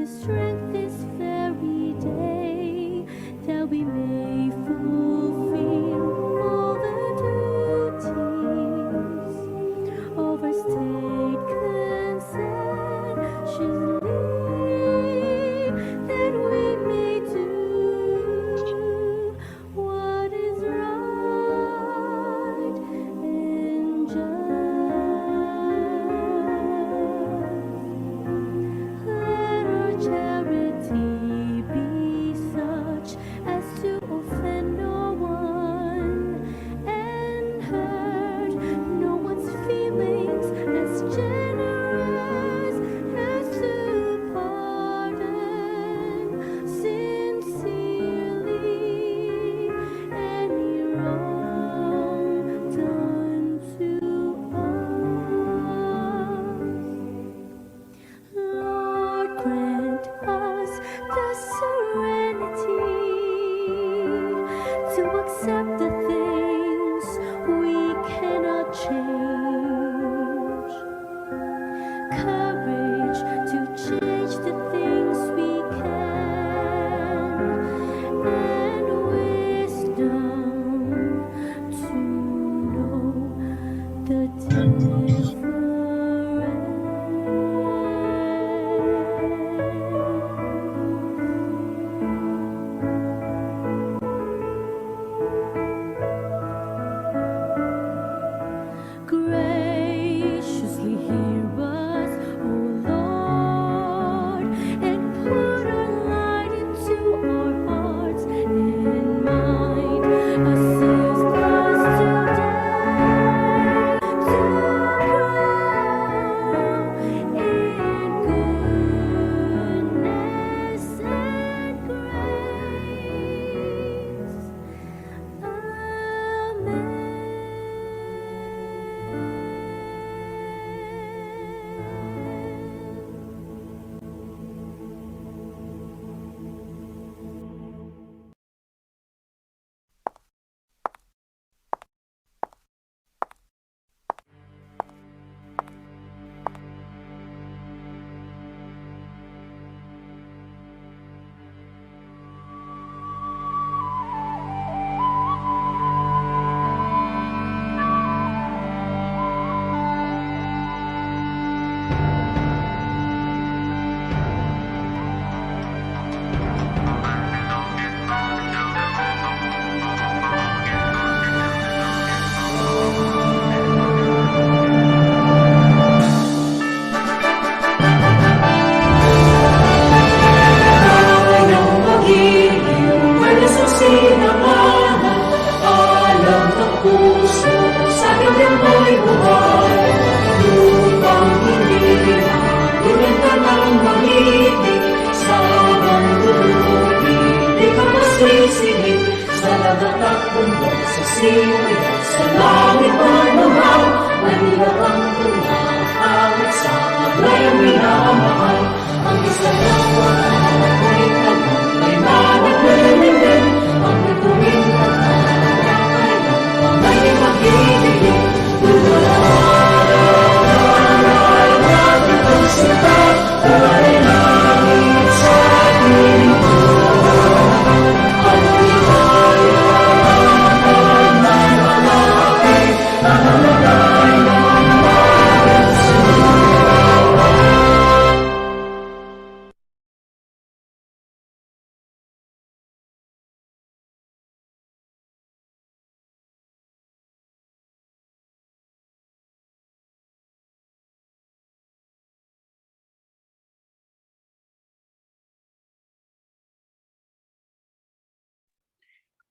the strength this very day, that we may fulfill all the duties of our state conscientiously, that we may do what is right and just. Let our charity be such as to offend no one and hurt no one's feelings, as generous as to pardon sincerely any wrong done to us. Lord, grant us the serenity to accept the things we cannot change, courage to change the things we can, and wisdom to know the difference. Graciously hear us, O Lord, and put our light into our hearts and mind. Assist us today to grow in goodness and grace.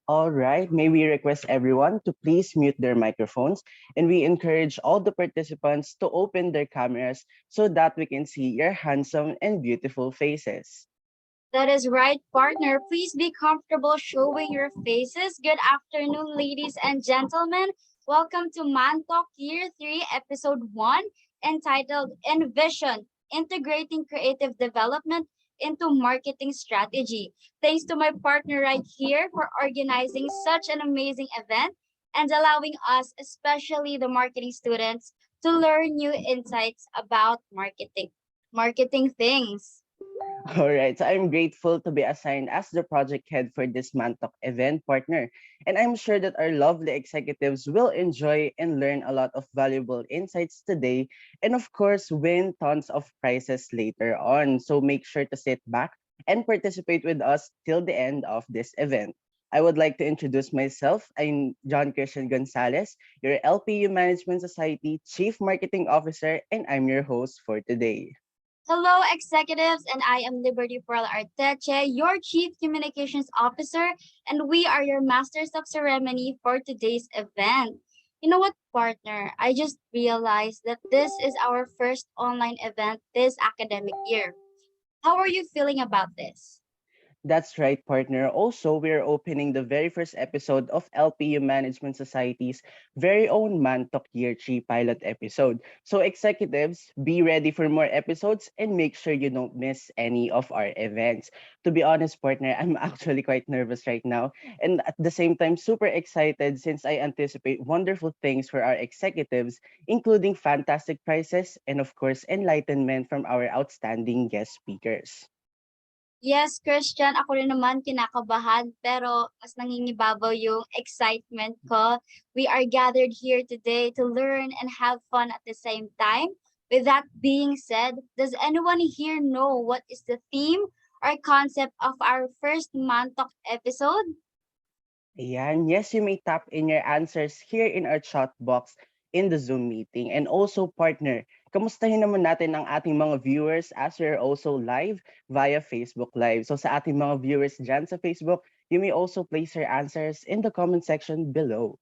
All right, may we request everyone to please mute their microphones, and we encourage all the participants to open their cameras so that we can see your handsome and beautiful faces. That is right, partner. Please be comfortable showing your faces. Good afternoon, ladies and gentlemen. Welcome to MANTALK Year 3, Episode 1, entitled ENVISION, Integrating Creative Development into Marketing Strategy. Thanks to my partner right here for organizing such an amazing event and allowing us, especially the marketing students, to learn new insights about marketing things. All right, so I'm grateful to be assigned as the project head for this Mantok event partner. And I'm sure that our lovely executives will enjoy and learn a lot of valuable insights today. And of course, win tons of prizes later on. So make sure to sit back and participate with us till the end of this event. I would like to introduce myself. I'm John Christian Gonzalez, your LPU Management Society Chief Marketing Officer, and I'm your host for today. Hello, executives, and I am Liberty Pearl Arteche, your Chief Communications Officer, and we are your Masters of Ceremony for today's event. You know what, partner? I just realized that this is our first online event this academic year. How are you feeling about this? That's right, partner. Also, we're opening the very first episode of LPU Management Society's very own Mantok Year 3 pilot episode. So, executives, be ready for more episodes and make sure you don't miss any of our events. To be honest, partner, I'm actually quite nervous right now. And at the same time, super excited since I anticipate wonderful things for our executives, including fantastic prizes and, of course, enlightenment from our outstanding guest speakers. Yes, Christian, ako rin naman kinakabahan pero mas nangingibabaw yung excitement ko. We are gathered here today to learn and have fun at the same time. With that being said, does anyone here know what is the theme or concept of our first Mantok episode? Ayan. Yes, you may tap in your answers here in our chat box in the Zoom meeting. And also, partner, kamustahin naman natin ang ating mga viewers as we're also live via Facebook Live. So sa ating mga viewers dyan sa Facebook, you may also place your answers in the comment section below.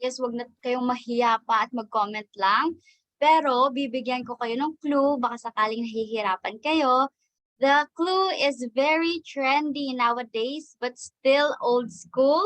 Yes, wag na kayong mahiya pa at mag-comment lang. Pero bibigyan ko kayo ng clue, baka sakaling nahihirapan kayo. The clue is very trendy nowadays, but still old school.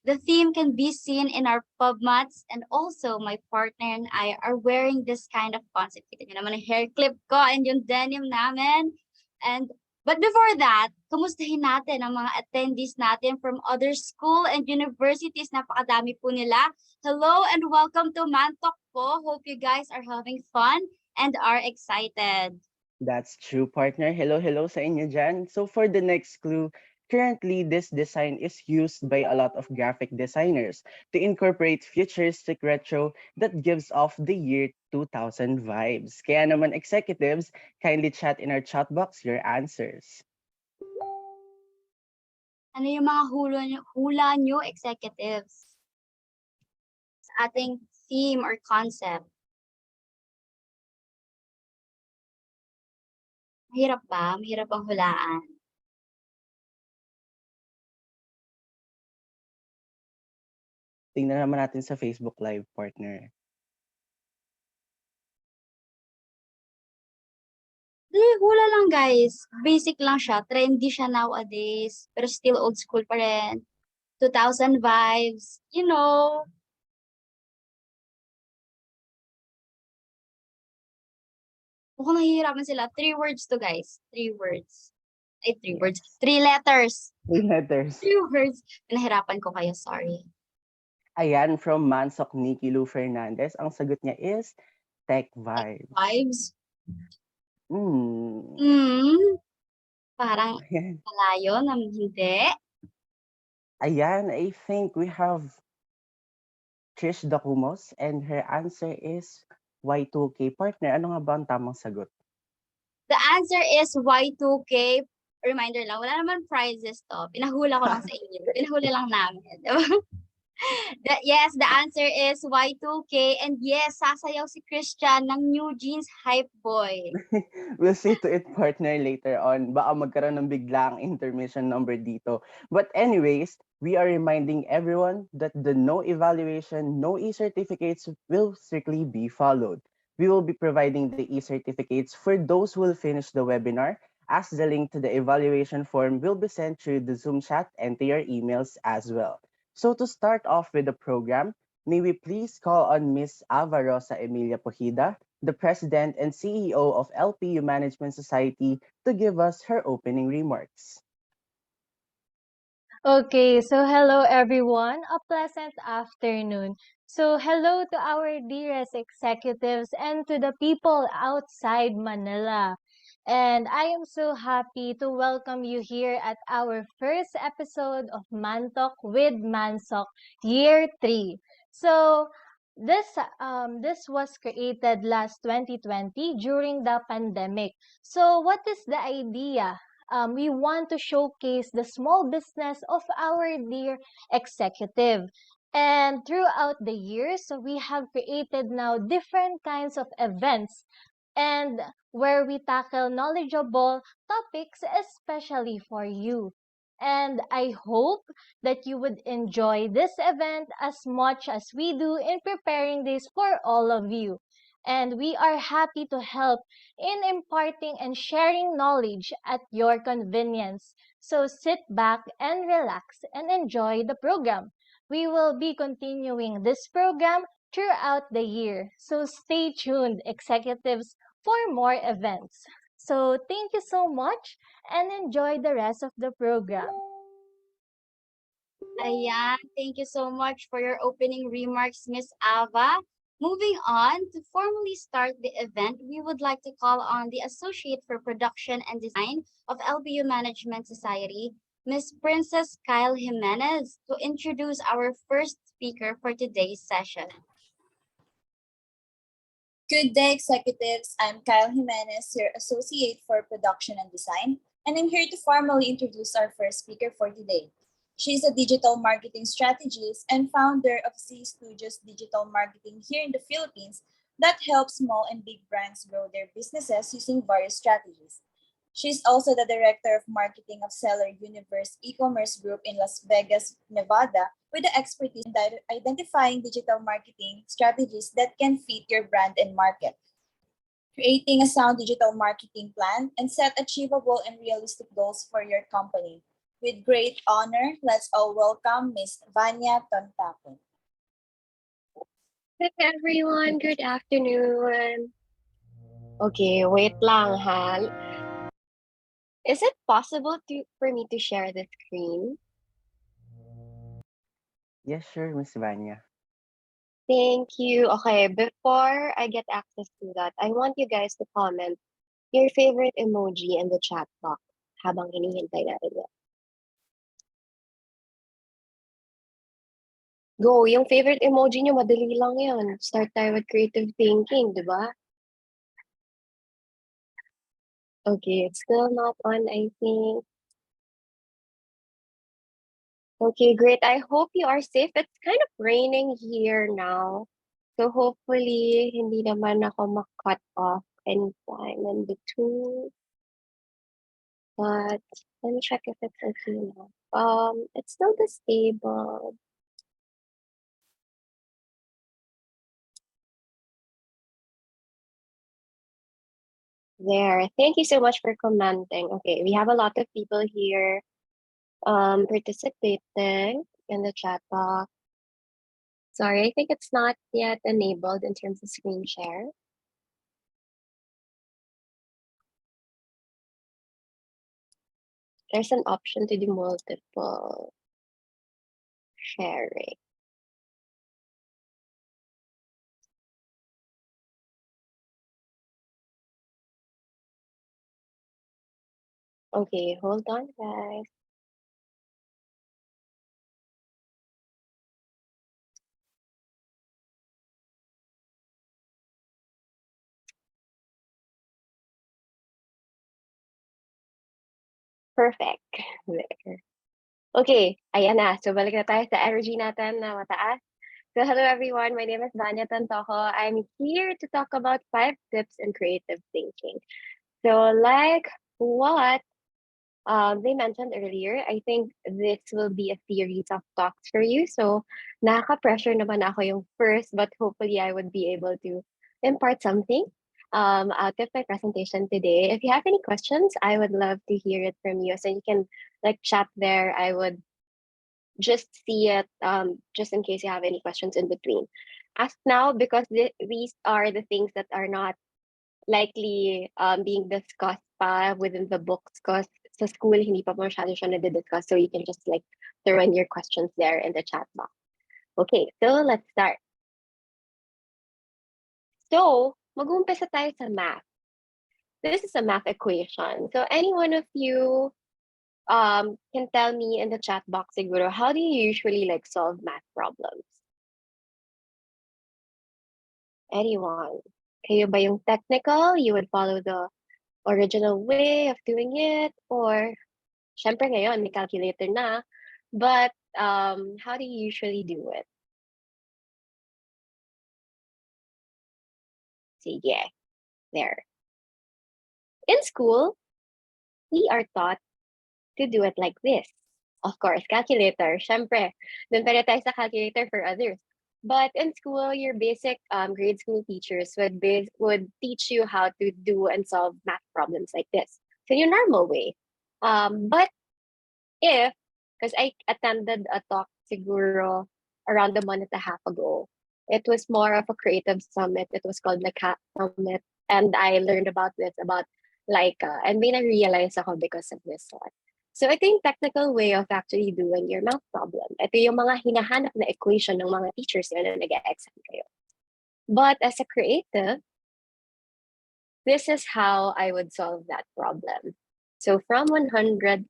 The theme can be seen in our pub mats, and also my partner and I are wearing this kind of concept. Kita nyo naman ang hair clip ko and yung denim namin. And but before that, kumustahin natin ang mga attendees natin from other school and universities. Napakadami po nila. Hello and welcome to Mantok po. Hope you guys are having fun and are excited. That's true, partner. Hello, hello sa inyo dyan. So for the next clue, currently this design is used by a lot of graphic designers to incorporate futuristic retro that gives off the year 2000 vibes. Kaya naman executives, kindly chat in our chat box your answers. Ano yung mga hula nyo executives sa ating theme or concept? Mahirap ba? Mahirap ang hulaan. Tingnan naman natin sa Facebook Live, partner. Di, hula lang guys. Basic lang siya. Trendy siya nowadays. Pero still old school pa rin. 2000 vibes. You know. Mukhang nahihirapan sila. 3 words to guys. 3 words. Ay, 3 words. Yes. 3 letters. 3 letters. 3 words. Nahirapan ko kayo. Sorry. Ayan, from Mansok Nikki Lou Fernandez, ang sagot niya is Tech Vibes. Vibes. Hmm. Parang Ayan. malayo na hindi. Ayan, I think we have Trish Dacumos and her answer is Y2K. Partner, ano nga ba ang tamang sagot? The answer is Y2K. Reminder lang, wala naman prizes to. Pinahula ko lang sa inyo. Pinahula lang namin. Yes, the answer is Y2K. And yes, sasayaw si Christian ng New Jeans Hype Boy. We'll see to it, partner, later on. Baka magkaroon ng biglang intermission number dito. But anyways, we are reminding everyone that the no evaluation, no e-certificates will strictly be followed. We will be providing the e-certificates for those who will finish the webinar, as the link to the evaluation form will be sent through the Zoom chat and to your emails as well. So to start off with the program, may we please call on Miss Ava Rosa Emilia Pojida, the President and CEO of LPU Management Society, to give us her opening remarks. Okay, so hello everyone. A pleasant afternoon. So hello to our dearest executives and to the people outside Manila. And I am so happy to welcome you here at our first episode of MANTALK with MANSOK Year 3. So, this was created last 2020 during the pandemic. So, what is the idea? We want to showcase the small business of our dear executive. And throughout the years, so we have created now different kinds of events and where we tackle knowledgeable topics especially for you. And I hope that you would enjoy this event as much as we do in preparing this for all of you. And we are happy to help in imparting and sharing knowledge at your convenience. So sit back and relax and enjoy the program. We will be continuing this program throughout the year. So stay tuned, executives, for more events. So thank you so much and enjoy the rest of the program. Ayan, thank you so much for your opening remarks, Miss Ava. Moving on, to formally start the event, we would like to call on the Associate for Production and Design of LBU Management Society, Miss Princess Kyle Jimenez, to introduce our first speaker for today's session. Good day, executives. I'm Kyle Jimenez, your Associate for Production and Design, and I'm here to formally introduce our first speaker for today. She's a digital marketing strategist and founder of Z Studios Digital Marketing here in the Philippines that helps small and big brands grow their businesses using various strategies. She's also the Director of Marketing of Seller Universe e-commerce group in Las Vegas, Nevada, with the expertise in identifying digital marketing strategies that can fit your brand and market, creating a sound digital marketing plan, and set achievable and realistic goals for your company. With great honor, let's all welcome Ms. Vanya Tontaco. Hey everyone, good afternoon. Okay, wait lang ha. Is it possible for me to share the screen? Yes, sure, Miss Vanya. Thank you. Okay, before I get access to that, I want you guys to comment your favorite emoji in the chat box habang hinihintay natin yan. Go, yung favorite emoji nyo, madali lang yan. Start tayo with creative thinking, di ba? Okay, it's still not on, I think. Okay, great. I hope you are safe. It's kind of raining here now. So hopefully, hindi naman ako cut off anytime in between. But let me check if it's okay now. It's still disabled. There. Thank you so much for commenting. Okay, we have a lot of people here participating in the chat box. Sorry, I think it's not yet enabled in terms of screen share. There's an option to do multiple sharing. Okay, hold on, guys. Perfect. There. Okay, ayan na. So balik na tayo sa energy natin na mataas. So hello everyone, my name is Vanya Tantoco. I'm here to talk about 5 tips in creative thinking. So like what they mentioned earlier, I think this will be a series of talks for you. So nakaka-pressure naman ako yung first, but hopefully I would be able to impart something out of my presentation today. If you have any questions, I would love to hear it from you. So you can like chat there. I would just see it just in case you have any questions in between. Ask now because these are the things that are not likely being discussed pa within the books because sa school hindi pa masyado siya nade-discuss, so you can just like throw in your questions there in the chat box. Okay, so let's start. So, mag-uumpisa tayo sa math. this is a math equation. So any one of you can tell me in the chat box siguro, how do you usually like solve math problems? Anyone? Kayo ba yung technical? You would follow the original way of doing it? Or, syempre ngayon, may calculator na. But, how do you usually do it? Sige, there. In school, we are taught to do it like this. Of course, calculator, syempre. Doon pa rin tayo sa calculator for others. But in school, your basic grade school teachers would teach you how to do and solve math problems like this. So your normal way. But if, because I attended a talk siguro around a month and a half ago, it was more of a creative summit. It was called the CAT Summit. And I learned about this, about Laika. And may na-realize ako because of this one. So ito yung technical way of actually doing your math problem. Ito yung mga hinahanap na equation ng mga teachers nyo na nag-exam kayo. But as a creative, this is how I would solve that problem. So from 100,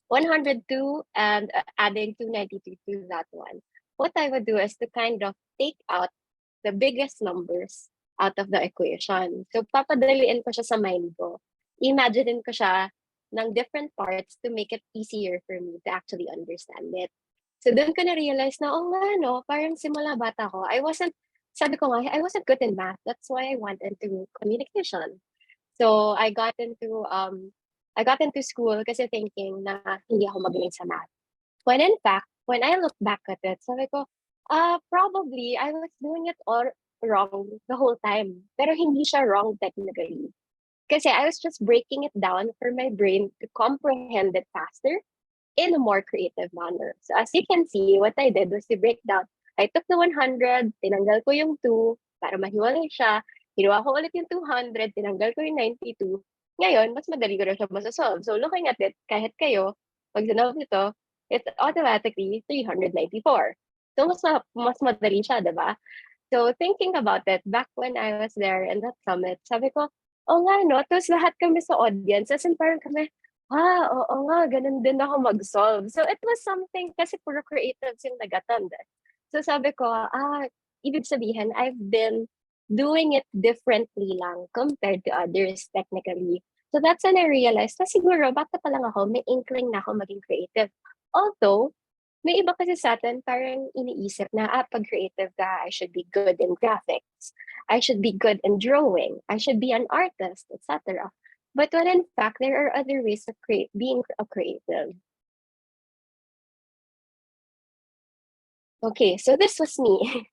102 and adding 292 to that one, what I would do is to kind of take out the biggest numbers out of the equation. So papadaliin ko siya sa mind ko. Imaginein ko siya ng different parts to make it easier for me to actually understand it. So doon ko na-realize na, oh nga no, parang simula bata ko, sabi ko nga, I wasn't good in math. That's why I went into communication. So I got into school kasi thinking na hindi ako magaling sa math. When in fact, when I look back at it, sabi ko, probably I was doing it all wrong the whole time. Pero hindi siya wrong technically. Kasi I was just breaking it down for my brain to comprehend it faster in a more creative manner. So as you can see, what I did was to break down. I took the 100, tinanggal ko yung 2 para mahiwalay siya. Ginawa ko ulit yung 200, tinanggal ko yung 92. Ngayon, mas madali ko na siya masasolve. So looking at it, kahit kayo, pag sinolve nito, it's automatically 394. So mas madali siya, diba? So thinking about it, back when I was there in that summit, sabi ko, oh nga no, tapos lahat kami sa audience, as in parang kami, oo nga, ganun din ako mag-solve. So it was something, kasi puro creatives yung nag-attend. So sabi ko, ibig sabihin, I've been doing it differently lang compared to others technically. So that's when I realized na siguro, bata pa lang ako, may inkling na ako maging creative. Although, may iba kasi sa atin parang iniisip na pag creative ka, I should be good in graphics. I should be good in drawing. I should be an artist, etc. But when in fact, there are other ways of being a creative. Okay, so this was me.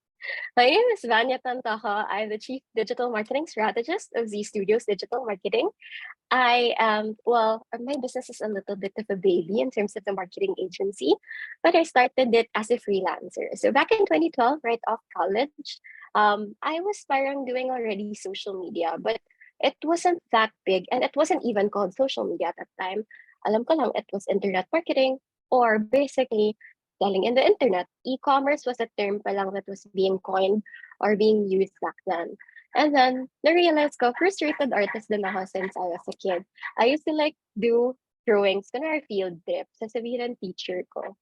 My name is Vanya Tantaha. I'm the Chief Digital Marketing Strategist of Z Studios Digital Marketing. My business is a little bit of a baby in terms of the marketing agency, but I started it as a freelancer. So back in 2012, right off college, I was parang doing already social media, but it wasn't that big and it wasn't even called social media at that time. Alam ko lang, it was internet marketing or basically selling in the internet. E-commerce was a term pa lang that was being coined or being used back then. And then, na-realize ko, frustrated artist din ako since I was a kid. I used to do drawings, kunwari field trip. Sasabihin ng teacher ko.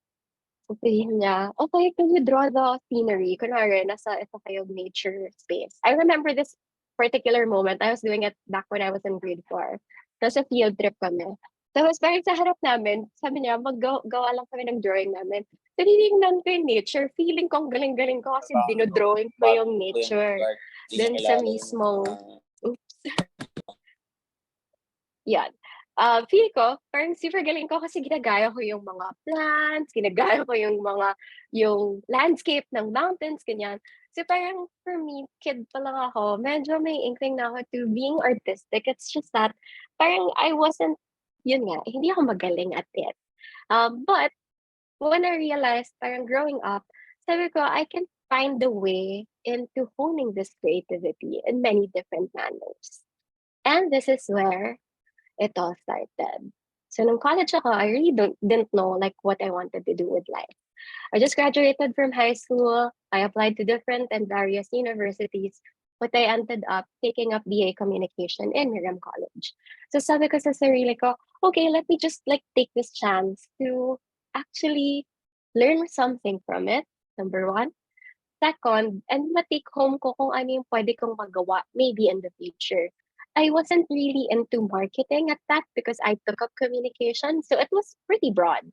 Sabihin niya, okay, can you draw the scenery? Kunwari, nasa ito kayo nature space. I remember this particular moment. I was doing it back when I was in grade 4. Tapos sa field trip kami. Tapos parang sa harap namin, sabi niya, maggawa lang kami ng drawing namin. Tinignan ko yung nature. Feeling ko ang galing-galing ko kasi dinodrawing ko yung nature. Then sa mismong, yan. Feel ko, parang super galing ko kasi ginagaya ko yung mga plants, ginagaya ko yung landscape ng mountains, ganyan. So parang for me, kid pa lang ako, medyo may inkling na ako to being artistic. It's just that parang I wasn't, yun nga, hindi ako magaling at it. But when I realized, parang growing up, sabi ko, I can find the way into honing this creativity in many different manners. And this is where it all started. So nung college ako, I really didn't know what I wanted to do with life. I just graduated from high school. I applied to different and various universities. but I ended up taking up BA Communication in Miriam College. So sabi ko sa sarili ko, okay, let me just like take this chance to actually learn something from it, number one. Second, and ma-take home ko kung ano yung pwede kong magawa maybe in the future. I wasn't really into marketing at that because I took up communication. So it was pretty broad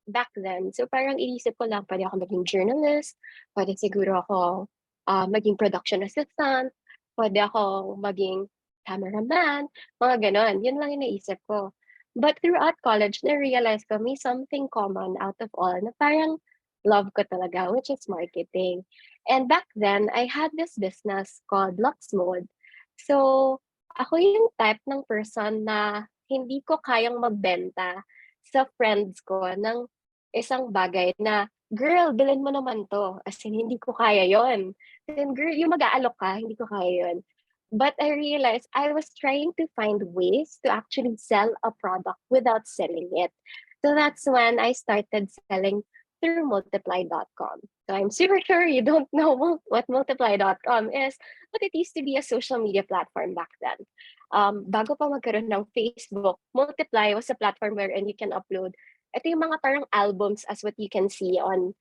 back then. So parang inisip ko lang, pwede ako maging journalist, pwede siguro ako maging production assistant, pwede ako maging cameraman, mga ganon. Yun lang yung naisip ko. But throughout college, na-realize ko may something common out of all na parang love ko talaga, which is marketing. And back then, I had this business called Lux Mode. So, ako yung type ng person na hindi ko kayang magbenta sa friends ko ng isang bagay na, girl, bilhin mo naman to. As in, hindi ko kaya yon. Then, girl, yung mag-aalok ka, hindi ko kaya yon. But I realized I was trying to find ways to actually sell a product without selling it. So that's when I started selling through multiply.com. So I'm super sure you don't know what multiply.com is, but it used to be a social media platform back then. Bago pa magkaroon ng Facebook, Multiply was a platform wherein you can upload. Ito yung mga parang albums as what you can see on,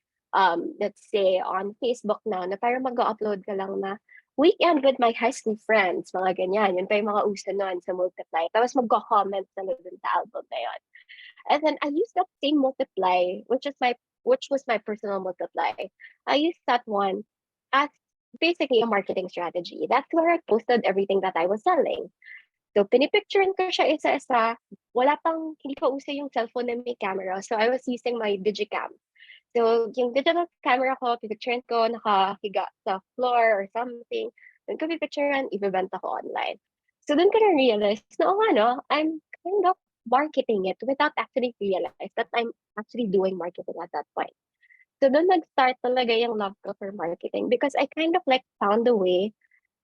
let's say, on Facebook now, na parang mag-upload ka lang na weekend with my high school friends, mga ganyan. Yun pa yung mga uso noon sa Multiply. Tapos magko-comment na dun sa album na yun. And then I used that same Multiply, which was my personal Multiply. I used that one as basically a marketing strategy. That's where I posted everything that I was selling. So pinipicturean ko siya isa-isa. Wala pang, hindi pa uso yung cellphone na may camera. So I was using my digicam. So yung digital camera ko, pipicturean ko, nakahiga sa floor or something. Then ko pipicturean, ibebenta ko online. So then ko na-realize na, oh ano, I'm kind of marketing it without actually realize that I'm actually doing marketing at that point. So then nag-start talaga yung love ko for marketing because I kind of like found a way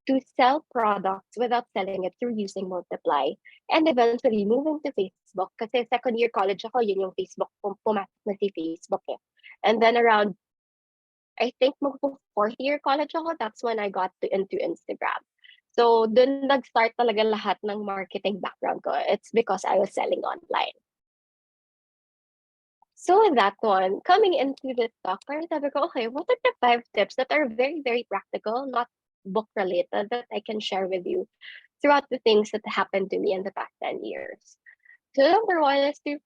to sell products without selling it through using Multiply. And eventually moving to Facebook kasi second year college ako, yun yung Facebook, pumasok na si Facebook eh. And then around, I think fourth year college ako, that's when I got into Instagram. So, dun nag-start talaga lahat ng marketing background ko. It's because I was selling online. So, with that one, coming into this talk, parang sabi ko, okay, what are the 5 tips that are very, very practical, not book-related, that I can share with you throughout the things that happened to me in the past 10 years? So, number 1 is to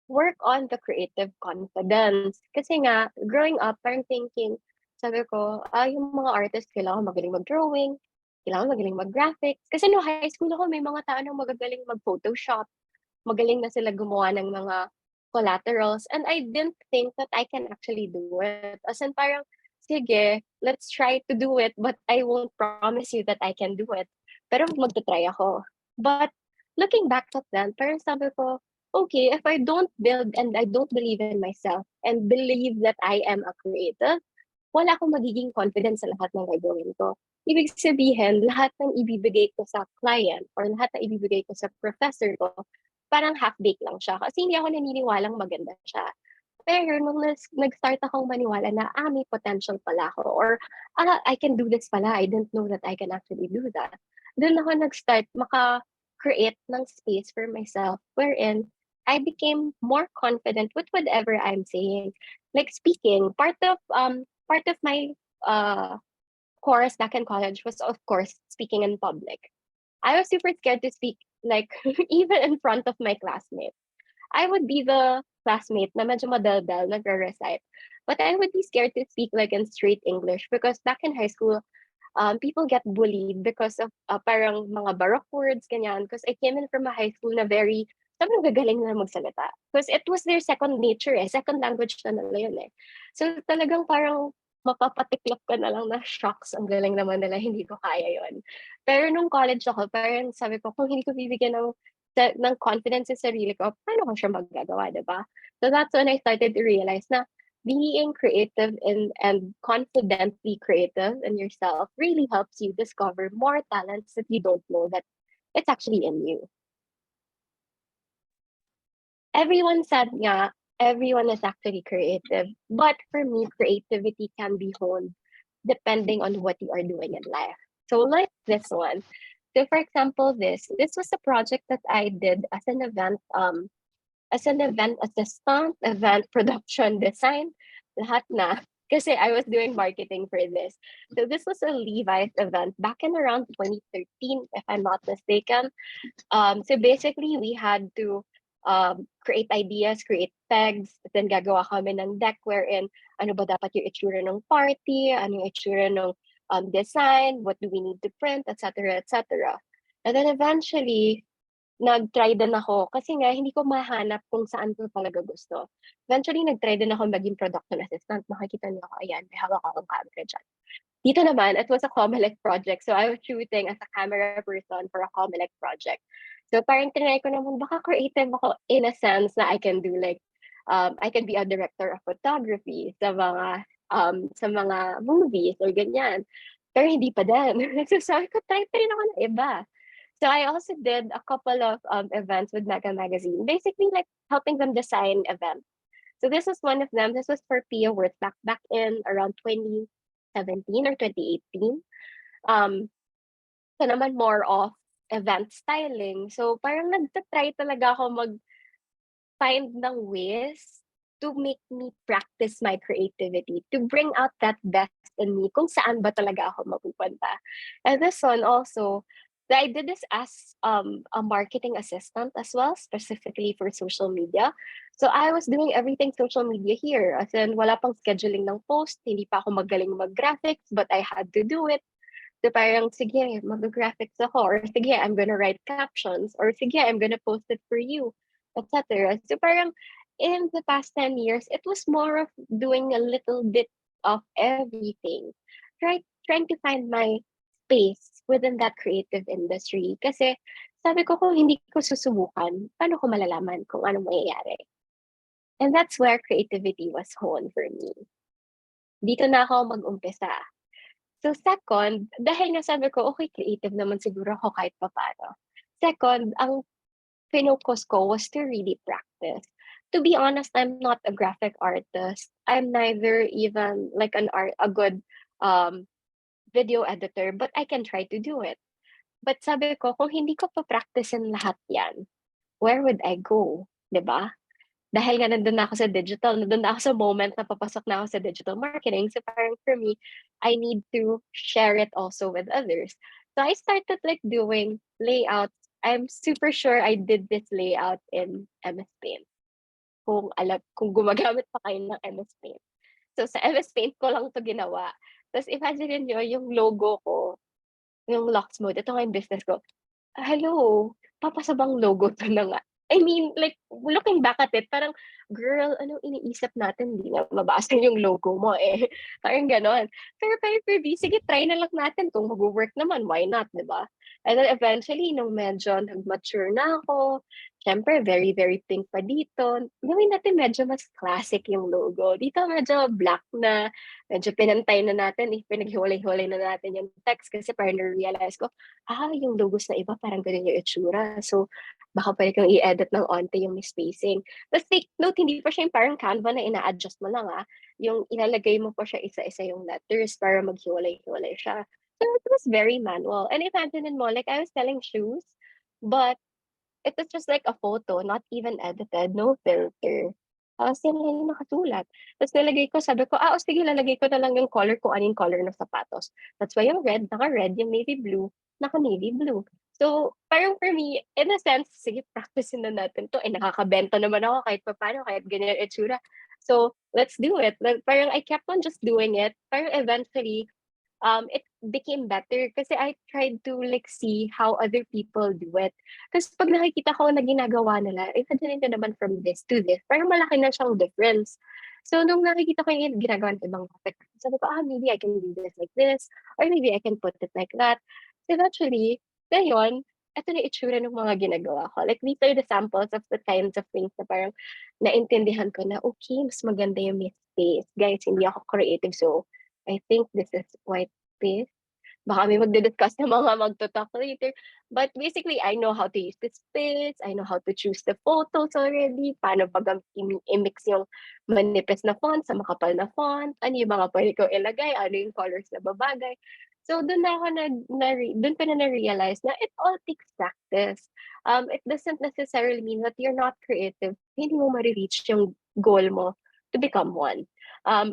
work on the creative confidence. Kasi nga, growing up, parang thinking, sabi ko, yung mga artists, kailangan magaling mag-drawing, kailangan magaling mag-graphics. Kasi no high school ako, may mga tao na magagaling mag-Photoshop. Magaling na sila gumawa ng mga collaterals. And I didn't think that I can actually do it. As in parang, sige, let's try to do it, but I won't promise you that I can do it. Pero magta-try ako. But looking back at then, parang sabi ko, okay, if I don't build and I don't believe in myself and believe that I am a creative, wala akong magiging confident sa lahat ng gagawin ko. Ibig sabihin, lahat ng ibibigay ko sa client or lahat ng ibibigay ko sa professor ko, parang half-baked lang siya. Kasi hindi ako naniniwalang maganda siya. Pero nung nag-start akong maniwala na, may potential pala ako. Or, I can do this pala. I didn't know that I can actually do that. Doon ako nag-start maka-create ng space for myself wherein I became more confident with whatever I'm saying. Like speaking, part of my course back in college was, of course, speaking in public. I was super scared to speak, like, even in front of my classmates. I would be the classmate na medyo madaldal, nagre-recite. But I would be scared to speak, like, in straight English because back in high school, people get bullied because of parang mga baroque words, ganyan. Because I came in from a high school na very, sobrang gagaling na magsalita. Because it was their second nature second language na nila yun So talagang parang mapapatiklop ka na lang na shocks, ang galing naman nila, hindi ko kaya yon. Pero nung college ako, parang sabi ko, kung hindi ko bibigyan ng confidence sa sarili ko, paano ko siya magagawa, diba? So that's when I started to realize na being creative and confidently creative in yourself really helps you discover more talents that you don't know that it's actually in you. Everyone said nga, everyone is actually creative. But for me, creativity can be honed depending on what you are doing in life. So like this one. So for example, this was a project that I did as an event assistant, event production design, lahat na. Kasi I was doing marketing for this. So this was a Levi's event back in around 2013, if I'm not mistaken. So basically, we had to create ideas, create pegs, then gagawa kami ng deck wherein ano ba dapat yung itsura ng party, ano yung itsura ng design, what do we need to print, etc., etc. And then eventually, nag-try din ako kasi nga hindi ko mahanap kung saan ko talaga gusto. Eventually, nag-try din ako maging production assistant. Makikita niyo ako, ayan, may hawak akong camera dyan. Dito naman, it was a Comelec project. So I was shooting as a camera person for a Comelec project. So parang tinry ko naman, baka creative ako in a sense na I can do like, I can be a director of photography sa mga movies or ganyan. Pero hindi pa din. So sabi ko, try pa rin ako ng iba. So I also did a couple of events with Mega Magazine, basically like helping them design events. So this was one of them. This was for Pia Worth back in around 2017 or 2018. So naman more of event styling. So parang nagtatry talaga ako mag-find ng ways to make me practice my creativity, to bring out that best in me, kung saan ba talaga ako mapupunta. And this one also, I did this as a marketing assistant as well, specifically for social media. So I was doing everything social media here. As in, wala pang scheduling ng post, hindi pa ako magaling mag-graphics, but I had to do it. So parang, sige, mag-graphics ako, or sige, I'm gonna write captions, or sige, I'm gonna post it for you, etc. So parang, in the past 10 years, it was more of doing a little bit of everything. Trying to find my space within that creative industry. Kasi sabi ko kung hindi ko susubukan, paano ko malalaman kung ano mangyayari? And that's where creativity was honed for me. Dito na ako mag-umpisa. So second, dahil nga sabi ko, okay, creative naman siguro ako kahit papaano. Second, ang pinocus ko was to really practice. To be honest, I'm not a graphic artist. I'm neither even like a good video editor, but I can try to do it. But sabi ko, kung hindi ko pa practicein lahat yan, where would I go? 'Di ba? Dahil nga nandun na ako sa digital, nandun na ako sa moment na papasok na ako sa digital marketing. So parang for me, I need to share it also with others. So I started like doing layouts. I'm super sure I did this layout in MS Paint. Kung gumagamit pa kayo ng MS Paint. So sa MS Paint ko lang to ginawa. Tapos imagine niyo yung logo ko, yung locks mode. Ito nga yung business ko. Hello, papasa bang logo to na nga? I mean, like, looking back at it, parang, girl, anong iniisip natin? Hindi nga mabasa yung logo mo eh. Parang ganon. Pero for me, sige, try na lang natin kung mag-work naman. Why not, di ba? And then eventually, nung medyo nag-mature na ako, syempre, very, very pink pa dito. Gawin natin medyo mas classic yung logo. Dito medyo black na, medyo pinantay na natin. Pinaghiwalay-hiwalay na natin yung text kasi parang na-realize ko, yung logos na iba parang ganun yung itsura. So, baka pwede kang i-edit ng onte yung spacing. Tapos take note, hindi pa siya yung parang Canva na ina-adjust mo lang Yung ilalagay mo pa siya isa-isa yung letters para maghiwalay-hiwalay siya. So it was very manual. And imagine mo, like I was selling shoes, but it was just like a photo, not even edited, no filter. Yan lang yung nakasulat. Tapos nalagay ko, sabi ko, sige, lalagay ko na lang yung color kung anong color ng sapatos. That's why yung red, naka-red, yung navy blue, naka-navy blue. So, parang for me, in a sense, sige, practicein na natin to. Nakakabenta naman ako kahit paano, kahit ganyan itsura. So, let's do it. Parang I kept on just doing it. Parang eventually, it became better kasi I tried to like see how other people do it. Kasi pag nakikita ko na ginagawa nila, imagine na naman from this to this, parang malaki na siyang difference. So, nung nakikita ko yung ginagawa ng ibang topic, sabi ko, maybe I can do this like this, or maybe I can put it like that. So, eventually, ngayon, ito na itsura ng mga ginagawa ko. Like, these are the samples of the kinds of things na parang naintindihan ko na, okay, mas maganda yung may space. Guys, hindi ako creative, so I think this is white space. Baka may magdi-discuss na mga magto-talk later. But basically, I know how to use the space. I know how to choose the photos already. Paano pag i-mix yung manipis na font sa makapal na font. Ano yung mga pwede ko ilagay. Ano yung colors na babagay. So doon ako doon ko na realize na it all takes practice. It doesn't necessarily mean that you're not creative. Hindi mo ma-reach yung goal mo to become one.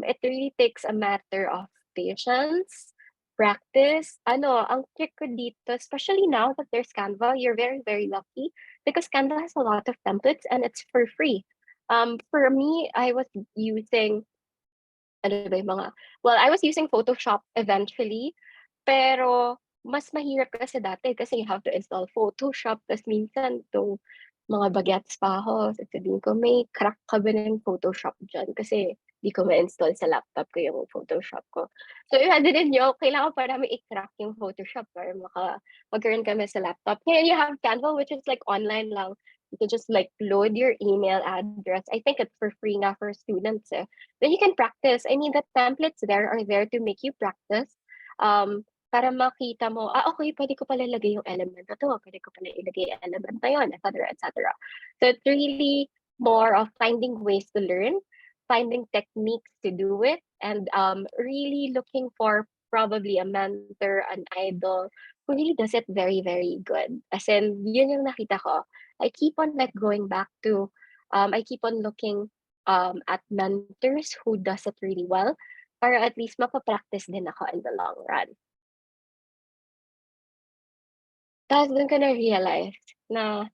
It really takes a matter of patience, practice. Ang trick ko dito, especially now that there's Canva, you're very, very lucky because Canva has a lot of templates and it's for free. For me, I was using, I was using Photoshop eventually, pero mas mahirap kasi dati kasi you have to install Photoshop, tas minsan itong mga bagets pa ako, sasabihin ko, may crack ka ba ng Photoshop dyan? Kasi di ko ma-install sa laptop ko yung Photoshop ko. So, imagine nyo, kailangan pa namin i-crack yung Photoshop para magkaroon kami sa laptop. Kaya you have Canva, which is like online lang. You can just like load your email address. I think it's for free nga for students. Then you can practice. I mean, the templates there are there to make you practice. Para makita mo, okay, pwede ko pala ilagay yung element na to, pwede ko pala ilagay yung element na yun, etc., etc. So it's really more of finding ways to learn, finding techniques to do it, and really looking for probably a mentor, an idol, who really does it very, very good. As in, yun yung nakita ko. I keep on like going back to, I keep on looking at mentors who does it really well, para at least mapapractice din ako in the long run. Tapos dun ko na-realize na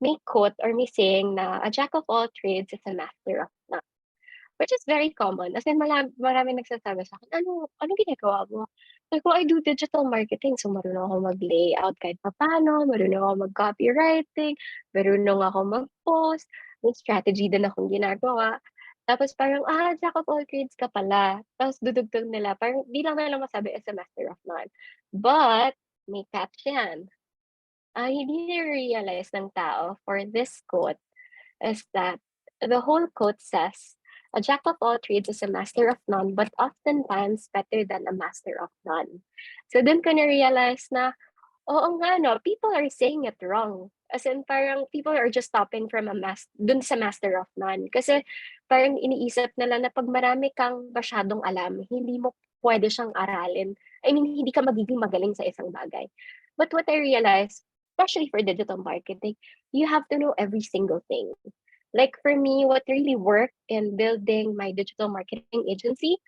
may quote or may saying na a jack of all trades is a master of none. Which is very common. As in, maraming nagsasabi sa akin, ano ginagawa mo? Sabi ko, I do digital marketing. So, marunong ako mag-layout kahit paano, marunong ako mag-copywriting, marunong ako mag-post, may strategy din akong ginagawa. Tapos parang, jack of all trades ka pala. Tapos dudugtong nila, parang di lang nila masabi as a master of none. But, may catch yan. Hindi realize ng tao for this quote is that the whole quote says, a jack of all trades is a master of none, but oftentimes better than a master of none. So dun ko na-realize na, oo nga no, people are saying it wrong. As in, parang people are just stopping from dun sa master of none. Kasi parang iniisip nila na pag marami kang masyadong alam, hindi mo pwede siyang aralin. I mean, hindi ka magiging magaling sa isang bagay. But what I realized, especially for digital marketing, you have to know every single thing. Like for me, what really worked in building my digital marketing agency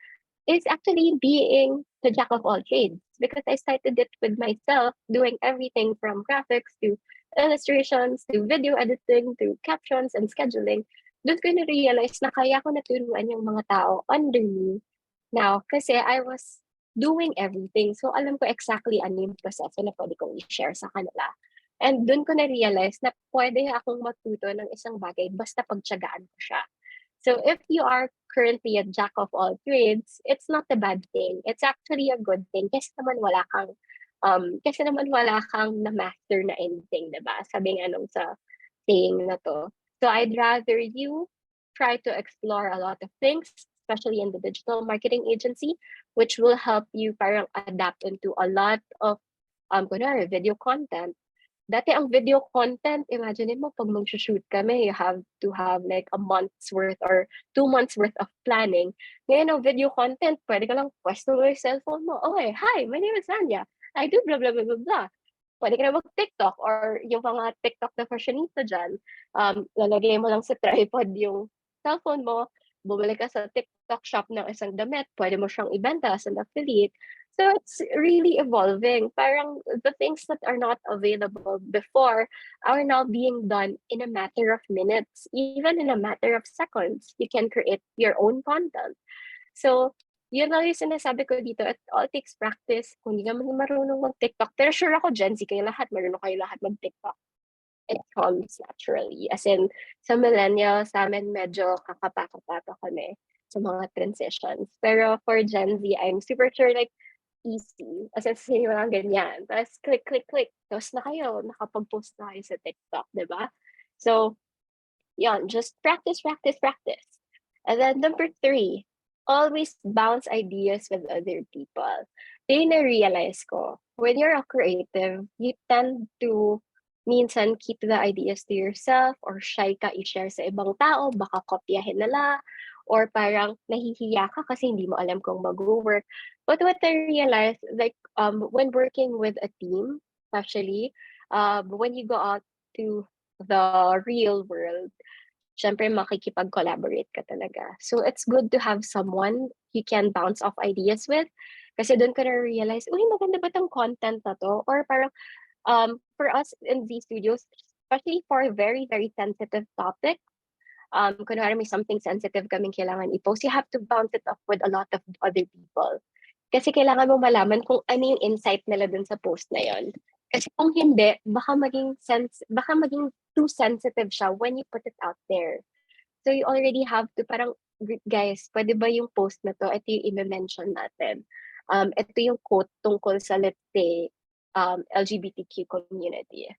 is actually being the jack of all trades because I started it with myself doing everything from graphics to illustrations to video editing to captions and scheduling. Doon ko na-realize na kaya ko naturuan yung mga tao under me now kasi I was doing everything. So alam ko exactly ano yung proseso na pwede kong i-share sa kanila. And doon ko na-realize na pwede akong matuto ng isang bagay basta pagtiyagaan ko siya. So if you are currently a jack of all trades, it's not a bad thing. It's actually a good thing kasi naman wala kang na-master na anything, diba? Sabi nga nung sa saying na to. So I'd rather you try to explore a lot of things, especially in the digital marketing agency, which will help you parang adapt into a lot of kunwari, video content. Dati ang video content, imagine mo pag mag-shoot kami, you have to have like a month's worth or 2 months worth of planning. Ngayon ang video content, pwede ka lang pwesto mo yung cellphone mo. Okay, hi, my name is Sanya. I do blah, blah, blah, blah, blah. Pwede ka na mag-TikTok or yung mga TikTok na fashionista dyan, lalagay mo lang sa tripod yung cellphone mo, bumalik ka sa TikTok shop ng isang damit, pwede mo siyang ibenta as an affiliate. So it's really evolving. Parang the things that are not available before are now being done in a matter of minutes, even in a matter of seconds. You can create your own content. So yun lang yung sinasabi ko dito. It all takes practice. Kung hindi naman marunong mag-TikTok, pero sure ako, Gen Z kayo lahat, marunong kayo lahat mag-TikTok. It comes naturally. As in, sa millennials, sa amin medyo kakapaka-paka kami sa mga transitions. Pero for Gen Z, I'm super sure like, easy. As in, sino lang ganyan. Tapos, click, click, click. Tapos na kayo, nakapag-post na kayo sa TikTok, di ba? So, yun, just practice, practice, practice. And then number 3, always bounce ideas with other people. Yun na-realize ko, when you're a creative, you tend to minsan keep the ideas to yourself or shy ka i-share sa ibang tao, baka kopyahin nila, or parang nahihiya ka kasi hindi mo alam kung mag-work. But what I realized, like when working with a team, especially when you go out to the real world, syempre makikipag-collaborate ka talaga. So it's good to have someone you can bounce off ideas with. Kasi doon ka na-realize, uy, maganda ba tong content na to? Or parang for us in these studios, especially for a very, very sensitive topic, kunwari may something sensitive kaming kailangan i-post, you have to bounce it off with a lot of other people. Kasi kailangan mo malaman kung ano yung insight nila dun sa post na yon. Kasi kung hindi, baka maging too sensitive siya when you put it out there. So you already have to parang, guys, pwede ba yung post na to? Ito yung i-mention natin. Ito yung quote tungkol sa, let's say, LGBTQ community.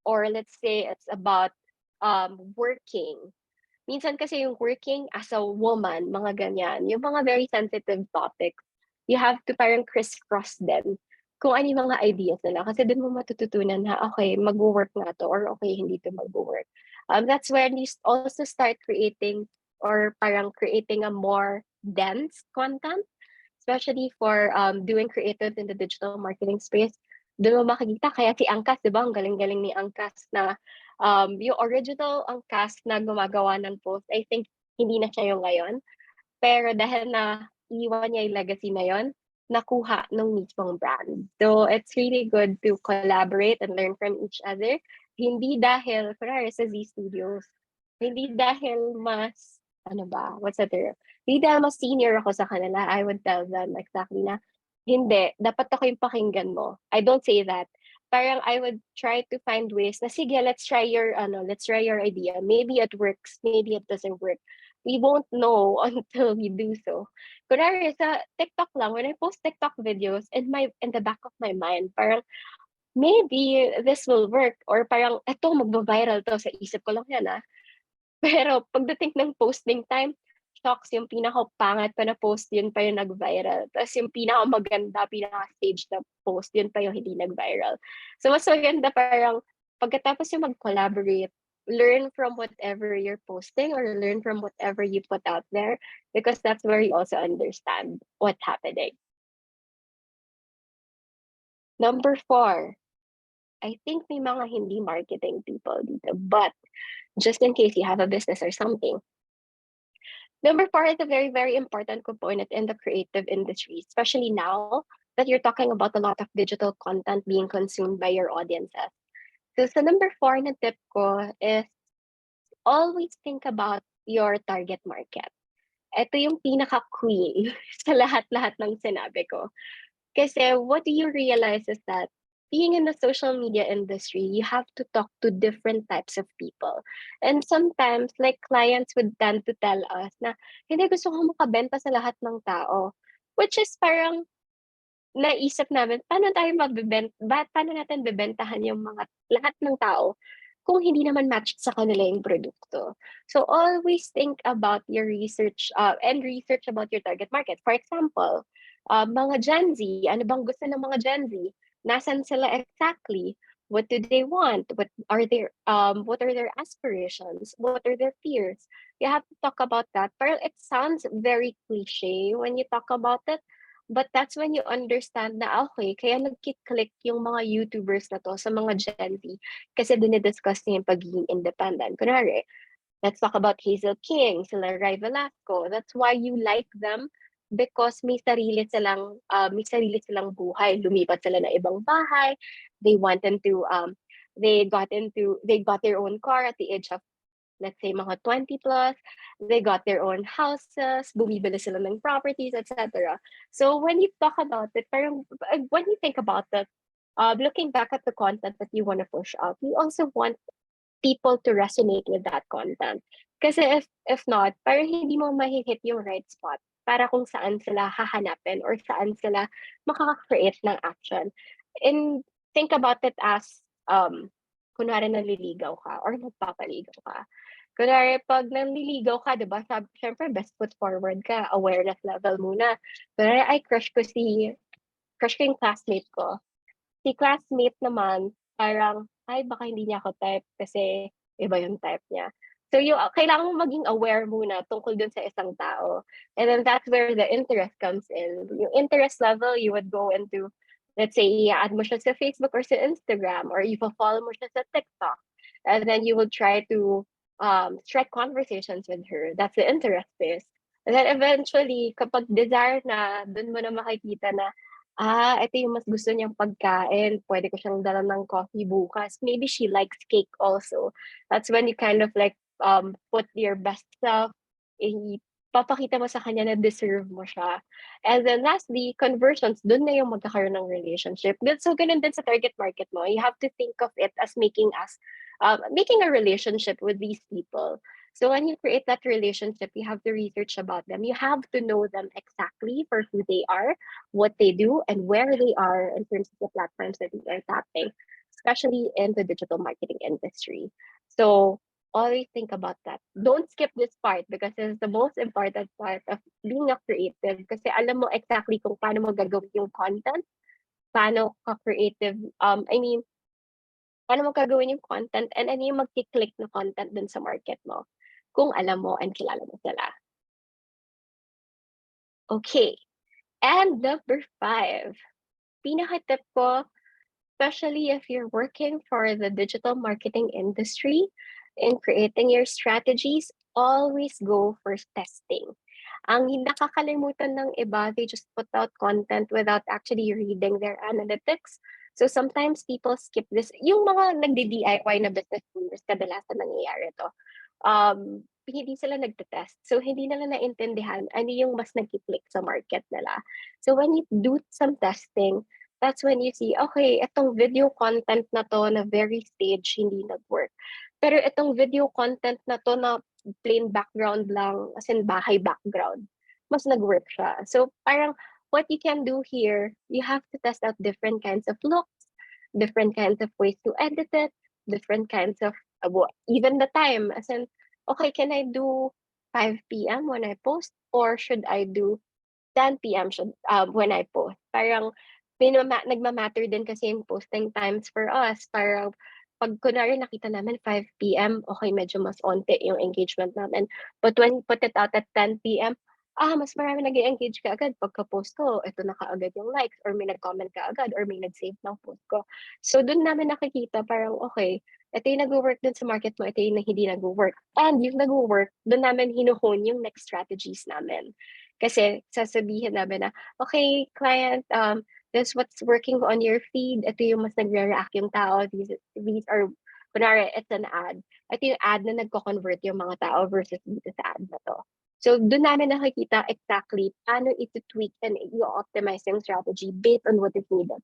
Or let's say it's about working. Minsan kasi yung working as a woman, mga ganyan, yung mga very sensitive topics, you have to parang crisscross them kung ano yung mga ideas nila. Kasi dun mo matututunan na, okay, mag-work nga to, or okay, hindi to mag-work. That's when you also start creating or parang creating a more dense content, especially for doing creative in the digital marketing space. Doon mo makikita, kaya si Angkas, di ba, ang galing-galing ni Angkas na yung original Angkas na gumagawa ng post, I think hindi na siya yung ngayon. Pero dahil na iwan niya yung legacy na yon, nakuha ng mismong brand. So it's really good to collaborate and learn from each other. Hindi dahil, kunwari sa Z Studios, hindi dahil mas, ano ba, what's the term? Hindi dahil mas senior ako sa kanila, I would tell them exactly na, hindi, dapat ako yung pakinggan mo. I don't say that. Parang I would try to find ways na, sige, let's try your idea. Maybe it works, maybe it doesn't work. We won't know until we do so. Kunwari sa TikTok lang, when I post TikTok videos, in the back of my mind, parang maybe this will work, or parang eto magba-viral to, sa isip ko lang yan Pero pagdating ng posting time, shocks, yung pinaka-pangit pa na post, yun pa yung nag-viral. Tapos yung pinaka-maganda, pinaka-stage na post, yun pa yung hindi nag-viral. So mas maganda parang pagkatapos yung mag-collaborate, learn from whatever you're posting or learn from whatever you put out there, because that's where you also understand what's happening. Number 4, I think may mga hindi marketing people dito, but just in case you have a business or something. Number 4 is a very, very important component in the creative industry, especially now that you're talking about a lot of digital content being consumed by your audiences. So sa number 4 na tip ko is always think about your target market. Ito yung pinaka-queen sa lahat-lahat ng sinabi ko. Kasi what do you realize is that being in the social media industry, you have to talk to different types of people. And sometimes, like clients would tend to tell us na, hindi, gusto ko makabenta sa lahat ng tao. Which is parang naisip namin, paano natin bebentahan yung mga lahat ng tao kung hindi naman matched sa kanila yung produkto. So always think about your research and research about your target market. For example, mga Gen Z, ano bang gusto ng mga Gen Z? Nasaan sila exactly? What do they want? What are their aspirations? What are their fears? You have to talk about that. But it sounds very cliche when you talk about it. But that's when you understand na, okay, kaya nagkiklik yung mga YouTubers na to sa mga Gen Z kasi dinidiscuss niya yung pagiging independent. Kunwari, let's talk about Hazel King, sila Rai Velasco. That's why you like them, because may sarili silang buhay. Lumipat sila na ibang bahay. They wanted to they got their own car at the age of, let's say, mga 20 plus, they got their own houses, bumibili sila ng properties, etc. So when you talk about it, parang, when you think about it, looking back at the content that you want to push out, you also want people to resonate with that content. Kasi if not, parang hindi mo mahihit yung right spot para kung saan sila hahanapin or saan sila makaka-create ng action. And think about it as, kunwari naliligaw ka or nagpapaligaw ka. Kunwari, pag nanliligaw ka, di ba, syempre, best foot forward ka, awareness level muna. Kunwari, crush ko yung classmate ko. Si classmate naman, parang, baka hindi niya ako type kasi iba yung type niya. So kailangan mo maging aware muna tungkol dun sa isang tao. And then that's where the interest comes in. Yung interest level, you would go into, let's say, i-add mo siya sa Facebook or sa Instagram, or you follow mo siya sa TikTok. And then you will try to strike conversations with her. That's the interest base. And then eventually, kapag desire na, dun mo na makikita na, ito yung mas gusto niyang pagkain. Pwede ko siyang dala ng coffee bukas. Maybe she likes cake also. That's when you kind of like put your best self, papakita mo sa kanya na deserve mo siya. And then lastly, conversions, dun na yung magkakaroon ng relationship. So ganun din sa target market mo. You have to think of it as making a relationship with these people. So when you create that relationship, you have to research about them. You have to know them exactly for who they are, what they do, and where they are in terms of the platforms that you are tapping, especially in the digital marketing industry. So always think about that. Don't skip this part because it's the most important part of being a creative. Kasi alam mo exactly kung paano mo gagawin yung content, paano ka creative, paano mo gagawin yung content, and ano yung mag-click na content dun sa market mo kung alam mo and kilala mo sila. Okay. And number 5, pinaka-tip ko, especially if you're working for the digital marketing industry, in creating your strategies, always go for testing. Ang nakakalimutan ng iba, they just put out content without actually reading their analytics. So sometimes people skip this. Yung mga nagdi-DIY na business owners, kadalasan nangyayari to. Hindi sila nagte-test. So hindi nila naintindihan ano yung mas nag-click sa market nila. So when you do some testing, that's when you see, okay, itong video content na to na very stage, hindi nag-work. Pero itong video content na to na plain background lang, as in bahay background, mas nag-work siya. So parang what you can do here, you have to test out different kinds of looks, different kinds of ways to edit it, different kinds of, even the time, as in, okay, can I do 5 p.m. when I post, or should I do 10 p.m. When I post? Parang nagmamatter din kasi yung posting times for us. Parang pag kunwari nakita namin 5 p.m., okay, medyo mas onte yung engagement namin. But when you put it out at 10 p.m., mas marami nag-engage ka agad. Pagka-post ko, ito na kaagad yung likes, or may nag-comment ka agad, or may nag-save ng post ko. So, dun namin nakikita, parang, okay, ito yung nag-work dun sa market mo, ito yung hindi nag-work. And yung nag-work, dun namin hinuhone yung next strategies namin. Kasi sasabihin namin na, okay, client, this what's working on your feed. Ito yung mas nagre-react yung tao. These are, kunwari, it's an ad. Ito yung ad na nagko-convert yung mga tao versus dito sa ad na to. So, doon namin nakikita exactly paano ito-tweak and i-optimize yung strategy based on what is needed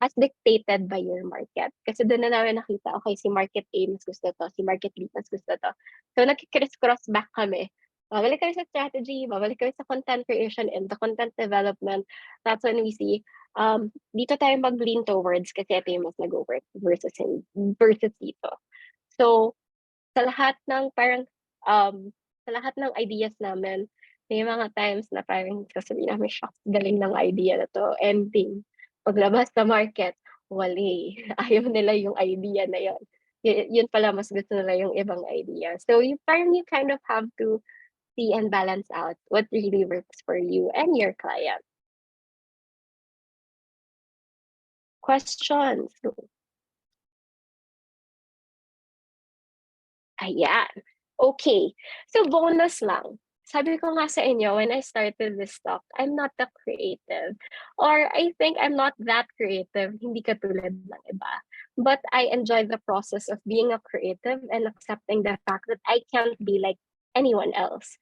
as dictated by your market. Kasi doon na namin nakita, okay, si market A mas gusto to, si market B mas gusto to. So, nag-cross back kami. Babalik kami sa strategy, babalik kami sa content creation and the content development. That's when we see, dito tayo mag-lean towards kasi ito yung mas nag-work versus dito. So, sa lahat ng parang, sa lahat ng ideas namin, may mga times na parang sasabihin namin, shocks, galing ng idea na to, ending. Paglabas sa market, wali. Ayaw nila yung idea na yun. Yun pala, mas gusto nila yung ibang idea. So, parang you kind of have to see and balance out what really works for you and your client. Questions? Ayan. Okay. So, bonus lang. Sabi ko nga sa inyo, when I started this talk, I'm not that creative. Or I think I'm not that creative, hindi katulad ng iba. But I enjoy the process of being a creative and accepting the fact that I can't be like anyone else.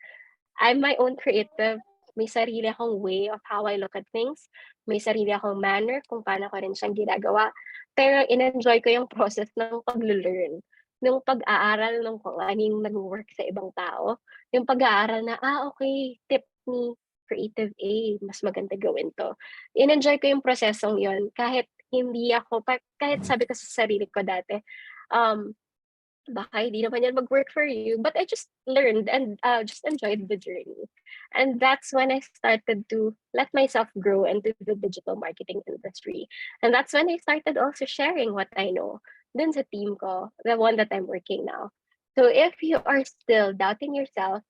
I'm my own creative. May sarili akong way of how I look at things. May sarili akong manner kung paano ko rin siyang ginagawa. Pero in-enjoy ko yung process ng pag-learn. Nung pag-aaral ng kung ano yung nag-work sa ibang tao. Yung pag-aaral na, okay, tip ni Creative A, mas maganda gawin to. In-enjoy ko yung prosesong yon kahit hindi ako, kahit sabi ko sa sarili ko dati, baka hindi naman yan mag-work for you. But I just learned and just enjoyed the journey. And that's when I started to let myself grow into the digital marketing industry. And that's when I started also sharing what I know dun sa team ko, the one that I'm working now. So if you are still doubting yourself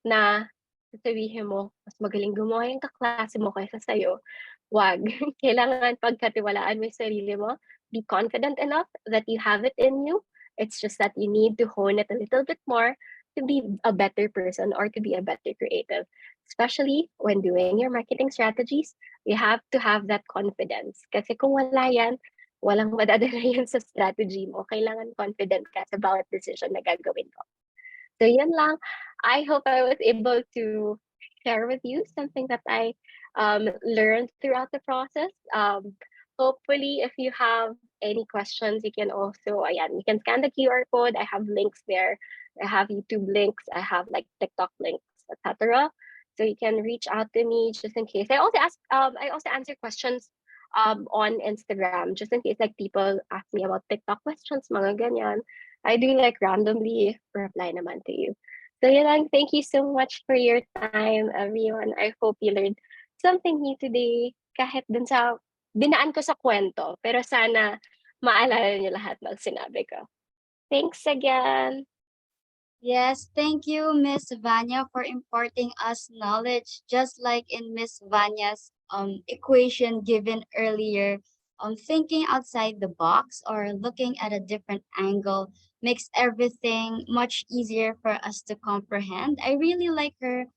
na sasabihin mo, mas magaling gumawa yung kaklase mo kaysa sa'yo, wag. Kailangan pagkatiwalaan mo yung sarili mo. Be confident enough that you have it in you. It's just that you need to hone it a little bit more to be a better person or to be a better creative. Especially when doing your marketing strategies, you have to have that confidence. Kasi kung wala yan, walang madadala yun sa strategy mo. Kailangan confident ka sa bawat decision na gagawin mo. So yun lang. I hope I was able to share with you something that I learned throughout the process. Hopefully, if you have any questions, you can also, ayan, you can scan the QR code. I have links there. I have YouTube links. I have like TikTok links, etc. So you can reach out to me just in case. I also answer questions on Instagram just in case like people ask me about TikTok questions, mga ganyan. I do like randomly reply naman to you. So yun lang, thank you so much for your time, everyone. I hope you learned something new today kahit dun sa dinaan ko sa kwento. Pero sana maalala niyo lahat ng sinabi ko. Thanks again. Yes, thank you, Miss Vanya, for imparting us knowledge, just like in Miss Vanya's equation given earlier. Thinking outside the box or looking at a different angle makes everything much easier for us to comprehend. I really like her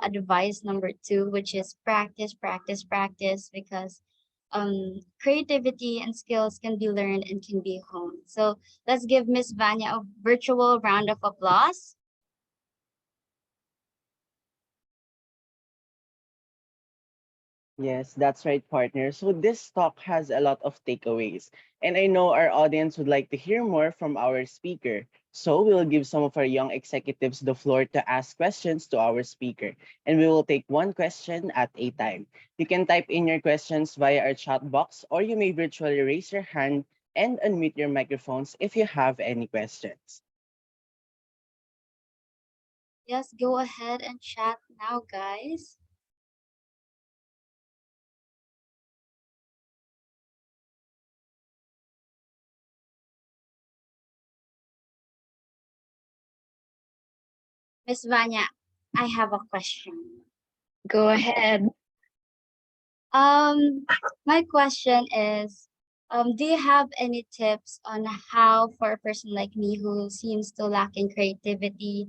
advice number two, which is practice, practice, practice, because creativity and skills can be learned and can be honed. So let's give Miss Vanya a virtual round of applause. Yes, that's right, partner. So this talk has a lot of takeaways, and I know our audience would like to hear more from our speaker. So we will give some of our young executives the floor to ask questions to our speaker, and we will take one question at a time. You can type in your questions via our chat box, or you may virtually raise your hand and unmute your microphones if you have any questions. Yes, go ahead and chat now, guys. Miss Vanya, I have a question. Go ahead. Um, my question is, do you have any tips on how for a person like me who seems to lack in creativity,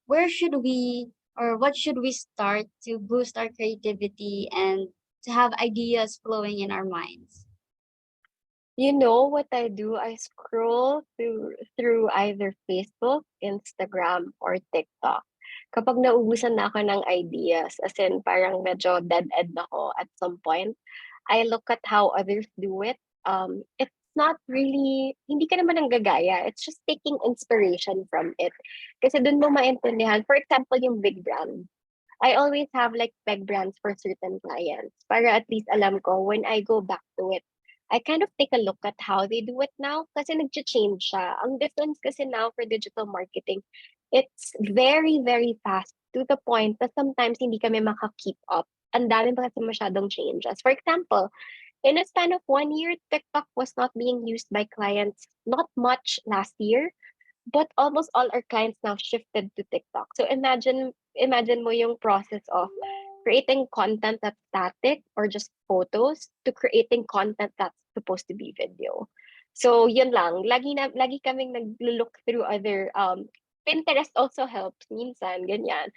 where should we or what should we start to boost our creativity and to have ideas flowing in our minds? You know what I do? I scroll through either Facebook, Instagram, or TikTok. Kapag naubusan na ako ng ideas, as in parang medyo dead end ako at some point, I look at how others do it. It's not really, hindi ka naman ang gagaya. It's just taking inspiration from it. Kasi dun mo maintindihan. For example, yung big brand. I always have like peg brands for certain clients para at least alam ko when I go back to it. I kind of take a look at how they do it now kasi nag-change siya. Ang difference kasi now for digital marketing, it's very, very fast to the point that sometimes hindi kami maka-keep up. Ang dami pa kasi masyadong changes. For example, in a span of 1 year, TikTok was not being used by clients, not much last year. But almost all our clients now shifted to TikTok. So imagine mo yung process of creating content that's static or just photos to creating content that's supposed to be video. So yun lang. Lagi kaming nag-look through other Pinterest also helps minsan, ganyan.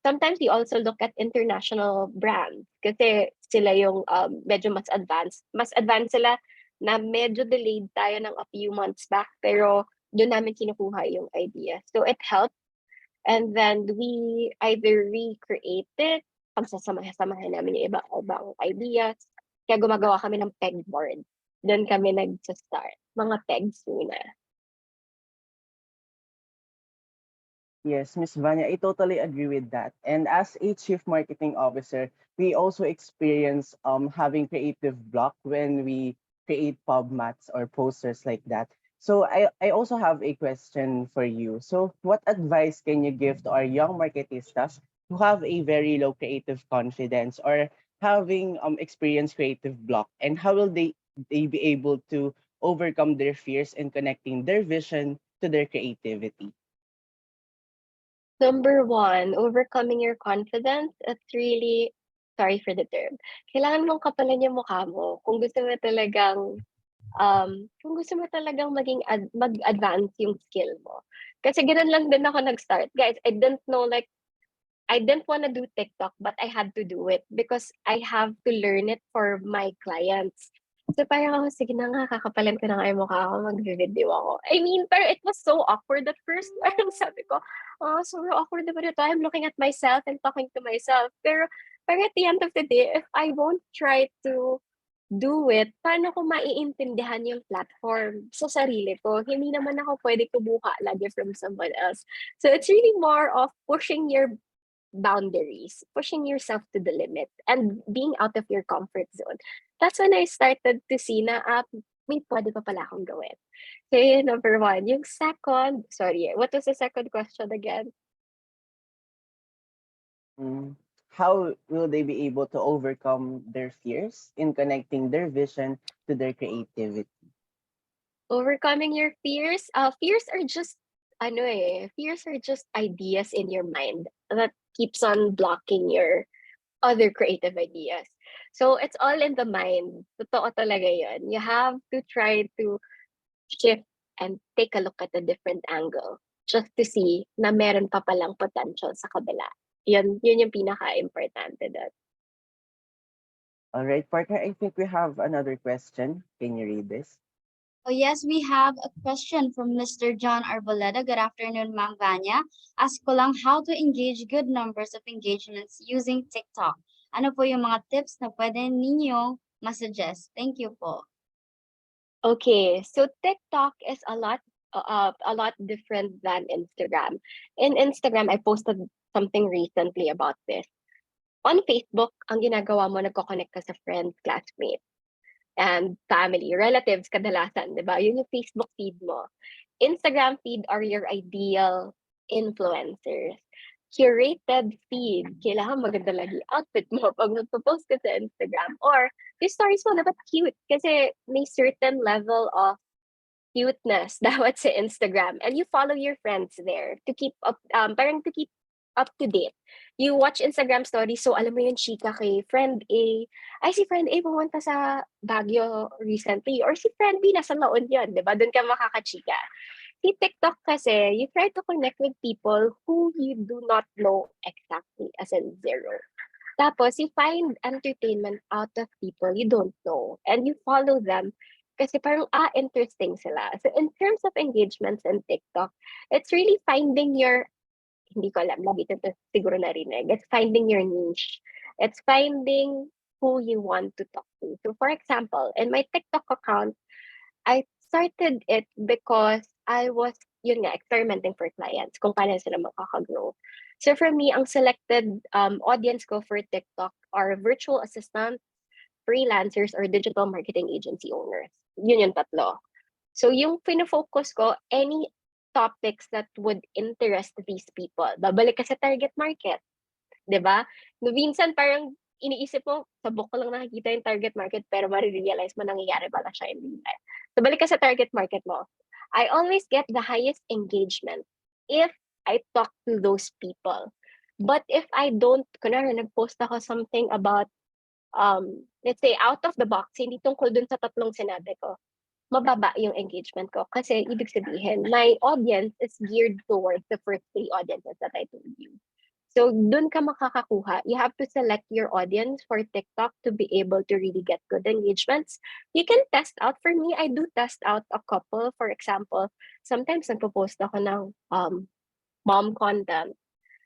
Sometimes we also look at international brands kasi sila yung medyo mas advanced. Mas advanced sila na medyo delayed tayo ng a few months back pero doon namin kinukuha yung idea. So it helped. And then we either recreate it, pagsasamahan namin yung ibang ideas. Kaya gumagawa kami ng pegboard. Doon kami nag-start. Mga pegs muna. Yes, Miss Vanya, I totally agree with that. And as a chief marketing officer, we also experience having creative block when we create pub mats or posters like that. So I also have a question for you. So what advice can you give to our young marketistas who have a very low creative confidence or having experienced creative block, and how will they be able to overcome their fears in connecting their vision to their creativity? Number one, overcoming your confidence. It's really, sorry for the term, kailangan mong kapalan yung mukha mo kung gusto mo talagang mag-advance yung skill mo. Kasi gano'n lang din ako nag-start. Guys, I didn't want to do TikTok, but I had to do it because I have to learn it for my clients. So parang ako, sige na nga, kakapalan ko na nga yung mukha ko, mag-video ako. I mean, pero it was so awkward at first. Parang sabi ko, oh, so awkward naman ito. I'm looking at myself and talking to myself. Pero parang at the end of the day, if I won't try to do it, paano ko maiintindihan yung platform sa sarili ko? Hindi naman ako pwede kumuha lagi from someone else. So it's really more of pushing your boundaries, pushing yourself to the limit, and being out of your comfort zone. That's when I started to see na, may pwede pa pala akong gawin. So yun, number one. Yung second, sorry, what was the second question again? Mm. How will they be able to overcome their fears in connecting their vision to their creativity? Overcoming your fears. Fears are just, fears are just ideas in your mind that keeps on blocking your other creative ideas. So it's all in the mind. Totoo talaga yun. You have to try to shift and take a look at a different angle just to see na meron pa palang potential sa kabila. Yun yung pinaka-importante doon. All right, partner, I think we have another question. Can you read this? Oh, yes, we have a question from Mr. John Arboleda. Good afternoon, Ma'am Vanya. Ask ko lang how to engage good numbers of engagements using TikTok. Ano po yung mga tips na pwede ninyo masuggest? Thank you po. Okay, so TikTok is a lot different than Instagram. In Instagram, I posted something recently about this. On Facebook, ang ginagawa mo, nagko-connect ka sa friends, classmates, and family, relatives kadalasan, 'di ba? Yun yung Facebook feed mo. Instagram feed are your ideal influencers. Curated feed, kailangan maganda lagi outfit mo pag nagpo-post ka sa Instagram. Or, yung stories mo dapat cute kasi may certain level of cuteness dapat sa Instagram. And you follow your friends there to keep up, parang to keep up to date. You watch Instagram stories, so alam mo yung chika kay friend A. Ay, si friend A pumunta sa Baguio recently. Or si friend B, nasa La Union, di ba? Doon ka makakachika. Si TikTok kasi, you try to connect with people who you do not know exactly, as in zero. Tapos, you find entertainment out of people you don't know. And you follow them kasi parang, interesting sila. So, in terms of engagements in TikTok, it's really finding your, hindi ko alam, lagi ito siguro narinig. It's finding your niche. It's finding who you want to talk to. So, for example, in my TikTok account, I started it because I was, yun nga, experimenting for clients kung paano sila makaka-grow. So for me, ang selected audience ko for TikTok are virtual assistants, freelancers, or digital marketing agency owners. Yun yung tatlo. So yung pinofocus ko, any topics that would interest these people. Babalik ka sa target market. 'Di ba? Minsan parang iniisip mo, sa book ko lang nakikita yung target market, pero marirealize mo nangyayari pala siya in real life. So balik ka sa target market mo. I always get the highest engagement if I talk to those people. But if I don't, kunwari nag-post ako something about, let's say, out of the box, hindi tungkol dun sa tatlong sinabi ko, mababa yung engagement ko. Kasi ibig sabihin, my audience is geared towards the first three audiences that I told you. So, dun ka makakakuha. You have to select your audience for TikTok to be able to really get good engagements. You can test out. For me, I do test out a couple. For example, sometimes nagpo-post ako ng mom content.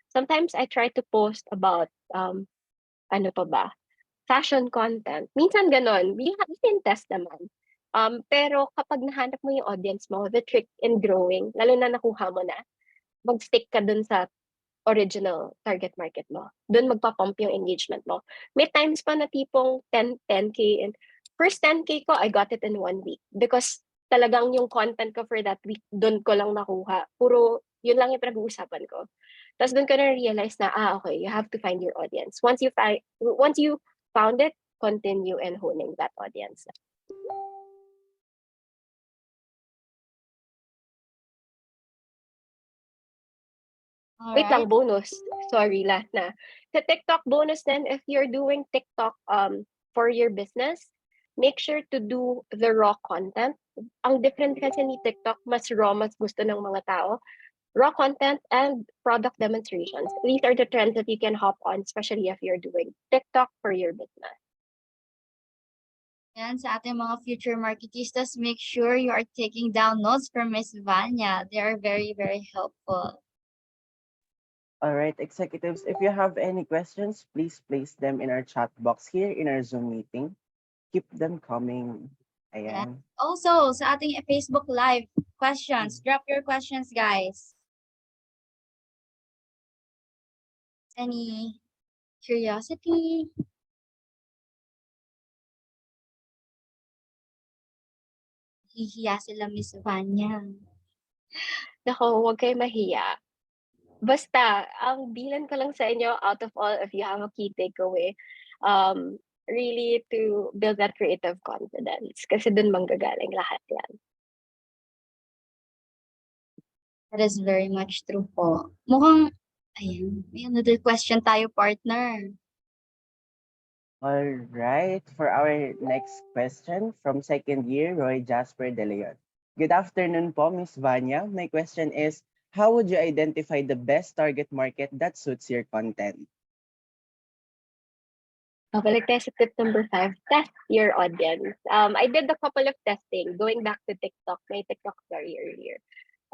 Sometimes I try to post about, ano pa ba? Fashion content. Minsan ganon. You can test naman. Pero kapag nahanap mo yung audience mo, the trick in growing, lalo na nakuha mo na, mag-stick ka dun sa original target market mo. Doon magpa-pump yung engagement mo. May times pa na tipong 10K, and first 10K ko, I got it in 1 week because talagang yung content ko for that week, doon ko lang nakuha. Puro, yun lang yung pinag-uusapan ko. Tapos doon ko na-realize na, okay, you have to find your audience. Once you found it, continue and honing that audience. Wait Alright. lang, bonus. Sorry, last na. Sa TikTok bonus then, if you're doing TikTok for your business, make sure to do the raw content. Ang different kasi ni TikTok, mas raw, mas gusto ng mga tao. Raw content and product demonstrations. These are the trends that you can hop on, especially if you're doing TikTok for your business. Yan, sa ating mga future marketistas, make sure you are taking down notes from Miss Vanya. They are very, very helpful. All right, executives, if you have any questions, please place them in our chat box here in our Zoom meeting. Keep them coming. Ayan. Also, sa ating Facebook Live questions, drop your questions, guys. Any curiosity? Hihiya sila Miss Vanya. Nako, huwag kayo mahiya. Basta, ang bilan ko lang sa inyo, out of all, if you have a key takeaway, really to build that creative confidence. Kasi dun manggagaling lahat yan. That is very much true po. Mukhang, ayun, may another question tayo, partner. All right, for our next question from second year, Roy Jasper De Leon. Good afternoon po, Miss Vanya. My question is, how would you identify the best target market that suits your content? Balik tayo sa tip number 5, test your audience. I did a couple of testing, going back to TikTok, my TikTok story earlier.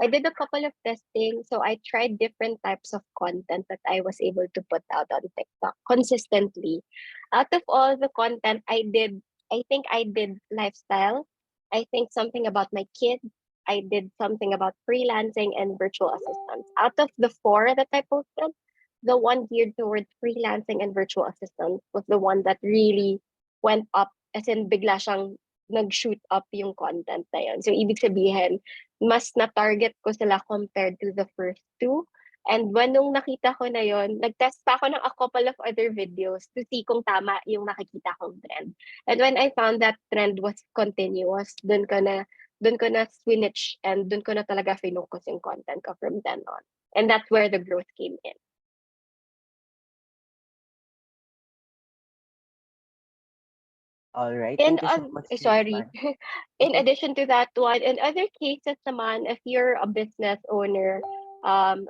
I did a couple of testing, so I tried different types of content that I was able to put out on TikTok consistently. Out of all the content I think I did lifestyle. I think something about my kids. I did something about freelancing and virtual assistants. Out of the 4 that I posted, the one geared towards freelancing and virtual assistants was the one that really went up, as in bigla siyang nag-shoot up yung content na yun. So, ibig sabihin, mas na-target ko sila compared to the first 2. And when nung nakita ko na yon, nag-test pa ako ng a couple of other videos to see kung tama yung nakikita kong trend. And when I found that trend was continuous, dun ko na switch and dun ko na talaga focus yung content ko from then on. And that's where the growth came in. All right, And thank you so much, Miss sorry. Vanya. In Okay. addition to that one, in other cases naman, if you're a business owner,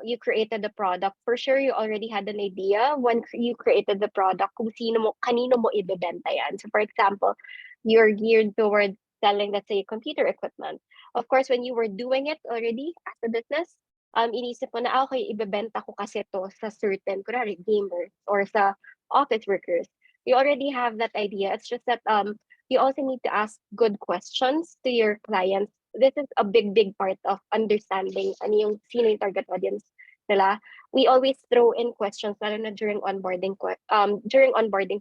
you created the product, for sure you already had an idea when you created the product kung kanino mo ibebenta yan. So for example, you're geared towards selling, let's say, computer equipment. Of course, when you were doing it already as a business, inisip mo na, okay, ibebenta ko kasi to sa certain, kunwari, gamers or sa office workers. You already have that idea. It's just that you also need to ask good questions to your clients. This is a big part of understanding ano yung sino yung target audience nila. We always throw in questions lalo na during onboarding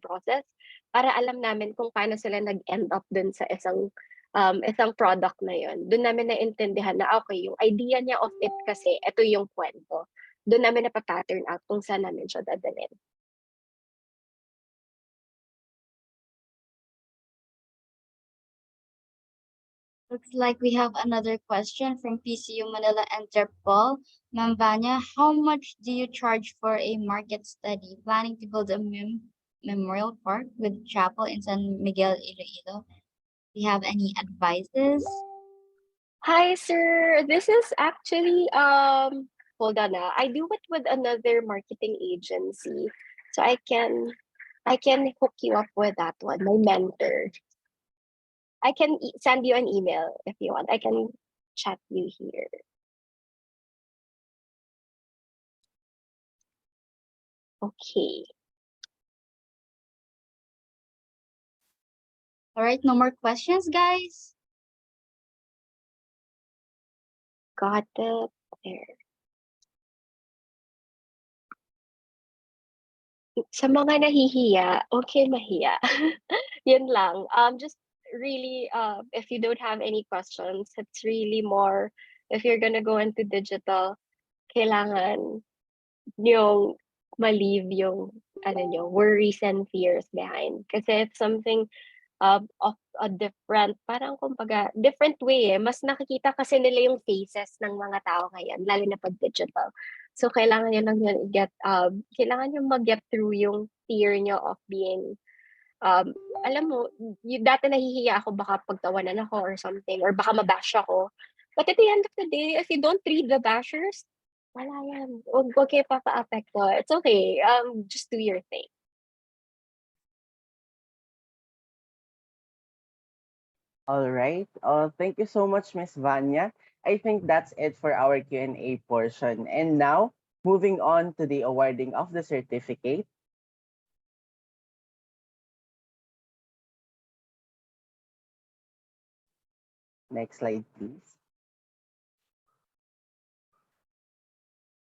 process para alam namin kung paano sila nag-end up dun sa isang product na yun. Doon namin naintindihan na okay, yung idea niya of it kasi ito yung kwento. Doon namin napapattern out kung saan namin siya dadalhin. Looks like we have another question from PCU Manila Interpol. Ma'am Vanya, how much do you charge for a market study? Planning to build a memorial park with chapel in San Miguel, Iloilo. Do you have any advices? Hi, sir. This is actually hold on. I do it with another marketing agency, so I can hook you up with that one. My mentor. I can send you an email if you want. I can chat you here. Okay. All right, no more questions, guys. Got it. There. Sa mga nahihiya, okay mahiya. Yun lang. Just really, if you don't have any questions, it's really more, if you're gonna go into digital, kailangan yung ma-leave yung, worries and fears behind. Kasi it's something, of a different, parang kumbaga, different way eh. Mas nakikita kasi nila yung faces ng mga tao ngayon, lalo na pag digital. So, kailangan nyo lang yun kailangan nyo mag-get through yung fear nyo of being, um, alam mo, dati nahihiya ako baka pagtawanan ako or something, or baka mabash ako. But at the end of the day, if you don't read the bashers, wala yan. Huwag kayo papa-apekto. It's okay. Just do your thing. All right. Thank you so much, Miss Vanya. I think that's it for our Q&A portion. And now, moving on to the awarding of the certificate. Next slide, please.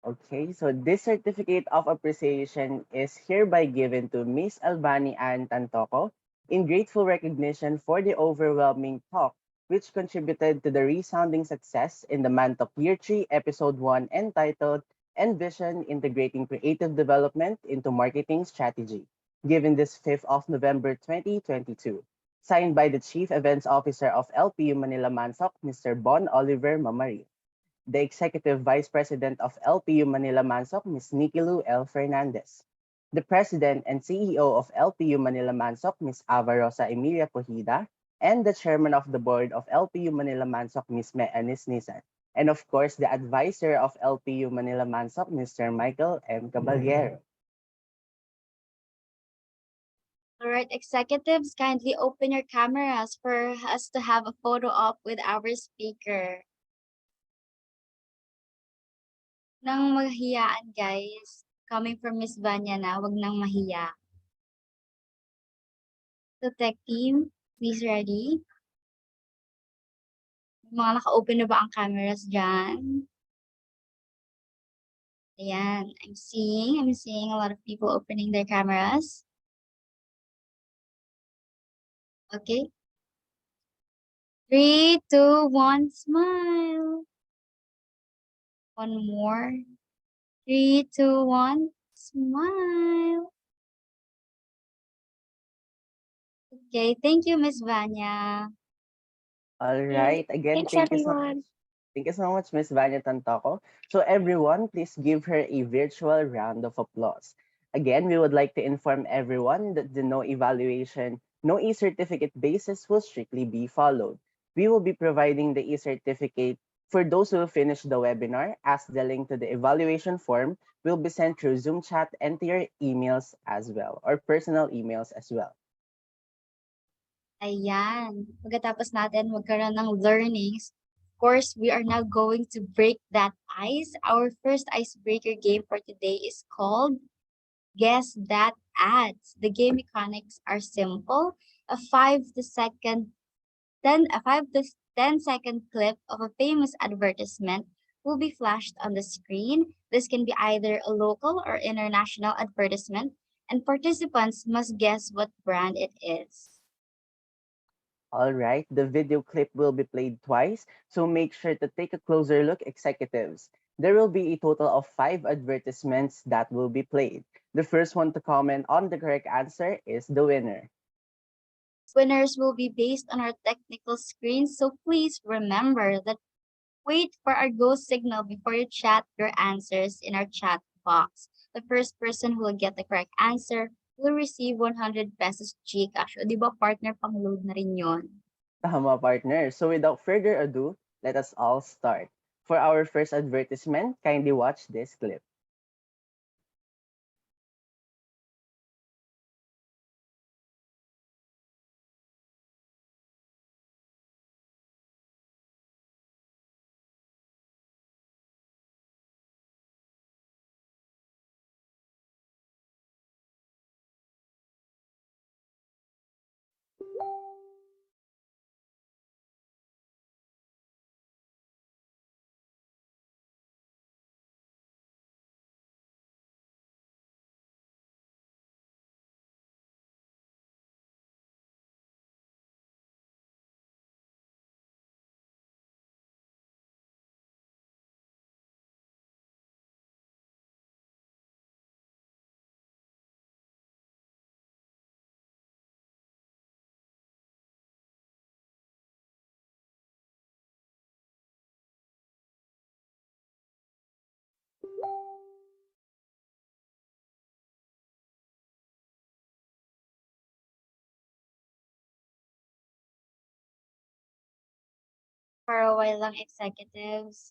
Okay, so this certificate of appreciation is hereby given to Miss Albani Ann Tantoco in grateful recognition for the overwhelming talk, which contributed to the resounding success in the MANTALK Year 3, Episode 1, entitled ENVISION Integrating Creative Development into Marketing Strategy, given this 5th of November 2022. Signed by the Chief Events Officer of LPU Manila Mansok, Mr. Bon Oliver Mamari, the Executive Vice President of LPU Manila Mansok, Ms. Nikilu L. Fernandez, the President and CEO of LPU Manila Mansok, Ms. Ava Rosa Emilia Pujida, and the Chairman of the Board of LPU Manila Mansok, Ms. Me Anis Nisan, and of course, the Advisor of LPU Manila Mansok, Mr. Michael M. Caballero. All right, executives, kindly open your cameras for us to have a photo op with our speaker. Nang mahiyaan, guys. Coming from Miss Vanya na, wag nang mahiya. So, tech team, please ready. Mga naka-open na ba ang cameras dyan? Ayan, I'm seeing a lot of people opening their cameras. Okay. 3, 2, 1, smile. One more. 3, 2, 1, smile. Okay, thank you, Miss Vanya. All Yay. right. Again, Thanks, thank you so much. everyone. Thank you so much, Miss Vanya Tantoco. So everyone, please give her a virtual round of applause. Again, we would like to inform everyone that the no evaluation, no e-certificate basis will strictly be followed. We will be providing the e-certificate for those who finish the webinar, as the link to the evaluation form will be sent through Zoom chat and to your emails as well, or personal emails as well. Ayan. Pagkatapos natin magkaroon ng learnings, of course, we are now going to break that ice. Our first icebreaker game for today is called Guess That Ads. The game mechanics are simple. A 5 to second 10 a 5 to 10-second clip of a famous advertisement will be flashed on the screen. This can be either a local or international advertisement, and participants must guess what brand it is. All right, the video clip will be played twice, so make sure to take a closer look, executives. There will be a total of 5 advertisements that will be played. The first one to comment on the correct answer is the winner. Winners will be based on our technical screen, so please remember that wait for our go signal before you chat your answers in our chat box. The first person who will get the correct answer will receive 100 pesos Gcash. O di ba partner, pang-load na rin yun. Tama, partner. So without further ado, let us all start. For our first advertisement, kindly watch this clip. For a while lang, executives.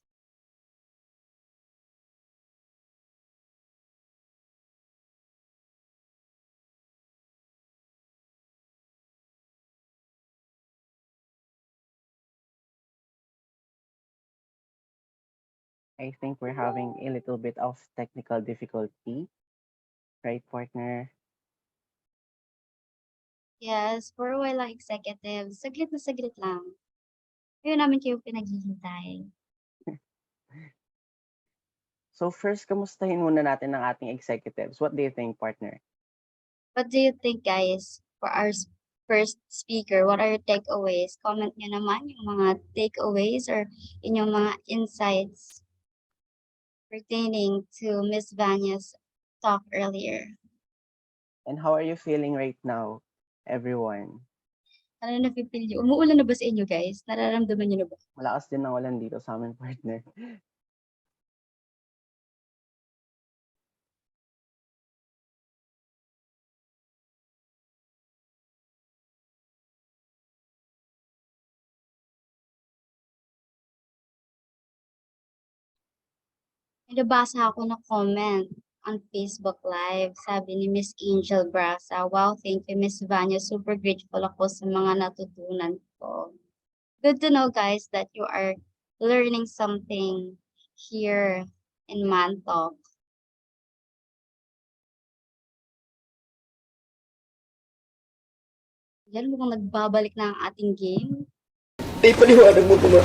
I think we're having a little bit of technical difficulty, right, partner? Yes, for a while lang, executives. Saglit na saglit lang. Ngayon namin kayo pinaghihintay. So first, kamustahin muna natin ang ating executives. What do you think, partner? What do you think, guys, for our first speaker? What are your takeaways? Comment nyo naman yung mga takeaways or inyong mga insights pertaining to Miss Vanya's talk earlier. And how are you feeling right now, everyone? Ano na feel nyo? Umuulan na ba sa inyo, guys? Nararamdaman nyo na ba? Malakas din ang ulan dito sa amin, partner. May nabasa ako na comment on Facebook Live. Sabi ni Miss Angel Brasa, wow, thank you, Miss Vanya. Super grateful ako sa mga natutunan ko. Good to know, guys, that you are learning something here in MANTALK. Yan, mukhang nagbabalik na ang ating game. May paliwanag mo ba?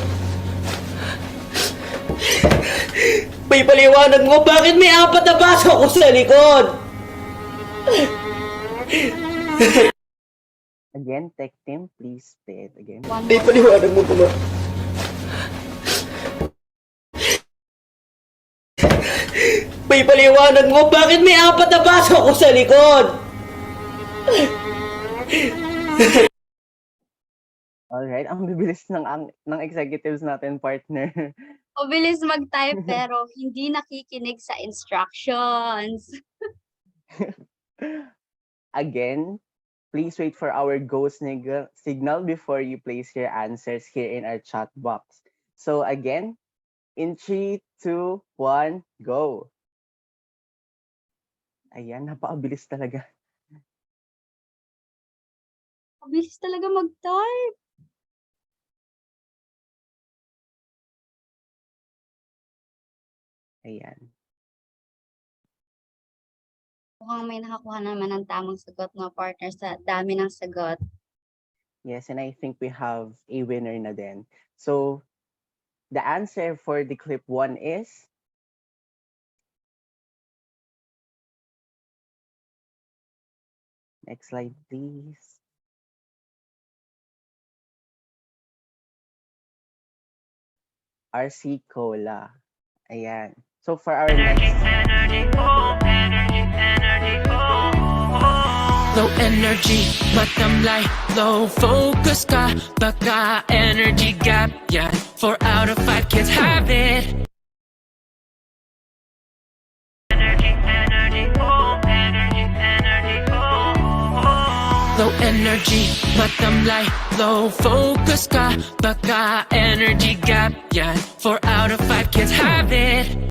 May paliwanag mo bakit may 4 na baso ko sa likod? Again, tech team, please play it again. May paliwanag mo ba? May paliwanag mo bakit may 4 na baso ko sa likod? Alright, ang bibilis ng executives natin, partner. Mabilis mag-type pero hindi nakikinig sa instructions. Again, please wait for our go signal before you place your answers here in our chat box. So again, in 3, 2, 1, go. Ayan, napakabilis talaga. Mabilis talaga mag-type. Ayan. Mukhang may nakakuha naman ng tamang sagot, no, partner, sa dami ng sagot. Yes, and I think we have a winner na din. So, the answer for the clip 1 is next slide, please. RC Cola. Ayan. So for our next Low energy, matamlay, low focus ka, baka energy gap, yeah. 4 out of 5 kids have it. Low energy, matamlay, low focus ka, baka energy gap, yeah. 4 out of 5 kids have it.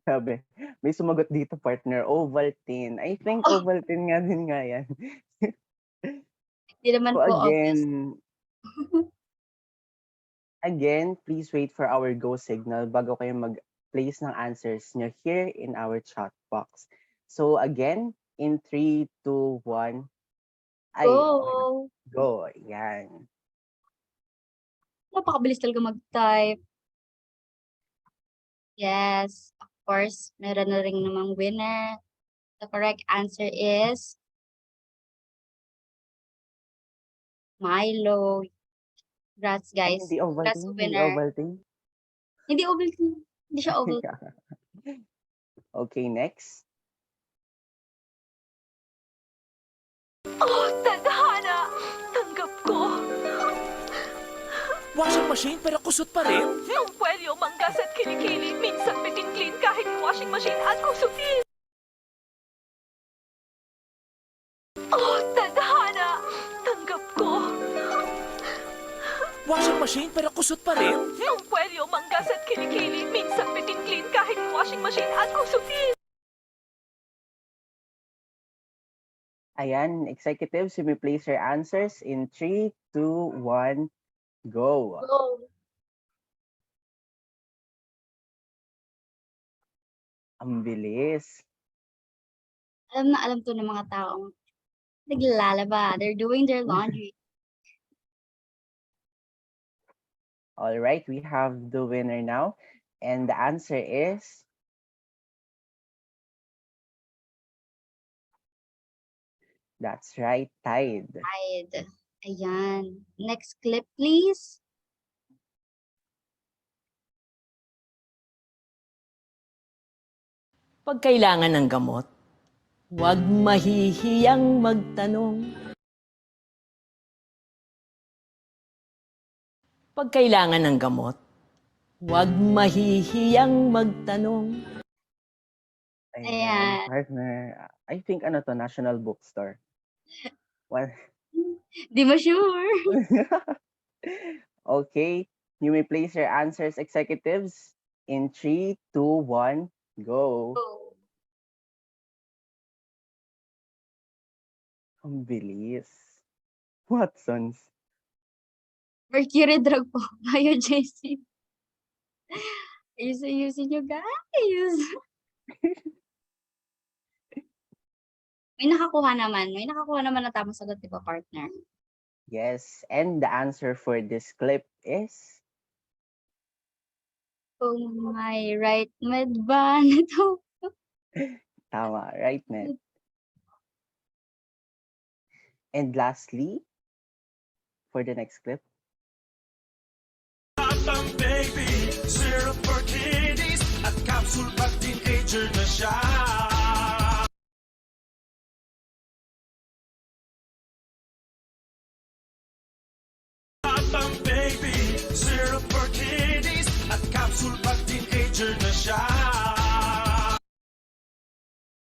sabi, may sumagot dito, partner, Ovaltine. I think Ovaltine nga din nga yan. Hindi naman So po obvious. again, please wait for our go signal bago kayo mag-place ng answers nyo here in our chat box. So again, in 3, 2, 1, ay, okay na. Go! Go. Yan. Napakabilis talaga mag-type. Yes, of course, meron na rin namang winner. The correct answer is Milo. Congrats, Ay, guys. hindi Congrats, Ovaltine. Hindi winner. Ovaltine. Hindi Ovaltine. Hindi siya Ovaltine. Okay, next. Oh, tadhana! Tanggap ko! Washing machine pero kusot pa rin? Ang pwelyo, manggas at kilikili, minsan bitin-clean kahit washing machine at kusutin! Oh, tadhana! Tanggap ko! Washing machine machine pero kusot pa rin. Ang puwelyo, manggas at kilikili, minsan piting clean kahit washing machine at kusutin. Ayan, executives, you may place your answers in 3, 2, 1, go. Go. Ang bilis. Alam na alam to ng mga taong naglalaba. They're doing their laundry. All right, we have the winner now. And the answer is that's right, tide. Tide. Ayan. Next clip, please. Pag kailangan ng gamot, huwag mahihiyang magtanong. Pag kailangan ng gamot, huwag mahihiyang magtanong. Ayan. Partner. I think ano to, National Bookstore. Well, Di mo sure. okay, you may place your answers, executives, in 3, 2, 1, go. Go. Ang bilis. Watsons. Mercury drug po. Bio JC. Ayusin nyo, guys. May nakakuha naman. May nakakuha naman na tamang sagot, di ba, partner? Yes, and the answer for this clip is Oh my, right med ba? Ito. tama, right, Ned? And lastly, for the next clip, Baby, syrup for kiddies at capsule pag teenager na siya. Baby, syrup for kiddies at capsule pag teenager na siya.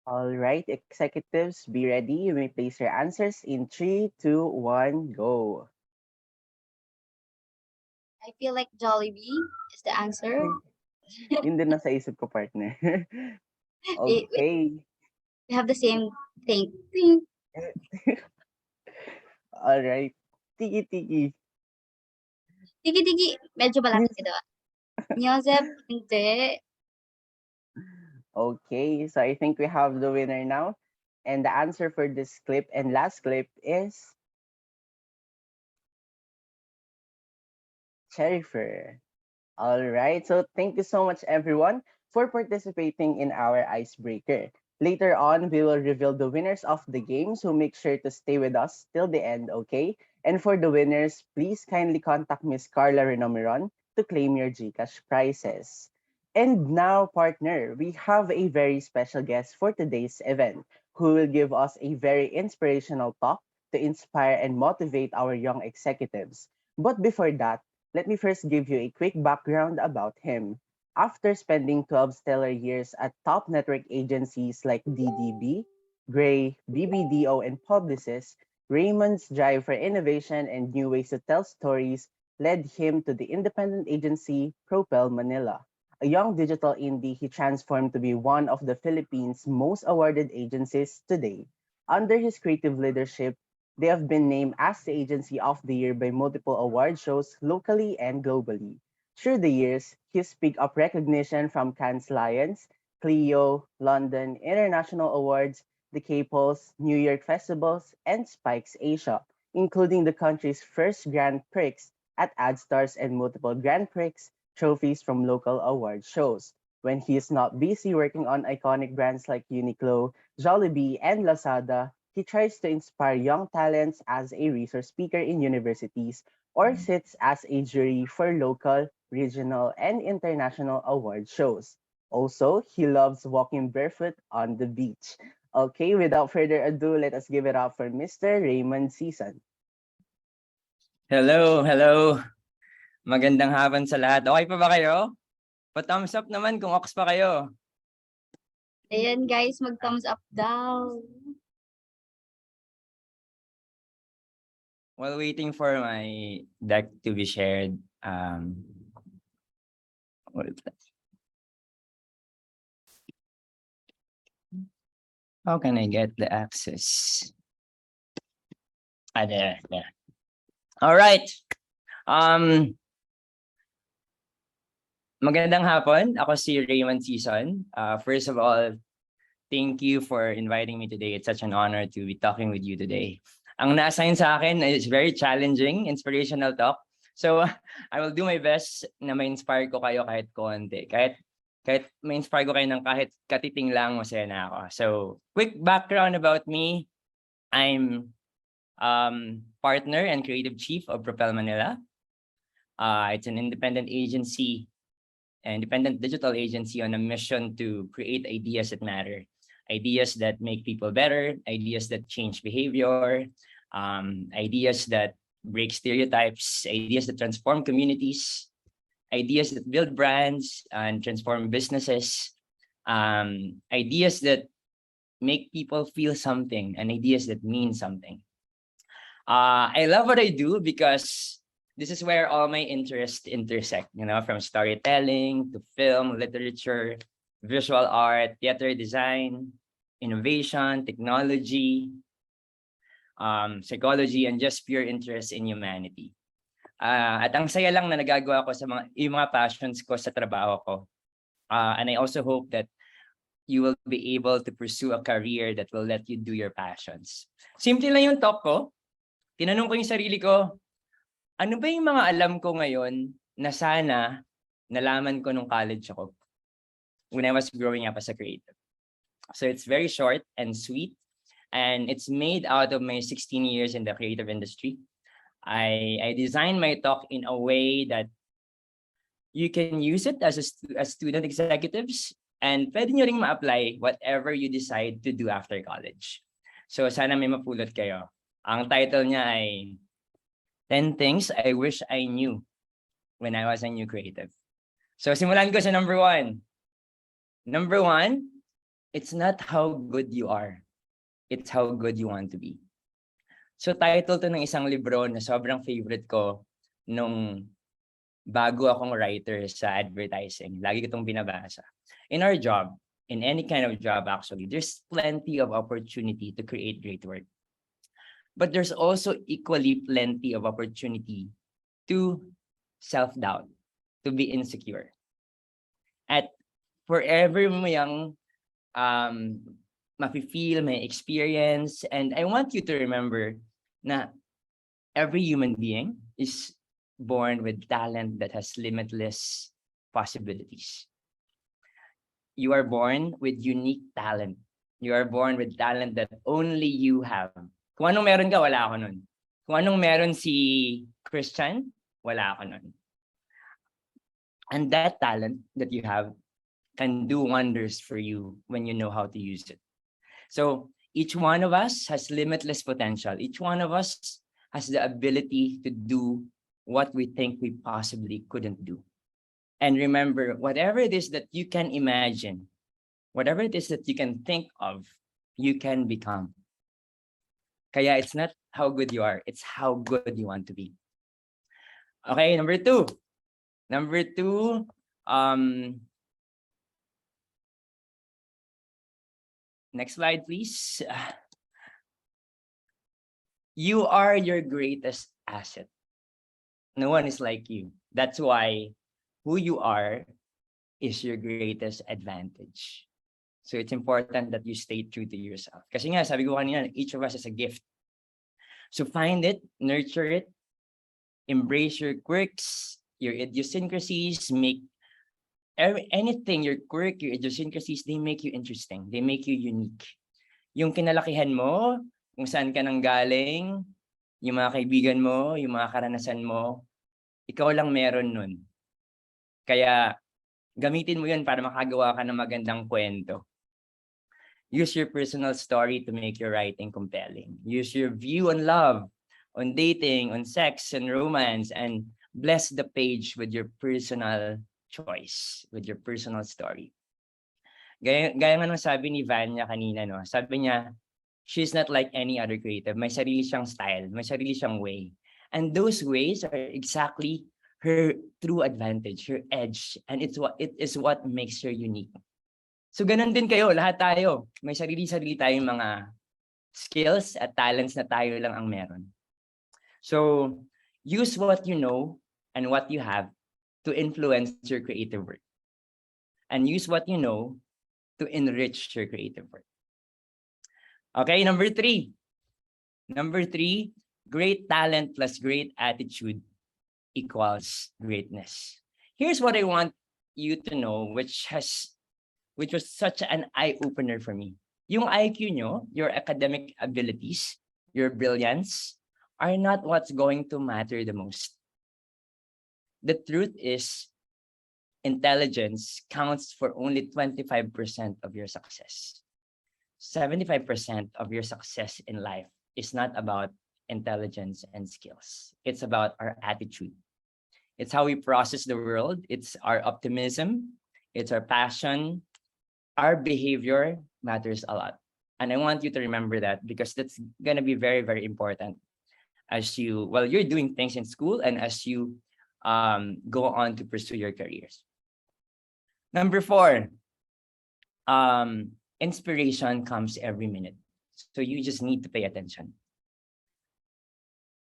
all right, executives, be ready. You may place your answers in 3, 2, 1, go. I feel like Jollibee is the answer. Yun din nasa isip ko, partner. Okay. We have the same thing. Ting. All right. Tiki-tiki. Tiki-tiki. Medyo malapit ka doon. Joseph, hindi. Okay, so I think we have the winner now. And the answer for this clip and last clip is Cherryfer. All right, so thank you so much, everyone, for participating in our icebreaker. Later on, we will reveal the winners of the game, so make sure to stay with us till the end, okay? And for the winners, please kindly contact Miss Carla Renomiron to claim your GCash prizes. And now, partner, we have a very special guest for today's event who will give us a very inspirational talk to inspire and motivate our young executives. But before that, let me first give you a quick background about him. After spending 12 stellar years at top network agencies like DDB, Gray, BBDO, and Publicis, Raymond's drive for innovation and new ways to tell stories led him to the independent agency Propel Manila. A young digital indie, he transformed to be one of the Philippines' most awarded agencies today. Under his creative leadership, they have been named as the Agency of the Year by multiple award shows locally and globally. Through the years, he's picked up recognition from Cannes Lions, Clio, London, International Awards, the Caples, New York Festivals, and Spikes Asia, including the country's first Grand Prix at AdStars and multiple Grand Prix trophies from local award shows. When he is not busy working on iconic brands like Uniqlo, Jollibee, and Lazada, he tries to inspire young talents as a resource speaker in universities or sits as a jury for local, regional, and international award shows. Also, he loves walking barefoot on the beach. Okay, without further ado, let us give it up for Mr. Raymond Season. Hello. Magandang hapon sa lahat. Okay pa ba kayo? Pa-thumbs up naman kung oks pa kayo. Ayan, guys, mag-thumbs up daw. While waiting for my deck to be shared, Um, what is that? How can I get the access? There. All right. Magandang hapon. Ako si Raymond Season. First of all, thank you for inviting me today. It's such an honor to be talking with you today. Ang na-assign sa akin is very challenging, inspirational talk. So I will do my best na ma-inspire ko kayo kahit konti. Kahit ma-inspire ko kayo ng kahit katiting lang, masaya na ako. So quick background about me. I'm partner and creative chief of Propel Manila. It's an independent digital agency on a mission to create ideas that matter, ideas that make people better, ideas that change behavior, ideas that break stereotypes, ideas that transform communities, ideas that build brands and transform businesses, ideas that make people feel something, and ideas that mean something. I love what I do because this is where all my interests intersect, from storytelling to film, literature, visual art, theater design, innovation, technology, psychology, and just pure interest in humanity. At ang saya lang na nagagawa ko sa yung mga passions ko sa trabaho ko. And I also hope that you will be able to pursue a career that will let you do your passions. Simple lang yung talk ko. Tinanong ko yung sarili ko, ano ba yung mga alam ko ngayon na sana nalaman ko nung college ako when I was growing up as a creative? So it's very short and sweet, and it's made out of my 16 years in the creative industry. I designed my talk in a way that you can use it as student executives, and pwede nyo ring ma-apply whatever you decide to do after college. So sana may mapulot kayo. Ang title niya ay 10 Things I Wish I Knew When I Was a New Creative. So simulan ko sa number 1. Number 1, it's not how good you are. It's how good you want to be. So title to ng isang libro na sobrang favorite ko nung bago akong writer sa advertising. Lagi ko itong binabasa. In our job, in any kind of job actually, there's plenty of opportunity to create great work. But there's also equally plenty of opportunity to self-doubt, to be insecure. At forever mo yung mafe-feel, may experience, and I want you to remember na every human being is born with talent that has limitless possibilities. You are born with unique talent. You are born with talent that only you have. Kung anong meron ka, wala ako nun. Kung anong meron si Christian, wala ako nun. And that talent that you have can do wonders for you when you know how to use it. So each one of us has limitless potential. Each one of us has the ability to do what we think we possibly couldn't do. And remember, whatever it is that you can imagine, whatever it is that you can think of, you can become. Kaya it's not how good you are, it's how good you want to be. Okay, number 2. Next slide, please. You are your greatest asset. No one is like you. That's why who you are is your greatest advantage. So it's important that you stay true to yourself. Kasi nga, sabi ko kanina, each of us is a gift. So find it, nurture it, embrace your quirks, your idiosyncrasies, make anything, your quirk, your idiosyncrasies, they make you interesting. They make you unique. Yung kinalakihan mo, kung saan ka nang galing, yung mga kaibigan mo, yung mga karanasan mo, ikaw lang meron nun. Kaya gamitin mo yun para makagawa ka ng magandang kwento. Use your personal story to make your writing compelling. Use your view on love, on dating, on sex and romance, and bless the page with your personal choice, with your personal story. Gaya nga nung sabi ni Vanya kanina, no? Sabi niya, she's not like any other creative. May sarili siyang style, may sarili siyang way. And those ways are exactly her true advantage, her edge, and it is what makes her unique. So ganun din kayo, lahat tayo. May sarili-sarili tayong mga skills at talents na tayo lang ang meron. So use what you know and what you have to influence your creative work. And use what you know to enrich your creative work. Okay, number 3. Number 3, great talent plus great attitude equals greatness. Here's what I want you to know, which was such an eye-opener for me. Yung IQ nyo, your academic abilities, your brilliance, are not what's going to matter the most. The truth is, intelligence counts for only 25% of your success. 75% of your success in life is not about intelligence and skills. It's about our attitude. It's how we process the world. It's our optimism. It's our passion. Our behavior matters a lot. And I want you to remember that, because that's going to be very, very important as you're doing things in school and as you go on to pursue your careers. Number 4, inspiration comes every minute. So you just need to pay attention.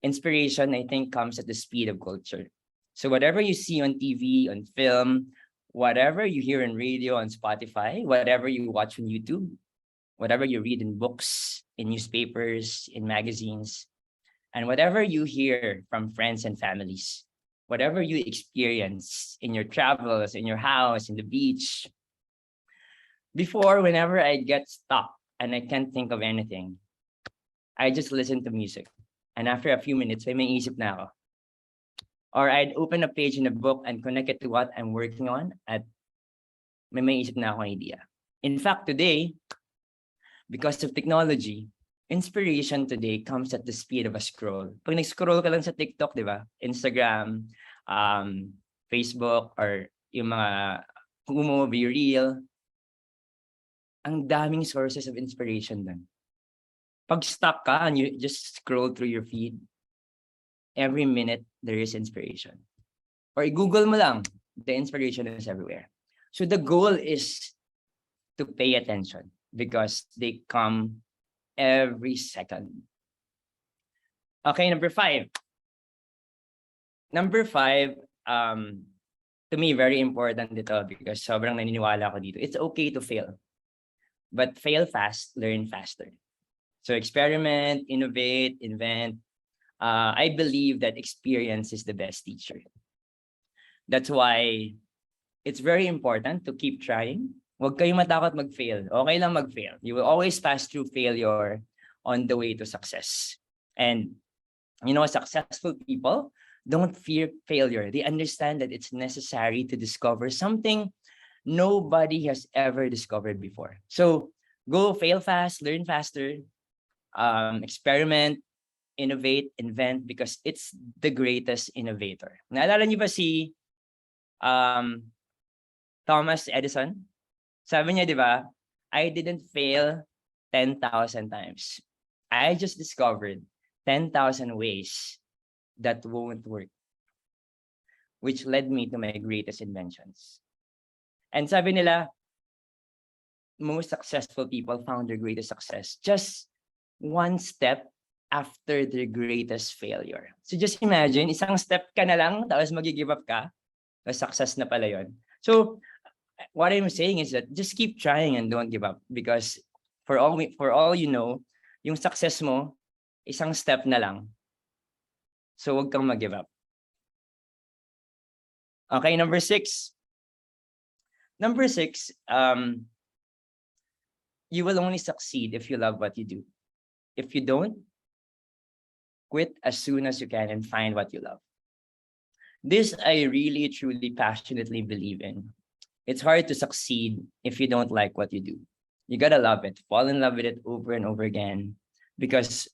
Inspiration, I think, comes at the speed of culture. So whatever you see on TV, on film, whatever you hear on radio, on Spotify, whatever you watch on YouTube, whatever you read in books, in newspapers, in magazines, and whatever you hear from friends and families, whatever you experience in your travels, in your house, in the beach. Before, whenever I get stuck and I can't think of anything, I just listen to music. And after a few minutes, may isip na ako. Or I'd open a page in a book and connect it to what I'm working on at may isip na akong idea. In fact, today, because of technology, inspiration today comes at the speed of a scroll. Pag nag-scroll ka lang sa TikTok, di ba? Instagram, Facebook, or yung mga be real, ang daming sources of inspiration dun. Pag stuck ka and you just scroll through your feed, every minute there is inspiration. Or i-Google mo lang, the inspiration is everywhere. So the goal is to pay attention because they come every second. Okay, number 5. Number 5, to me, very important dito because sobrang naniniwala ako dito. It's okay to fail. But fail fast, learn faster. So experiment, innovate, invent. I believe that experience is the best teacher. That's why it's very important to keep trying. Huwag kayong matakot mag-fail. Okay lang mag-fail. You will always pass through failure on the way to success. And successful people don't fear failure. They understand that it's necessary to discover something nobody has ever discovered before. So go fail fast, learn faster, experiment, innovate, invent, because it's the greatest innovator. Naalala niyo ba si Thomas Edison? Sabi niya, di ba, I didn't fail 10,000 times. I just discovered 10,000 ways that won't work, which led me to my greatest inventions. And sabi nila, most successful people found their greatest success just one step after their greatest failure. So just imagine, isang step ka na lang, tapos mag-give up ka, success na pala yun. So what I'm saying is that just keep trying and don't give up, because for all you know, yung success mo, isang step na lang. So wag kang mag-give up. Okay, number 6. Number 6, you will only succeed if you love what you do. If you don't, quit as soon as you can and find what you love. This I really, truly, passionately believe in. It's hard to succeed if you don't like what you do. You gotta love it. Fall in love with it over and over again. Because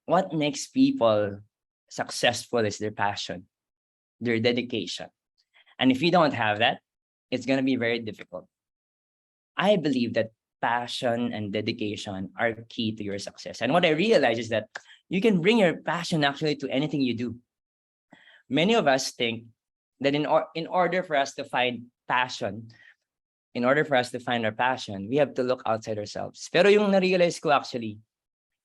what makes people successful is their passion, their dedication. And if you don't have that, it's gonna be very difficult. I believe that passion and dedication are key to your success. And what I realize is that you can bring your passion actually to anything you do. Many of us think that in order for us to find passion, in order for us to find our passion, we have to look outside ourselves. Pero yung na-realize ko actually,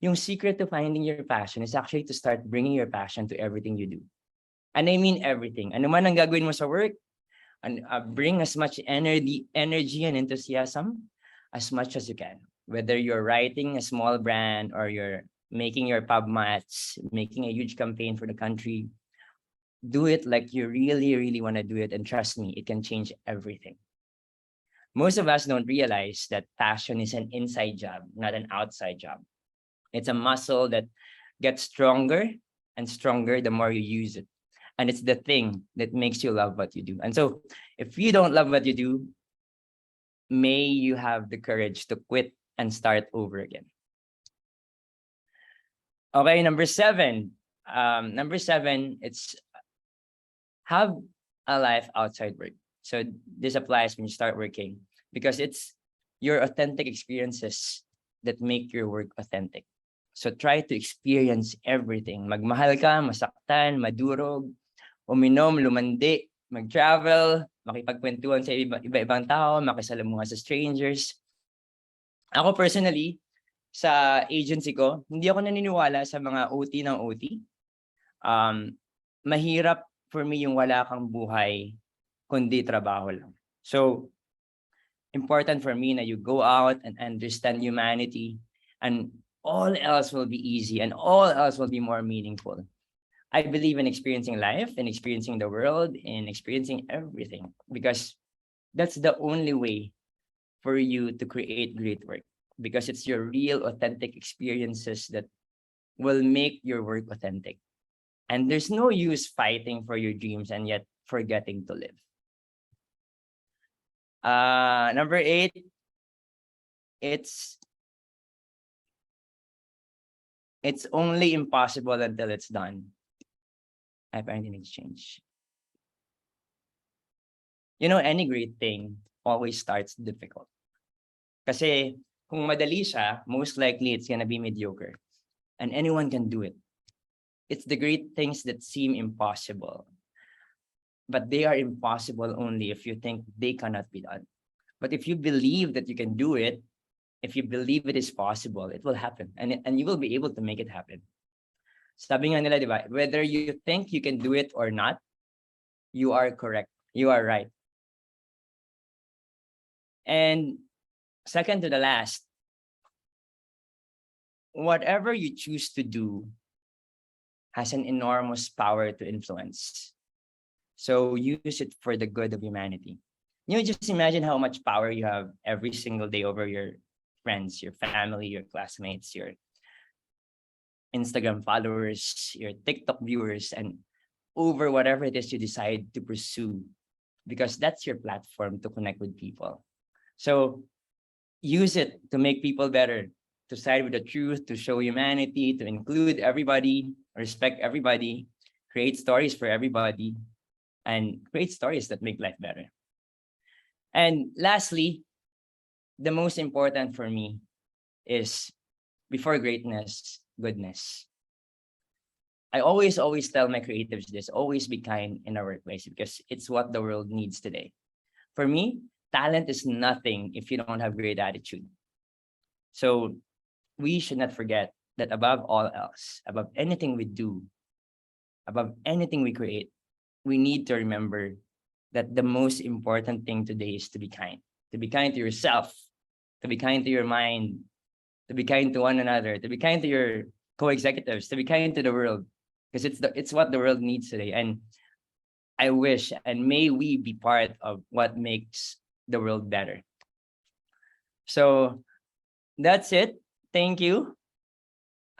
yung secret to finding your passion is actually to start bringing your passion to everything you do. And I mean everything. Ano man ang gagawin mo sa work, and bring as much energy and enthusiasm as much as you can. Whether you're writing a small brand or you're making your pub mats, making a huge campaign for the country, do it like you really, really want to do it. And trust me, it can change everything. Most of us don't realize that passion is an inside job, not an outside job. It's a muscle that gets stronger and stronger the more you use it. And it's the thing that makes you love what you do. And so if you don't love what you do, may you have the courage to quit and start over again. Okay, number 7. It's have a life outside work. So this applies when you start working because it's your authentic experiences that make your work authentic. So try to experience everything. Magmahal ka, masaktan, madurog, uminom, lumandi, mag-travel, makipagkwentuhan sa iba-ibang tao, makisalamuha sa strangers. Ako personally, sa agency ko, hindi ako naniniwala sa mga OT ng OT. Mahirap for me yung wala kang buhay, kundi trabaho lang. So, important for me na you go out and understand humanity, and all else will be easy and all else will be more meaningful. I believe in experiencing life and experiencing the world and experiencing everything because that's the only way for you to create great work because it's your real authentic experiences that will make your work authentic. And there's no use fighting for your dreams and yet forgetting to live. Number 8, it's only impossible until it's done. I find in exchange. You know, any great thing always starts difficult. Kasi kung madali siya, most likely it's gonna be mediocre. And anyone can do it. It's the great things that seem impossible. But they are impossible only if you think they cannot be done. But if you believe that you can do it, if you believe it is possible, it will happen. And you will be able to make it happen. Sabi nga nila, di ba? Whether you think you can do it or not, you are correct. You are right. And second to the last, whatever you choose to do has an enormous power to influence. So use it for the good of humanity. You just imagine how much power you have every single day over your friends, your family, your classmates, your Instagram followers, your TikTok viewers, and over whatever it is you decide to pursue, because that's your platform to connect with people. So use it to make people better, to side with the truth, to show humanity, to include everybody, respect everybody, create stories for everybody, and create stories that make life better. And lastly, the most important for me is before greatness, goodness. I always tell my creatives this, always be kind in our workplace because it's what the world needs today. For me, talent is nothing if you don't have great attitude. So we should not forget that above all else, above anything we do, above anything we create, we need to remember that the most important thing today is to be kind to yourself, to be kind to your mind, to be kind to one another, to be kind to your co-executives, to be kind to the world, because it's what the world needs today. And I wish, and may we be part of what makes the world better. So that's it. Thank you.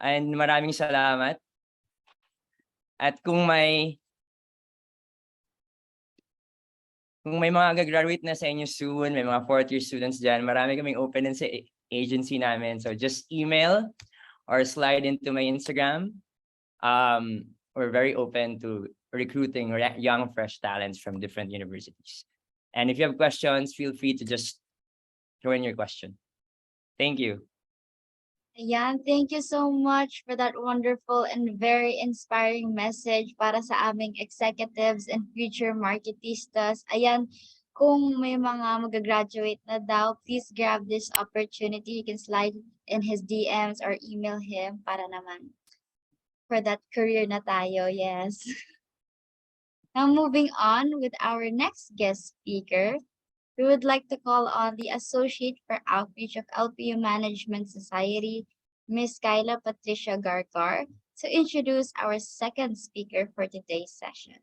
And maraming salamat. At kung may mga gagraduate na sa inyo soon, may mga 4th year students dyan, marami kaming open sa agency namin. So just email or slide into my Instagram. We're very open to recruiting young, fresh talents from different universities. And if you have questions, feel free to just throw in your question. Thank you. Ayan, thank you so much for that wonderful and very inspiring message para sa aming executives and future marketistas. Ayan, kung may mga magagraduate na daw, please grab this opportunity. You can slide in his DMs or email him para naman for that career na tayo. Yes. Now moving on with our next guest speaker, we would like to call on the Associate for Outreach of LPU Management Society, Ms. Kyla Patricia Gargar, to introduce our second speaker for today's session.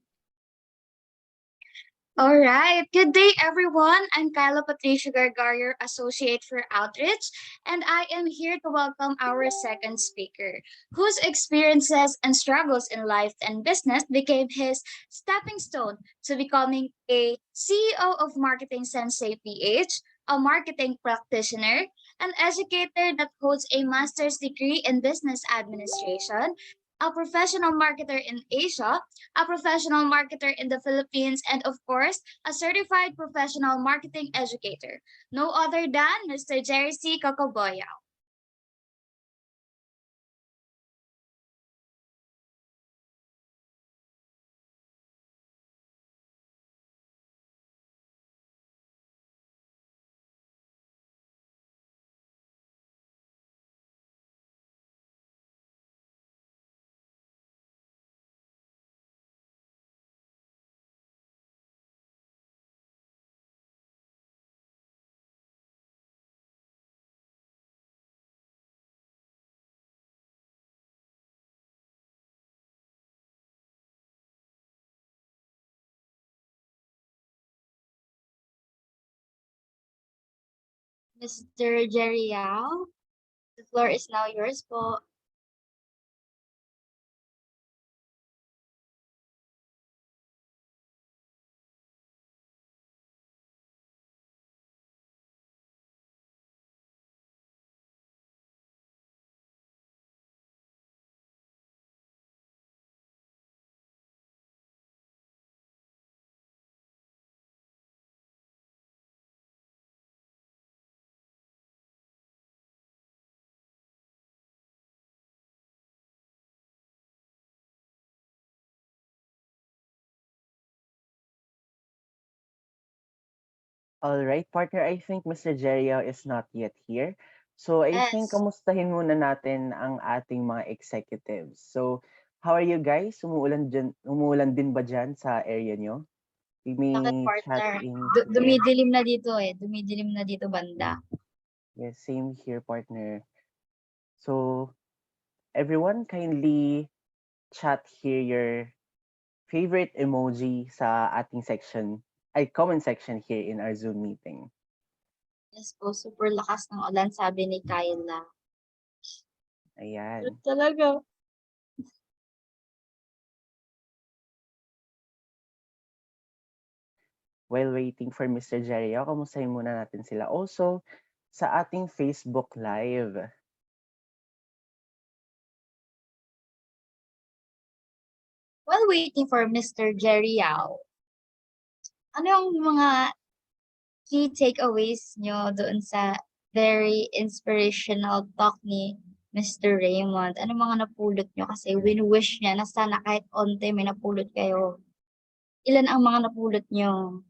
All right. Good day, everyone. I'm Kyla Patricia Gargar, your Associate for Outreach, and I am here to welcome our second speaker, whose experiences and struggles in life and business became his stepping stone to becoming a CEO of Marketing Sensei PH, a marketing practitioner, an educator that holds a master's degree in business administration, a professional marketer in Asia, a professional marketer in the Philippines, and of course, a certified professional marketing educator. No other than Mr. Jerry C. Cocoboya. Mr. Jerry Yao, the floor is now yours po. All right, partner, I think Mr. Jerio is not yet here. So I think Yes. kamustahin muna natin ang ating mga executives. So how are you guys? Umuulan din ba dyan sa area nyo? We Bakit may chat partner? in here. Dumidilim na dito eh. Dumidilim na dito banda. Yes, same here, partner. So everyone kindly chat here your favorite emoji sa ating section, ay comment section here in our Zoom meeting. Yes po, super lakas ng ulan, sabi ni Kyla. Ayan. Talaga. While waiting for Mr. Jerio, kamustahin muna natin sila also sa ating Facebook Live. While waiting for Mr. Jerry Yao, ano yung mga key takeaways nyo doon sa very inspirational talk ni Mr. Raymond? Ano mga napulot nyo? Kasi win-wish niya na sana kahit onte may napulot kayo. Ilan ang mga napulot nyo?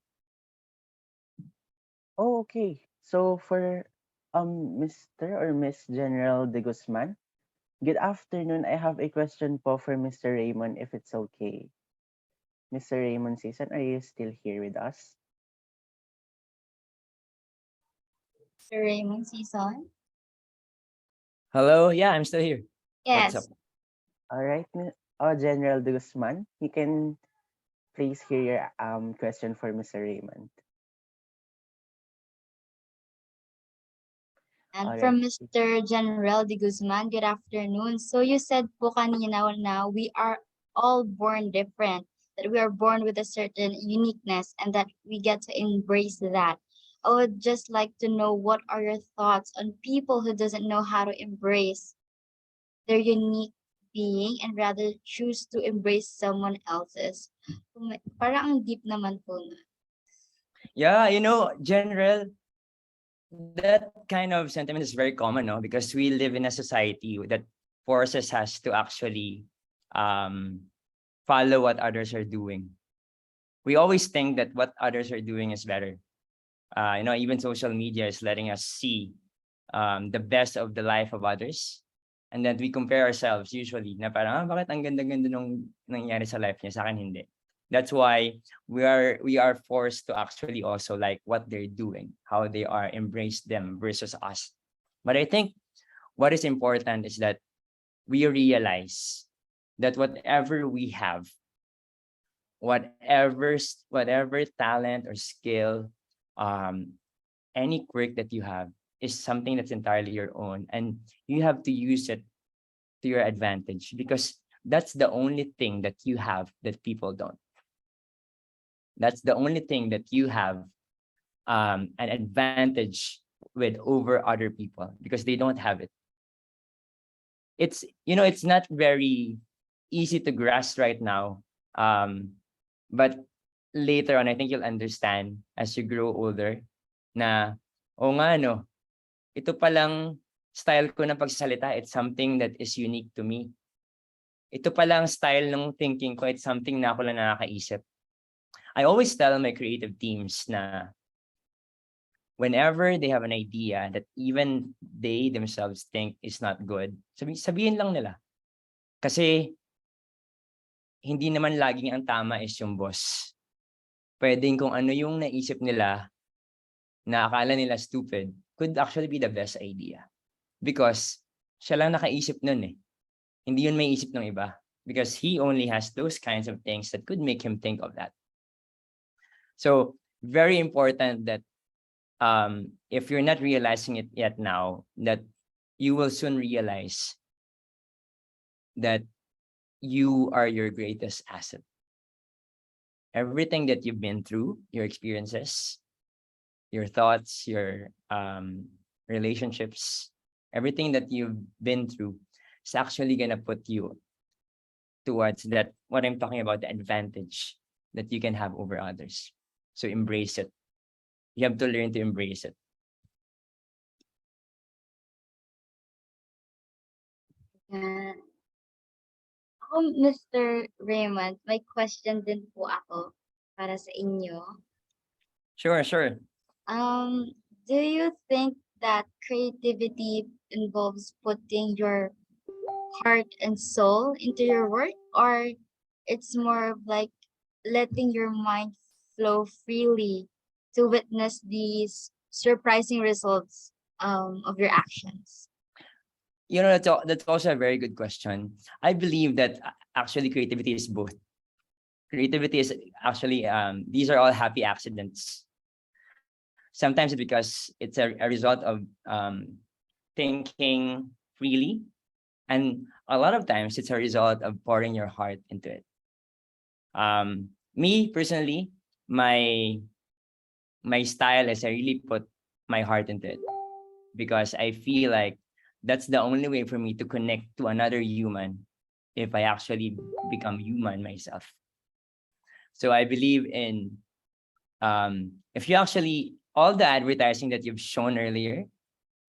Oh, okay. So for Mr. or Miss General De Guzman, good afternoon. I have a question po for Mr. Raymond if it's okay. Mr. Raymond Season, are you still here with us? Mr. Raymond Season? Hello? Yeah, I'm still here. What's Yes. up? All right, General De Guzman, you can please hear your question for Mr. Raymond. And All from right. Mr. General De Guzman, good afternoon. So you said po kanina na we are all born different, that we are born with a certain uniqueness and that we get to embrace that. I would just like to know what are your thoughts on people who doesn't know how to embrace their unique being and rather choose to embrace someone else's. Parang ang deep naman po. Yeah, General, that kind of sentiment is very common, no? Because we live in a society that forces us to actually follow what others are doing. We always think that what others are doing is better. Even social media is letting us see the best of the life of others. And then we compare ourselves usually na parang, bakit ang ganda-ganda nung nangyari sa life niya, sa akin hindi. That's why we are forced to actually also like what they're doing, how they are, embrace them versus us. But I think what is important is that we realize that whatever we have, whatever talent or skill, any quirk that you have is something that's entirely your own, and you have to use it to your advantage, because that's the only thing that you have that people don't. That's the only thing that you have an advantage with over other people, because they don't have it. It's not very easy to grasp right now, but later on I think you'll understand as you grow older na nga no, ito palang style ko ng pagsasalita, it's something that is unique to me. Ito palang style ng thinking ko, it's something na ako lang nakakaisip. I always tell my creative teams na whenever they have an idea that even they themselves think is not good, sabihin lang nila. Kasi hindi naman laging ang tama is yung boss. Pwedeng kung ano yung naisip nila na akala nila stupid could actually be the best idea. Because siya lang nakaisip nun eh. Hindi yun may isip ng iba. Because he only has those kinds of things that could make him think of that. So, very important that if you're not realizing it yet now, that you will soon realize that you are your greatest asset. Everything that you've been through, your experiences, your thoughts, your relationships, everything that you've been through is actually gonna put you towards that, what I'm talking about, the advantage that you can have over others. So embrace it. You have to learn to embrace it. Yeah. Ako, Mr. Raymond, may question din po ako para sa inyo. Sure. Do you think that creativity involves putting your heart and soul into your work, or it's more of like letting your mind flow freely to witness these surprising results of your actions? That's also a very good question. I believe that actually creativity is both. Creativity is actually, these are all happy accidents. Sometimes it's because it's a result of thinking freely. And a lot of times it's a result of pouring your heart into it. Me personally, my style is I really put my heart into it, because I feel like that's the only way for me to connect to another human if I actually become human myself. So I believe in, if you actually, all the advertising that you've shown earlier,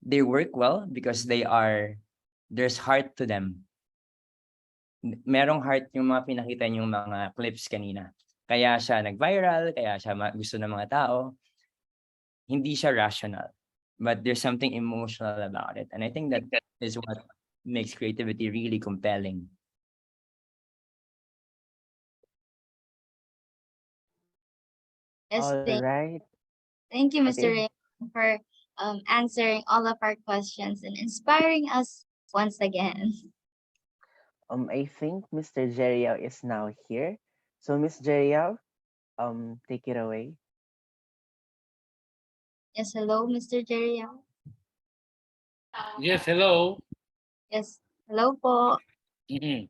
they work well because there's heart to them. Merong heart yung mga pinakita niyong mga clips kanina. Kaya siya nag-viral, kaya siya gusto ng mga tao. Hindi siya rational, but there's something emotional about it. And I think that is what makes creativity really compelling. Yes, All right. thank you, Mr. Okay. Raymond, for answering all of our questions and inspiring us once again. I think Mr. Jeriao is now here. So Miss Jeriao, take it away. Yes, hello, Mr. Jerry. Yes, hello. Yes, hello po. Mhm.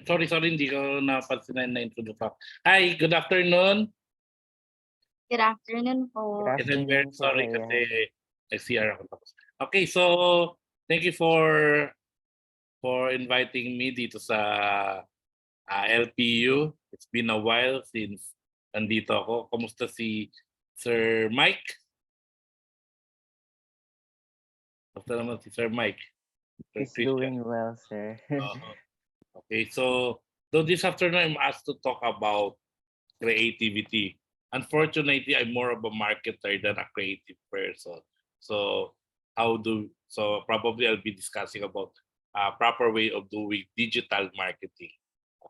Sorry, hindi ko napansin na introduce ako. Hi, good afternoon. Good afternoon po. Good Yes, I'm very afternoon, Sir sorry Jeriao. kasi nag-CR ako tapos. Okay, so thank you for inviting me dito sa LPU. It's been a while since nandito ako. Kumusta si Sir Mike? Basta naman si Sir Mike. Sir He's Christian. doing well, sir. Okay, so this afternoon I'm asked to talk about creativity. Unfortunately, I'm more of a marketer than a creative person. So probably I'll be discussing about a proper way of doing digital marketing.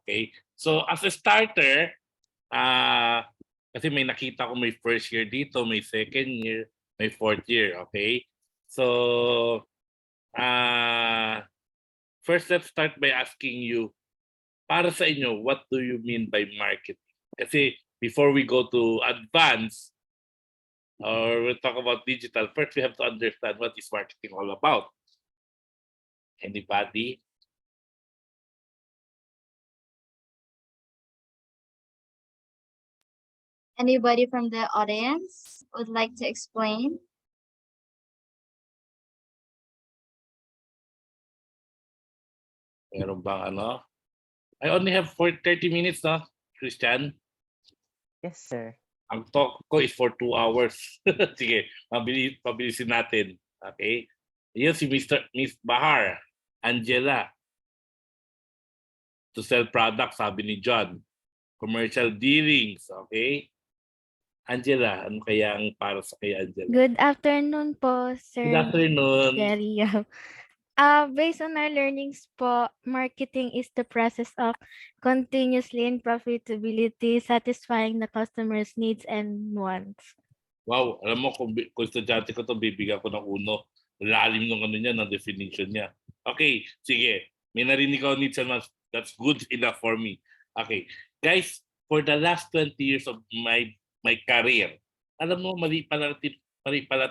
Okay, so as a starter, kasi may nakita ko may first year dito, may second year, may fourth year. Okay, so first let's start by asking you, para sa inyo, what do you mean by marketing? Kasi before we go to advance or we talk about digital, first we have to understand what is marketing all about. Anybody? Anybody from the audience would like to explain? Meron bang ano? I only have 30 minutes, no, Christian? Yes, sir. Ang talk ko is for 2 hours. Sige, pabilisin natin. Okay? Yan si Miss Bahar, Angela. To sell products, sabi ni John. Commercial dealings, okay? Angela, ano kaya ang para sa kay Angela? Good afternoon po, Sir Good afternoon. Gary. Based on our learnings po, marketing is the process of continuously and profitability satisfying the customer's needs and wants. Wow, alam mo kung estudyante ko to, bibigyan ko ng uno. Lalim ng ano niya, ng definition niya. Okay, sige. May narinig ako needs and wants. That's good enough for me. Okay. Guys, for the last 20 years of my career, alam mo, mali pala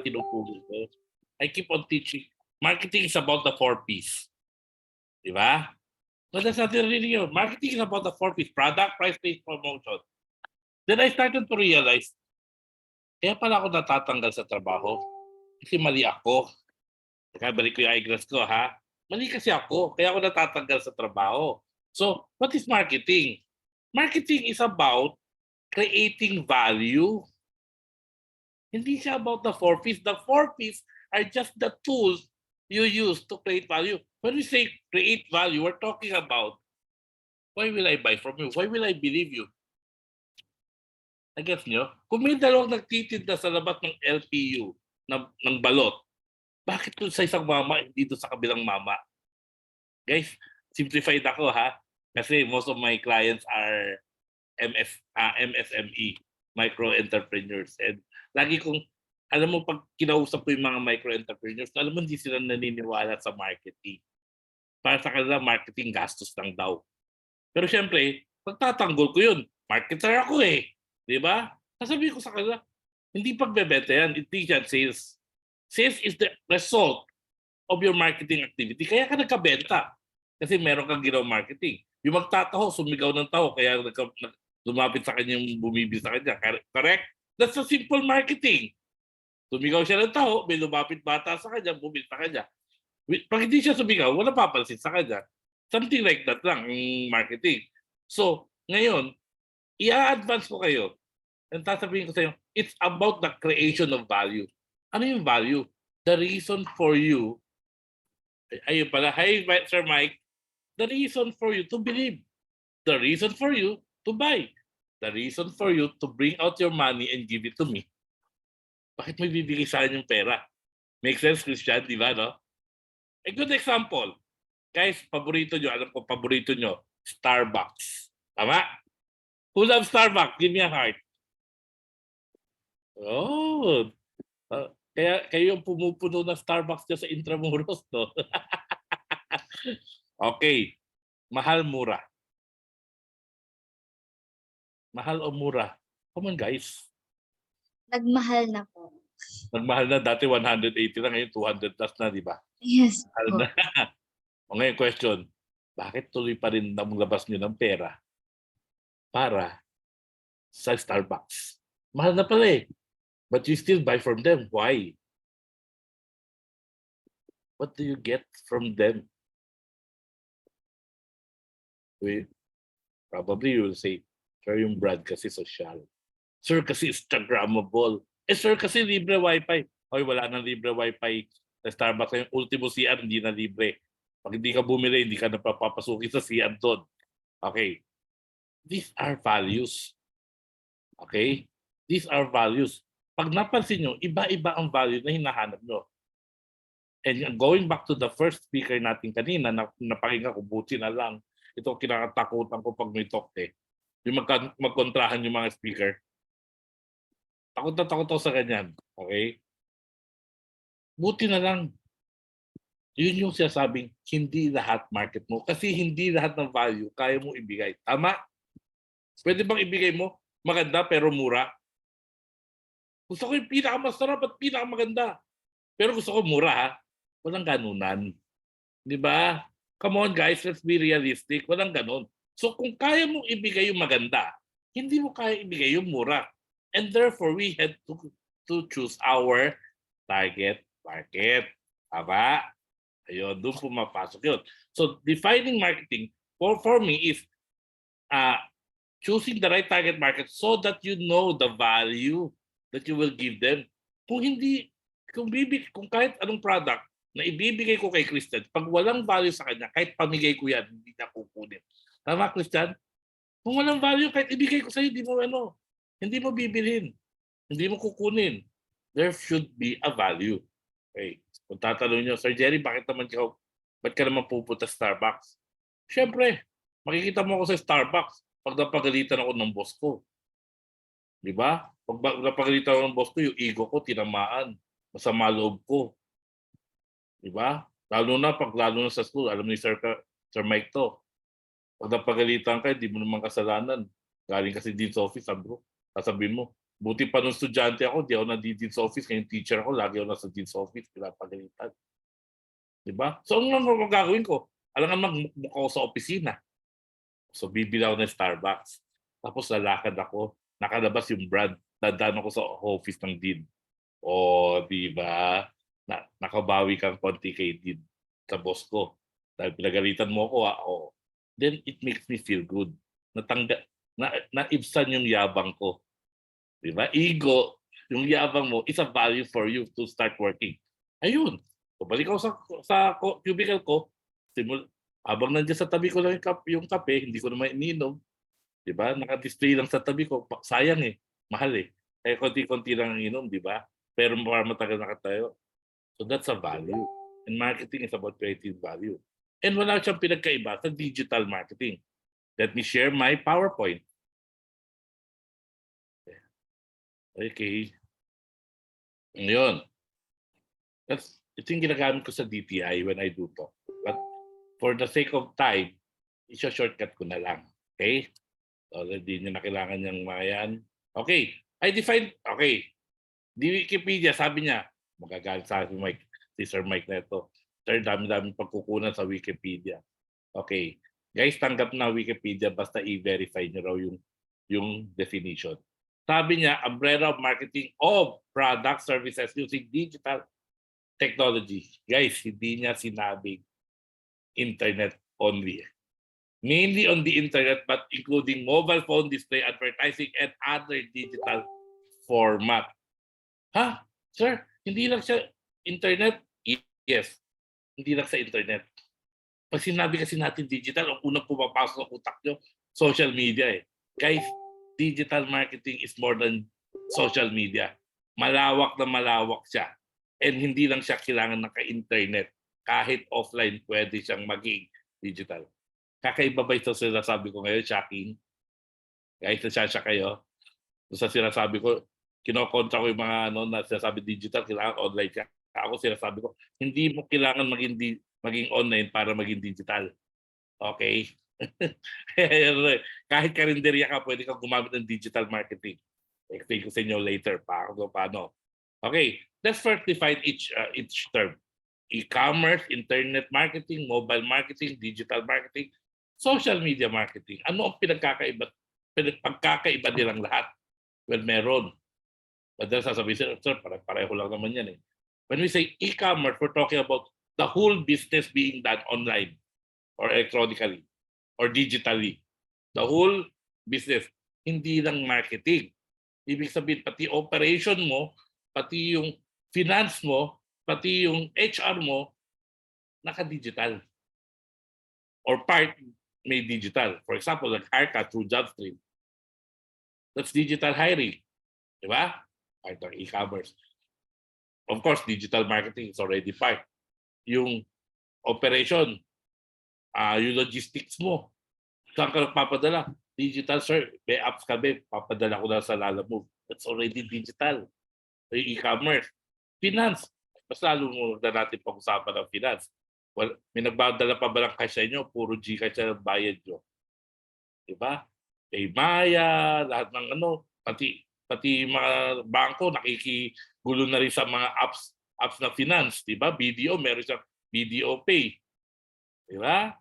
tinuturo ko. I keep on teaching. Marketing is about the 4 Ps. Di ba? But that's not really yun. Marketing is about the 4 Ps. Product, price, place, promotion. Then I started to realize, kaya pala ako natatanggal sa trabaho. Kasi mali ako. Kaya balik ko yung eyeglass ko, ha? Mali kasi ako. Kaya ako natatanggal sa trabaho. So, what is marketing? Marketing is about creating value. Hindi siya about the 4 Ps. The 4 Ps are just the tools you use to create value. When we say create value, we're talking about, why will I buy from you? Why will I believe you? I-guess nyo? Kung may dalawang nagtitinda sa labas ng LPU ng balot, bakit doon sa isang mama, hindi doon sa kabilang mama? Guys, simplified ako, ha? Kasi most of my clients are MSME, micro entrepreneurs. And lagi kong, alam mo, pag kinausap ko yung mga micro entrepreneurs, alam mo, hindi sila naniniwala sa marketing. Para sa kanila, marketing gastos lang daw. Pero syempre, pagtatanggol ko yun, marketer ako eh. Di ba? Sasabihin ko sa kanila, hindi pagbebenta yan, hindi yan sales. Sales is the result of your marketing activity. Kaya ka nagkabenta. Kasi meron kang ginawa marketing. Yung magtataho, sumigaw ng tao, kaya lumapit sa kanya yung bumibili sa kanya. Correct? That's a simple marketing. Sumigaw siya ng tao, may lumapit bata sa kanya, bumili sa kanya. Pag hindi siya sumigaw, wala papansin sa kanya. Something like that lang ang marketing. So, ngayon, i-advance ko kayo. And sasabihin ko sa inyo, it's about the creation of value. Ano yung value? The reason for you, ayun pala, hi Sir Mike, the reason for you to believe. The reason for you to buy. The reason for you to bring out your money and give it to me. Bakit mo ibibigay sa akin yung pera? Make sense, Christian, di ba, no? A good example. Guys, paborito nyo, alam ko, paborito nyo, Starbucks. Tama? Who loves Starbucks? Give me a heart. Oh, kaya kayo yung pumupuno ng Starbucks dyan sa Intramuros, no? Okay. Mahal, mura. Mahal o mura? Come on, guys. Nagmahal na po. Nagmahal na. Dati 180 na, ngayon 200 plus na, di ba? Yes Mahal po. na. O ngayon, question. Bakit tuloy pa rin labas nyo ng pera para sa Starbucks? Mahal na pala eh. But you still buy from them. Why? What do you get from them? Probably you will say, sir, yung brand kasi social. Sir, kasi Instagrammable. Sir, kasi libre wifi. Hoy, wala nang libre wifi Sa Starbucks, yung ultimo CR, hindi na libre. Pag hindi ka bumili, hindi ka napapapasukin sa CR doon. Okay. These are values. Okay? These are values. Pag napansin nyo, iba-iba ang value na hinahanap nyo. And going back to the first speaker natin kanina, napakinggan ko, buti na lang. Ito kinakatakutan ko pag may talk eh. Yung magkontrahan yung mga speaker. Takot na takot ako sa ganyan. Okay? Buti na lang. Yun yung sinasabing hindi lahat market mo. Kasi hindi lahat ng value kaya mo ibigay. Tama? Pwede bang ibigay mo maganda pero mura? Gusto ko yung pinakamasarap at pinakamaganda. Pero gusto ko mura ha. Walang ganunan. Di ba? Come on guys, let's be realistic. Walang ganun. So kung kaya mong ibigay yung maganda, hindi mo kaya ibigay yung mura. And therefore, we had to choose our target market. Tama? Ayun, doon pumapasok yun. So defining marketing for me is choosing the right target market so that you know the value that you will give them. Kung hindi, kung kahit anong product na ibibigay ko kay Christian, pag walang value sa kanya, kahit pamigay ko yan, hindi niya kukunin. Tama, Christian? Kung walang value, kahit ibigay ko sa'yo, hindi mo bibilhin. Hindi mo kukunin. There should be a value. Okay. Kung tatanungin nyo, Sir Jerry, ba't ka naman pupunta sa Starbucks? Siyempre, makikita mo ako sa Starbucks pag napagalitan ako ng boss ko. Di ba? Pag napagalitan ako ng boss ko, yung ego ko, tinamaan. Masama loob ko. Di ba? Lalo na sa school, alam ni Sir Mike to. Pag napagalitan ka, di mo naman kasalanan. Galing kasi dean's office, sabihin mo, buti pa nung estudyante ako, di ako na dean's office, kaya yung teacher ako, lagi ako nasa dean's office, pinapagalitan. Di ba? So, ano naman gagawin ko? Alangan magmukha ako sa opisina. So, bibili ako ng Starbucks. Tapos lalakad ako, nakalabas yung brand, dadaan ako sa office ng dean. O, di ba? Nakabawi kang konti kay dean sa boss ko. Dahil pinagalitan mo ako, then it makes me feel good. Naibsan yung yabang ko. Di ba? Ego, yung yabang mo is a value for you to start working. Ayun. So, balik ako sa cubicle ko, habang nandiyan sa tabi ko lang yung kape, hindi ko naman ininom. Di ba? Naka-display lang sa tabi ko. Sayang eh. Mahal eh. Kaya konti-konti lang ang inom, di ba? Pero para matagal nakatayo. So that's a value. And marketing is about creating value. And wala siyang pinagkaiba sa digital marketing. Let me share my PowerPoint. Okay. Ngayon. Ito yung ginagamit ko sa DTI when I do talk. But for the sake of time, isa-shortcut ko na lang. Okay? So, hindi nyo na kailangan yung mga yan. Okay. Okay. Di Wikipedia, sabi niya, magagalit sa akin si Sir Mike na ito. Sir, dami-dami pagkukunan sa Wikipedia. Okay. Guys, tanggap na Wikipedia basta i-verify nyo raw yung definition. Sabi niya, umbrella of marketing of product services using digital technology. Guys, hindi niya sinabing internet only. Mainly on the internet but including mobile phone display, advertising, and other digital format. Ha? Sir, hindi lang siya internet? Yes. Hindi lang sa internet. Pag sinabi kasi natin digital, ang unang pumapasok sa utak nyo, social media eh. Guys, digital marketing is more than social media. Malawak na malawak siya. And hindi lang siya kailangan naka-internet. Kahit offline, pwede siyang maging digital. Kakaiba ba ito sinasabi ko ngayon, shocking? Guys, nasasya kayo? Sa sinasabi ko, kinokontra ko yung mga na sinasabi digital, kailangan online ka. Ako sinasabi ko, hindi mo kailangan maging online para maging digital. Okay? Kahit karinderya ka, pwede kang gumamit ng digital marketing. Explain ko sa inyo later paano. Okay, let's first define each term. E-commerce, internet marketing, mobile marketing, digital marketing, social media marketing. Ano ang pagkakaiba nilang lahat? Well, meron. But then sasabihin, sir, pareho lang naman yan eh. When we say e-commerce, we're talking about the whole business being done online or electronically or digitally. The whole business, hindi lang marketing. Ibig sabihin, pati operation mo, pati yung finance mo, pati yung HR mo, naka-digital. Or part may digital. For example, nag-hire ka through JobStream. That's digital hiring. Di ba? Part ng e-commerce. Of course, digital marketing is already part. Yung operation, yung logistics mo, saan ka nagpapadala? Digital, sir. May apps kami, papadala ko na sa Lalamove. That's already digital. Yung e-commerce. Finance. Mas lalo mo na natin pag-usapan ng finance. Well, may nagbadala pa ba ng cash sa inyo? Puro Gcash ang bayad nyo. Diba? Paymaya, lahat ng pati mga bangko nakikigulo na rin sa mga apps na finance, di ba? BDO, meron siyang BDO Pay. Di ba?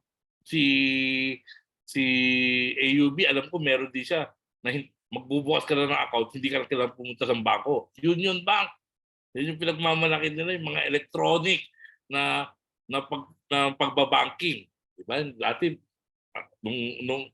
Si AUB, alam ko meron din siya na magbubukas ka na ng account, hindi ka na kailangan pumunta sa bangko. Union Bank. Yan yung pinagmamalaki nila, yung mga electronic na pagbabanking. Di ba? Dati, nung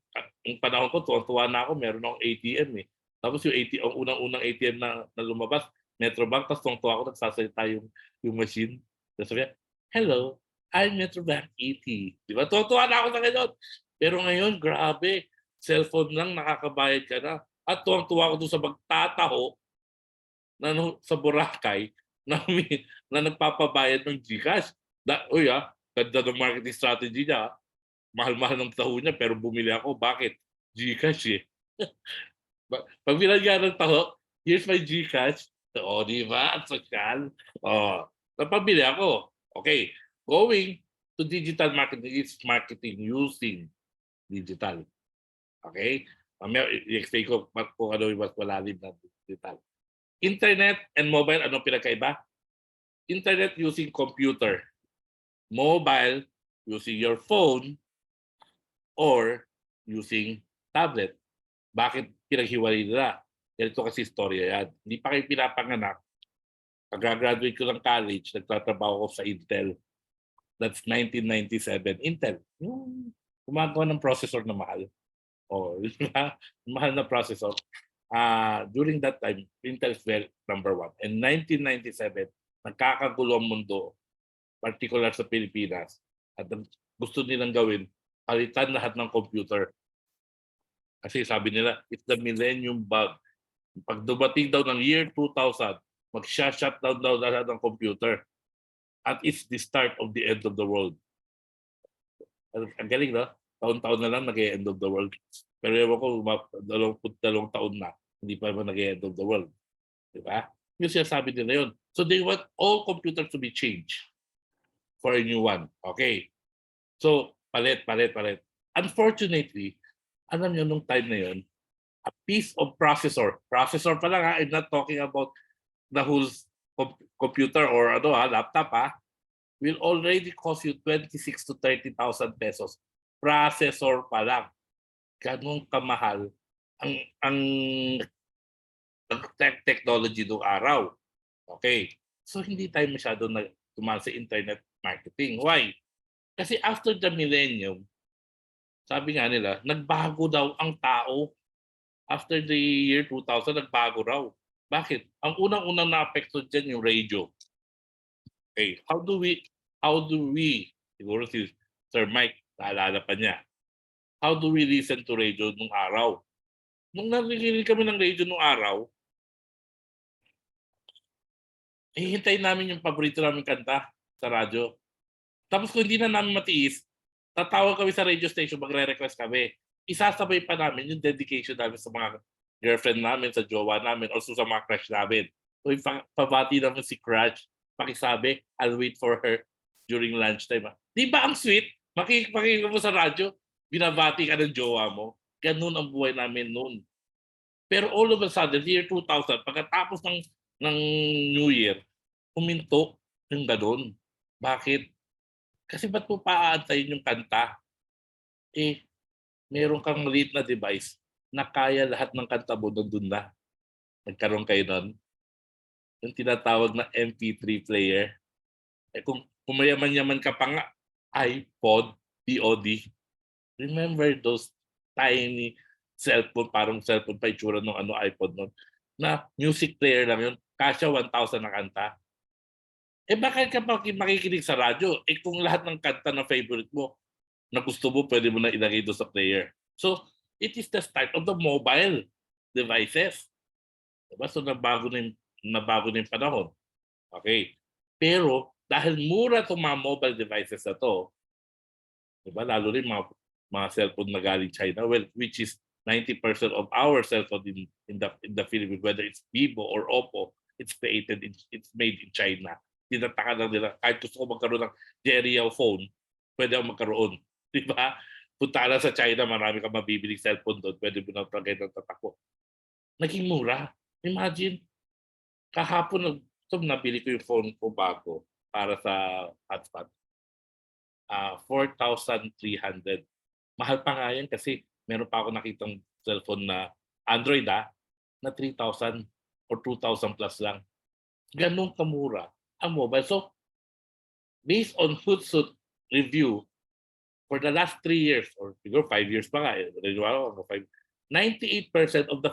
panahon ko, tuwa na ako, meron akong ATM eh. Tapos yung ATM, ang unang ATM na lumabas, Metrobank, tapos tuwa ako, nagsasalita yung machine. Tapos sabi, hello, I'm Metrobank ET. Di ba? Tuwa na ako sa ganyan. Pero ngayon, grabe, cellphone lang, nakakabayad ka na. At tuwang-tuwa ako doon sa magtataho sa Boracay na nagpapabayad ng GCash. Ganda ng marketing strategy niya. Mahal-mahal ng taho niya pero bumili ako. Bakit? GCash eh. Pag binagyan ng taho, here's my GCash. Di ba? At social. Napabili ako. Okay. Going to digital marketing is marketing using digital. Okay? I-explain ko kung ano yung mas malalim na digital. Internet and mobile, anong pinagkaiba? Internet using computer. Mobile using your phone or using tablet. Bakit pinaghiwalay nila? Ganito kasi istorya yan. Hindi pa kayo pinapanganak. Pag-graduate ko ng college, nagtatrabaho ko sa Intel. That's 1997. Intel. Yung gumagawa ng processor na mahal. Mahal na processor. During that time, Intel is number one. In 1997, nagkakagulo ang mundo, particular sa Pilipinas. At gusto nilang gawin, palitan lahat ng computer. Kasi sabi nila, it's the millennium bug. Pag dumating daw ng year 2000, mag-shutdown daw lahat ng computer. At it's the start of the end of the world. Ang galing, no? Taon-taon na lang nag-end of the world. Pero ewan ko, 22 taon na, hindi pa naman nag-end of the world. Diba? Yung sinasabi nila yun. So they want all computers to be changed for a new one. Okay. So, palit. Unfortunately, alam nyo nung time na yun, a piece of processor pa lang I'm not talking about the whole computer or laptop will already cost you 26 to 30,000 pesos. Processor pa lang. Ganun kamahal ang technology noong araw. Okay. So hindi tayo masyado tumal sa internet marketing. Why? Kasi after the millennium, sabi nga nila, nagbago daw ang tao. After the year 2000, nagbago raw. Bakit? Ang unang-unang na-apekto dyan yung radio. Okay. How do we, siguro si Sir Mike, naalala pa niya, how do we listen to radio nung araw? Nung narinig kami ng radio nung araw, hihintayin namin yung paborito namin kanta sa radyo. Tapos kung hindi na namin matiis, tatawag kami sa radio station, magre-request kami. Isasabay pa namin yung dedication namin sa mga girlfriend namin, sa jowa namin, also sa mga crush namin. So pabati namin si crush, pakisabi, I'll wait for her during lunchtime. Di ba ang sweet? Makikita mo sa radyo, binabati ka ng jowa mo. Ganun ang buhay namin noon. Pero all of a sudden, year 2000, pagkatapos ng New Year, huminto yung ganun. Bakit? Kasi ba't mo paaantayin yung kanta? Meron kang maliit na device na kaya lahat ng kanta mo doon na. Nagkaroon kayo nun. Yung tinatawag na MP3 player. Kung mayaman-yaman ka pa nga, iPod, POD. Remember those tiny cellphone, parang cellphone pa itsura ng iPod nun, na music player lang yun, kasya 1,000 na kanta. Bakit ka pa makikinig sa radyo? Kung lahat ng kanta na favorite mo, na gusto mo, pwede mo na ilagay doon sa player. So, it is the start of the mobile devices. Diba? So, nabago na yung panahon. Okay. Pero, dahil mura itong mga mobile devices na to, diba? Lalo rin mga cellphone na galing China, well, which is 90% of our cellphone in the Philippines, whether it's Vivo or Oppo, it's made in China. Tinataka lang nila, kahit gusto ko magkaroon ng Jerial phone, pwede ako magkaroon. Di ba? Punta ka lang sa China, marami kang mabibiling cellphone doon, pwede mo na tagay ng tatako. Naging mura. Imagine, kahapon nabili ko yung phone ko bago para sa hotspot. 4,300. Mahal pa nga yan kasi meron pa ako nakitang cellphone na Android na 3,000 or 2,000 plus lang. Ganun kamura ang mobile. So, based on Hootsuite review, for the last 3 years, or siguro 5 years pa nga, 98% of the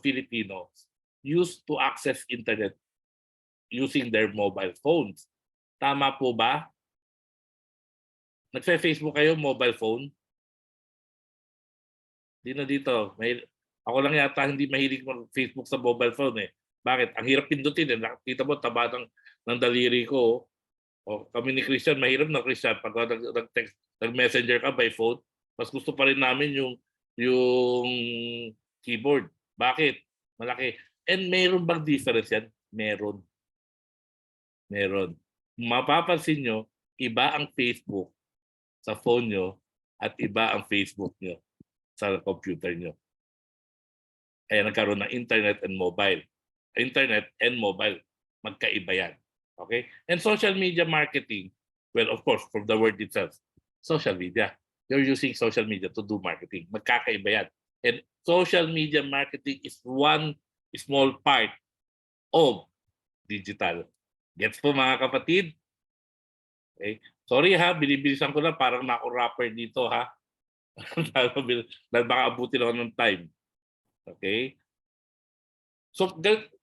Filipinos used to access internet using their mobile phones. Tama po ba? Nagfe-Facebook kayo, mobile phone? Di na dito. Ako lang yata hindi mahilig mag-Facebook sa mobile phone eh. Bakit? Ang hirap pindutin eh. Nakita mo, taba ng daliri ko. O, kami ni Christian, mahirap na Christian. Pag nag-text, nag-messenger ka by phone, mas gusto pa rin namin yung keyboard. Bakit? Malaki. And meron bang difference yan? Meron. Mapapansin nyo, iba ang Facebook sa phone nyo at iba ang Facebook nyo sa computer nyo. Kaya nagkaroon ng internet and mobile. Internet and mobile, magkaiba yan. Okay? And social media marketing, well, of course, from the word itself, social media. You're using social media to do marketing. Magkakaiba yan. And social media marketing is one small part of digital. Gets po mga kapatid? Okay. Sorry ha, binibilisan ko na parang nako-rapper dito ha. Dahil baka abutin ako ng time. Okay? So,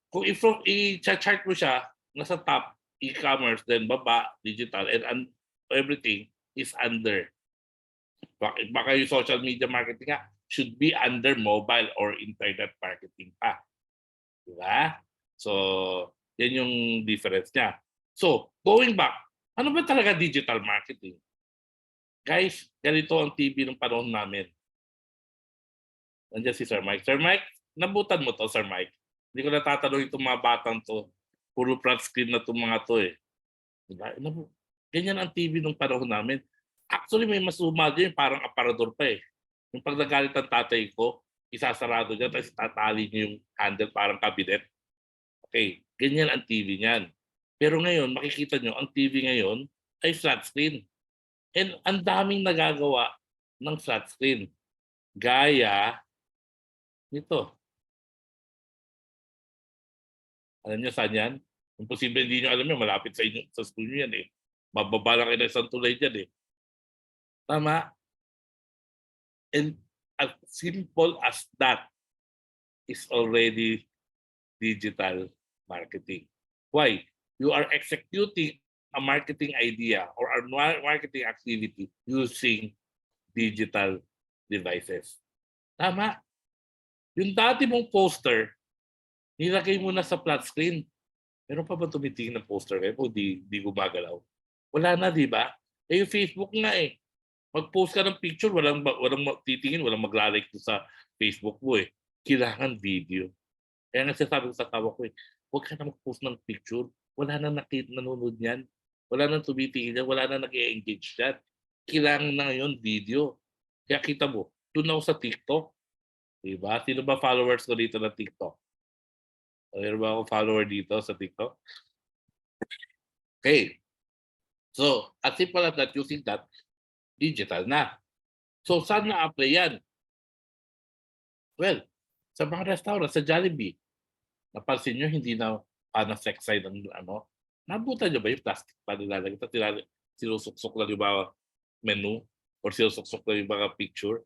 kung i-chart mo siya, nasa top, e-commerce, then baba, digital, and everything is under. Baka yung social media marketing nga should be under mobile or internet marketing pa. Diba? So, yan yung difference niya. So, going back, ano ba talaga digital marketing? Guys, ganito ang TV ng panahon namin. Nandiyan si Sir Mike. Sir Mike, nabutan mo to, Sir Mike. Hindi ko natatanong itong mga batang to. Puro flat screen na itong mga to eh. Diba? Ganyan ang TV ng panahon namin. Actually, may mas umado yun, parang aparador pa eh. Yung pag nagalit ang tatay ko, isasarado niya, tapos tatali niya yung handle, parang cabinet. Okay, ganyan ang TV niyan. Pero ngayon, makikita nyo, ang TV ngayon ay flat screen. And ang daming nagagawa ng flat screen. Gaya nito. Alam niyo saan yan? Imposible hindi nyo alam yan. Malapit sa inyo, sa school nyo yan eh. Mababa lang kayo ng isang tulay dyan eh. Tama? And as simple as that is already digital marketing. Why? You are executing a marketing idea or a marketing activity using digital devices. Tama? Yung dati mong poster, nilagay mo na sa flat screen. Meron pa ba tumitingin ng poster kayo o di gumagalaw? Wala na, di ba? Yung Facebook nga eh. Mag-post ka ng picture, walang titingin, walang maglalike sa Facebook mo eh. Kailangan video. Kaya nga sasabi ko sa tawa ko eh, huwag ka na mag-post ng picture. Wala na nanonood yan. Wala na tumitingin yan. Wala na nag-engage yan. Kailangan na ngayon video. Kaya kita mo, doon ako sa TikTok. Diba? Sino ba followers ko dito na TikTok? Meron ba ako follower dito sa TikTok? Okay. So, as simple as that, using that, digital na. So, saan na-apply yan? Well, sa mga restaurant, sa Jollibee, napansin nyo, hindi na sex side ng ano. Nabutan nyo ba yung plastic pa nilalagay? Sinusuksok lang yung mga menu or sinusuksok lang yung mga picture.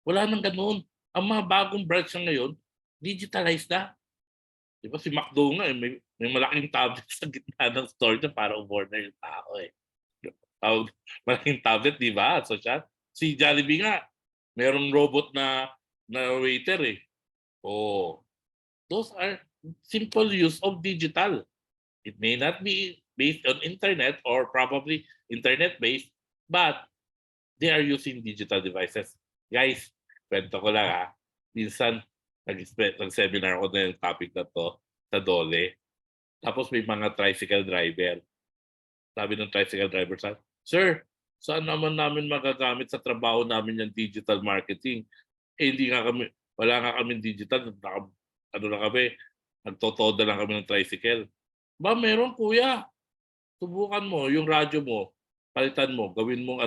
Wala nang ganun. Ang mga bagong branch na ngayon, digitalized na. Diba si McDo nga, May malaking tablet sa gitna ng store niya para umorder yung tao eh. Malaking tablet, di ba? So siya, si Jollibee nga, merong robot na waiter eh. Oh, those are simple use of digital. It may not be based on internet or probably internet-based, but they are using digital devices. Guys, kwento ko lang ha. Minsan, nag-seminar ako na yung topic na to sa Dole. Tapos may mga tricycle driver. Sabi ng tricycle driver sa Sir, saan naman namin magagamit sa trabaho namin yung digital marketing? Eh, hindi nga kami, wala nga kami digital. Ano lang kami, nagtotoda lang kami ng tricycle. Ba, meron kuya. Subukan mo, yung radyo mo, palitan mo, gawin mong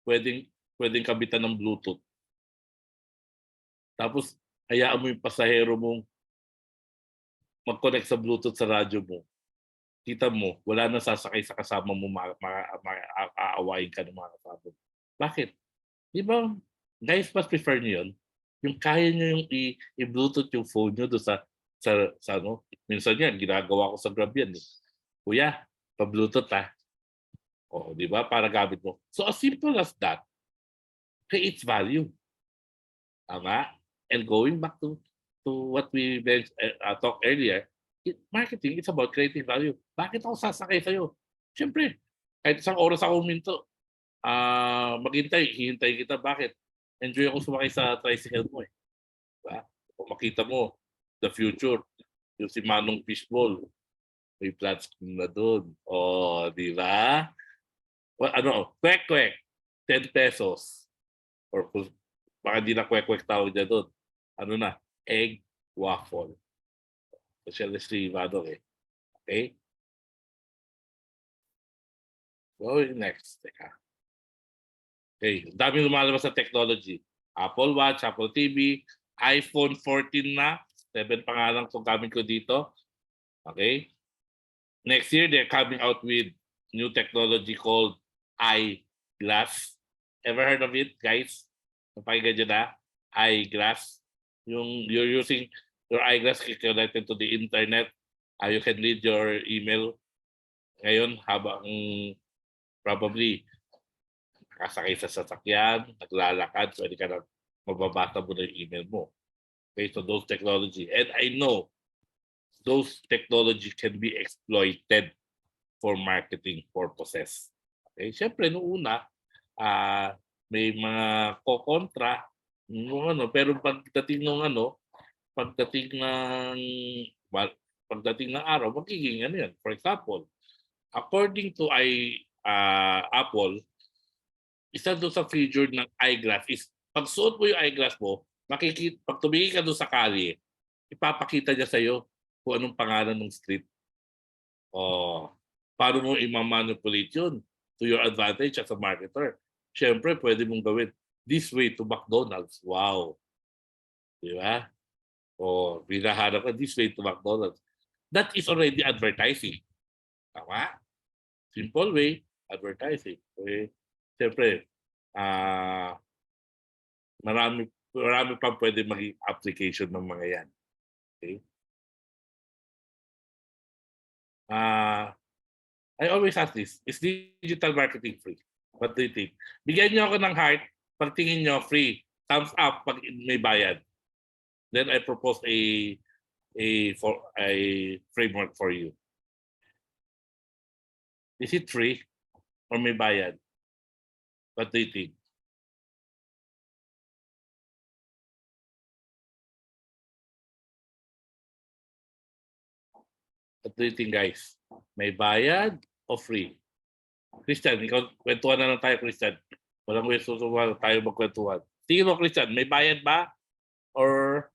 pwedeng kabitan ng Bluetooth. Tapos, hayaan mo yung pasahero mong mag-connect sa Bluetooth sa radyo mo. Kita mo, wala na sasakay sa kasama mo, aawain ka ng mga kasama. Bakit? Di ba, guys, mas prefer nyo yun? Yung kaya nyo yung i-Bluetooth yung phone nyo doon sa ano. Minsan yan, ginagawa ko sa Grab yan. Eh. Kuya, pa-Bluetooth ha. O, di ba? Para gamit mo. So, as simple as that, creates value. Tama? And going back to what we talked earlier, marketing is about creating value. Bakit ako sasakay sa'yo? Siyempre, kahit isang oras ako huminto, hihintay kita. Bakit? Enjoy ako sumakay sa tricycle mo eh. Diba? Kung makita mo, the future, yung si Manong Fishball, may flat screen na doon. O, di ba? Well, kwek-kwek, 10 pesos. Or baka di na kwek-kwek tawag niya doon. Ano na? Egg waffle. Socialist Manong eh. Okay? Going next. Teka. Okay. Dami lumalabas sa technology. Apple Watch, Apple TV, iPhone 14 na. 7 pangalan kung gamit ko dito. Okay? Next year, they're coming out with new technology called eyeglass. Ever heard of it, guys? Napakinggan nyo na? Eyeglass. Yung you're using your eyeglass connected to the internet. You can read your email. Ngayon, habang probably nakasakay sa sasakyan, naglalakad, pwede ka na mababasa mo na yung email mo. Okay, so those technology. And I know those technology can be exploited for marketing purposes. Okay, syempre noong una, may mga kokontra, pero pagdating ng araw, magiging yan. For example, according to Apple, isa doon sa feature ng eyeglass is pag suot mo yung eyeglass mo, pag tumingin ka doon sa kalye, ipapakita niya sa'yo kung anong pangalan ng street. Paano mo i-manipulate yun to your advantage as a marketer? Siyempre, pwede mong gawin this way to McDonald's. Wow. Di ba? Binahanap ka this way to McDonald's. That is already advertising. Tama? Simple way, advertising. Okay? Siyempre, marami pang pwede maging application ng mga yan. Okay? I always ask this, is digital marketing free? What do you think? Bigyan niyo ako ng heart, pag tingin niyo free, thumbs up pag may bayad. Then I propose a framework for you. Is it free or may bayad? What do you think? What do you think, guys? May bayad o free? Christian, ikaw, kwentuhan na lang tayo, Christian. Walang susubukan tayo magkwentuhan. Tingin mo, Christian, may bayad ba? Or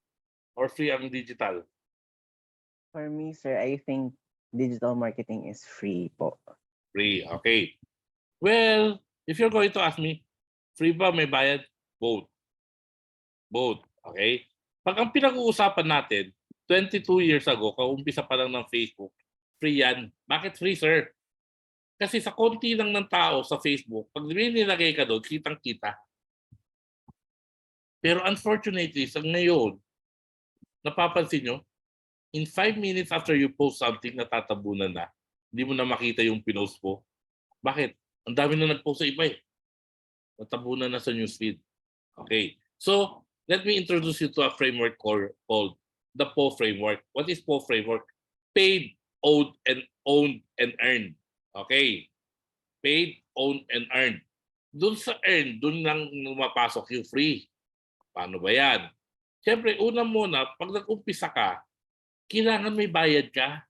free ang digital? For me, sir, I think digital marketing is free po. Free, okay. Well, if you're going to ask me, free ba, may bayad? Both. Both, okay? Pag ang pinag-uusapan natin, 22 years ago, kaumpisa pa lang ng Facebook, free yan. Bakit free, sir? Kasi sa konti lang ng tao sa Facebook, pag nilagay ka doon, kitang-kita. Pero unfortunately, sa ngayon, napapansin nyo, in 5 minutes after you post something, natatabunan na. Hindi mo na makita yung pinost mo. Bakit? Ang dami na nag-post sa iba eh. Natabunan na sa newsfeed. Okay. So, let me introduce you to a framework called the PO framework. What is PO framework? Paid, owed, and earned. Okay. Paid, owned, and earned. Doon sa earned, doon lang mapasok yung free. Paano ba yan? Siyempre, una muna, pag nag-umpisa ka, kailangan may bayad ka.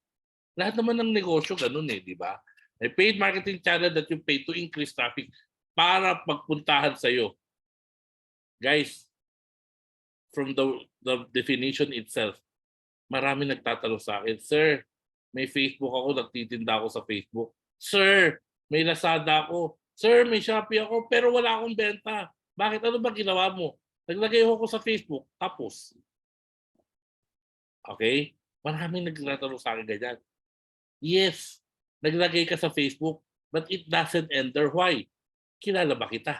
Lahat naman ng negosyo, ganun eh, di ba? A paid marketing channel that you pay to increase traffic para pagpuntahan sa'yo. Guys, from the definition itself, marami nagtatanong sa akin, Sir, may Facebook ako, nagtitinda ako sa Facebook. Sir, may Lazada ako. Sir, may Shopee ako, pero wala akong benta. Bakit? Ano ba ginawa mo? Naglagay ako sa Facebook, tapos. Okay? Maraming nagtatanong sa akin ganyan. Yes, naglagay ka sa Facebook, but it doesn't end there. Why? Kilala ba kita?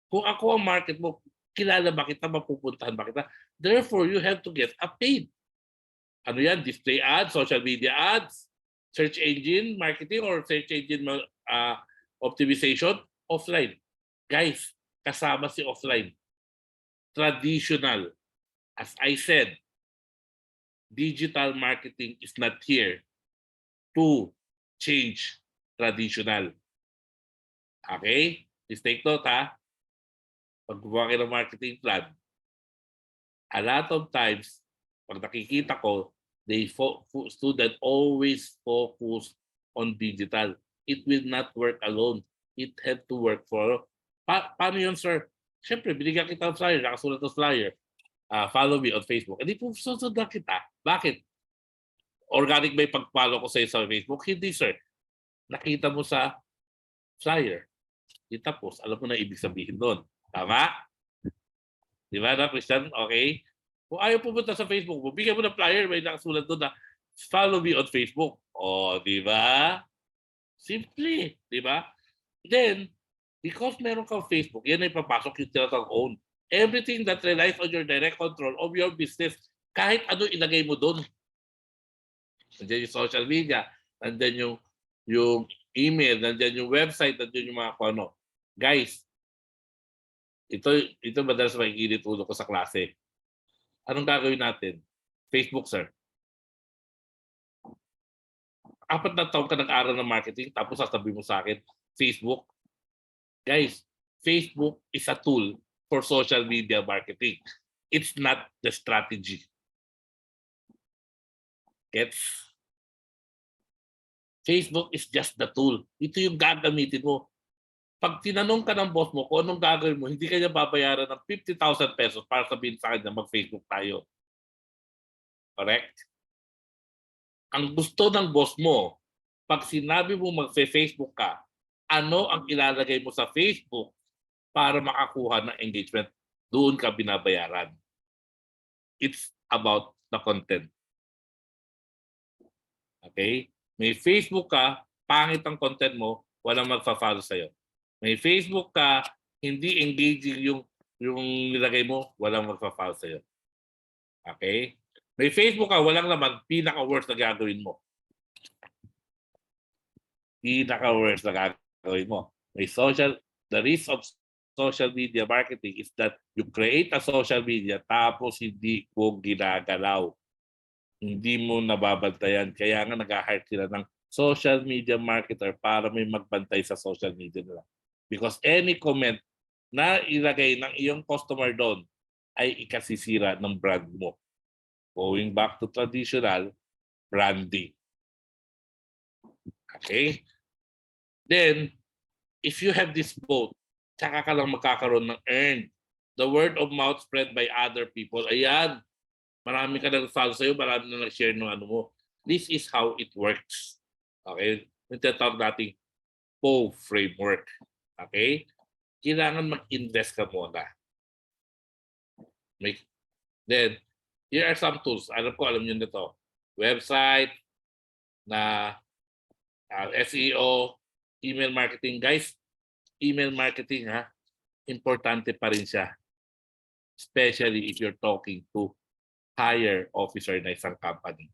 Kung ako ang market mo, kilala ba kita, mapupuntahan ba kita? Therefore, you have to get a paid. Ano yan? Display ads, social media ads, search engine marketing, or search engine optimization? Offline. Guys, kasama si offline. Traditional. As I said, digital marketing is not here to change traditional. Okay? Please take note ha. Pag gumawa kayo ng marketing plan, a lot of times, pag nakikita ko, student always focus on digital. It will not work alone. It had to work for... Paano yun, sir? Siyempre, binigyan kita ng flyer, nakasulat ng flyer. Follow me on Facebook. Hindi po susunod na kita. Bakit? Organic ba yung pag-follow ko sa Facebook? Hindi, sir. Nakita mo sa flyer. Tapos, alam mo na ibig sabihin doon. Tama? Di ba na, Christian? Okay? Kung ayaw pumunta sa Facebook mo, bigyan mo ng flyer, may nakasulat doon na follow me on Facebook. O, di ba? Simple. Di ba? Then, because meron kang Facebook, yan ay papasok yung tinatawag own. Everything that relies on your direct control of your business, kahit ano ilagay mo doon. Nandiyan yung social media, nandiyan yung email, nandiyan yung website, nandiyan yung mga ano. Guys, ito madalas makikilit ulo ko sa klase. Anong gagawin natin? Facebook, sir. 4 na taon ka nag-aral ng marketing, tapos sasabihin mo sa akin, Facebook. Guys, Facebook is a tool for social media marketing. It's not the strategy. Gets? Facebook is just the tool. Ito yung gagamitin mo. Pag tinanong ka ng boss mo kung anong gagawin mo, hindi kanya babayaran ng 50,000 pesos para sabihin sa kanya mag-Facebook tayo. Correct? Ang gusto ng boss mo, pag sinabi mo mag-Facebook ka, ano ang ilalagay mo sa Facebook para makakuha ng engagement? Doon ka binabayaran. It's about the content. Okay? May Facebook ka, pangit ang content mo, walang magfa-follow sa'yo. May Facebook ka, hindi engaging yung nilagay mo, walang magfa-follow sa'yo. Okay? May Facebook ka, walang laman, pinaka-worst na gagawin mo. Pinaka-worst na gagawin mo. The risk of social media marketing is that you create a social media tapos hindi mo ginagalaw. Hindi mo nababantayan. Kaya nga nag-hire sila ng social media marketer para may magbantay sa social media nila. Because any comment na ilagay ng iyong customer doon ay ikasisira ng brand mo. Going back to traditional branding. Okay? Then, if you have this both, tsaka ka lang magkakaroon ng earned. The word of mouth spread by other people. Ayan. Marami ka nag-follow sa'yo, marami na nag-share ng ano mo. This is how it works. Okay? Nagtatawag natin PO framework. Okay? Kailangan mag-invest ka muna. Then, here are some tools. Alam nyo na ito. Website, na SEO, email marketing. Guys, email marketing, importante pa rin siya. Especially if you're talking to higher officer na isang company.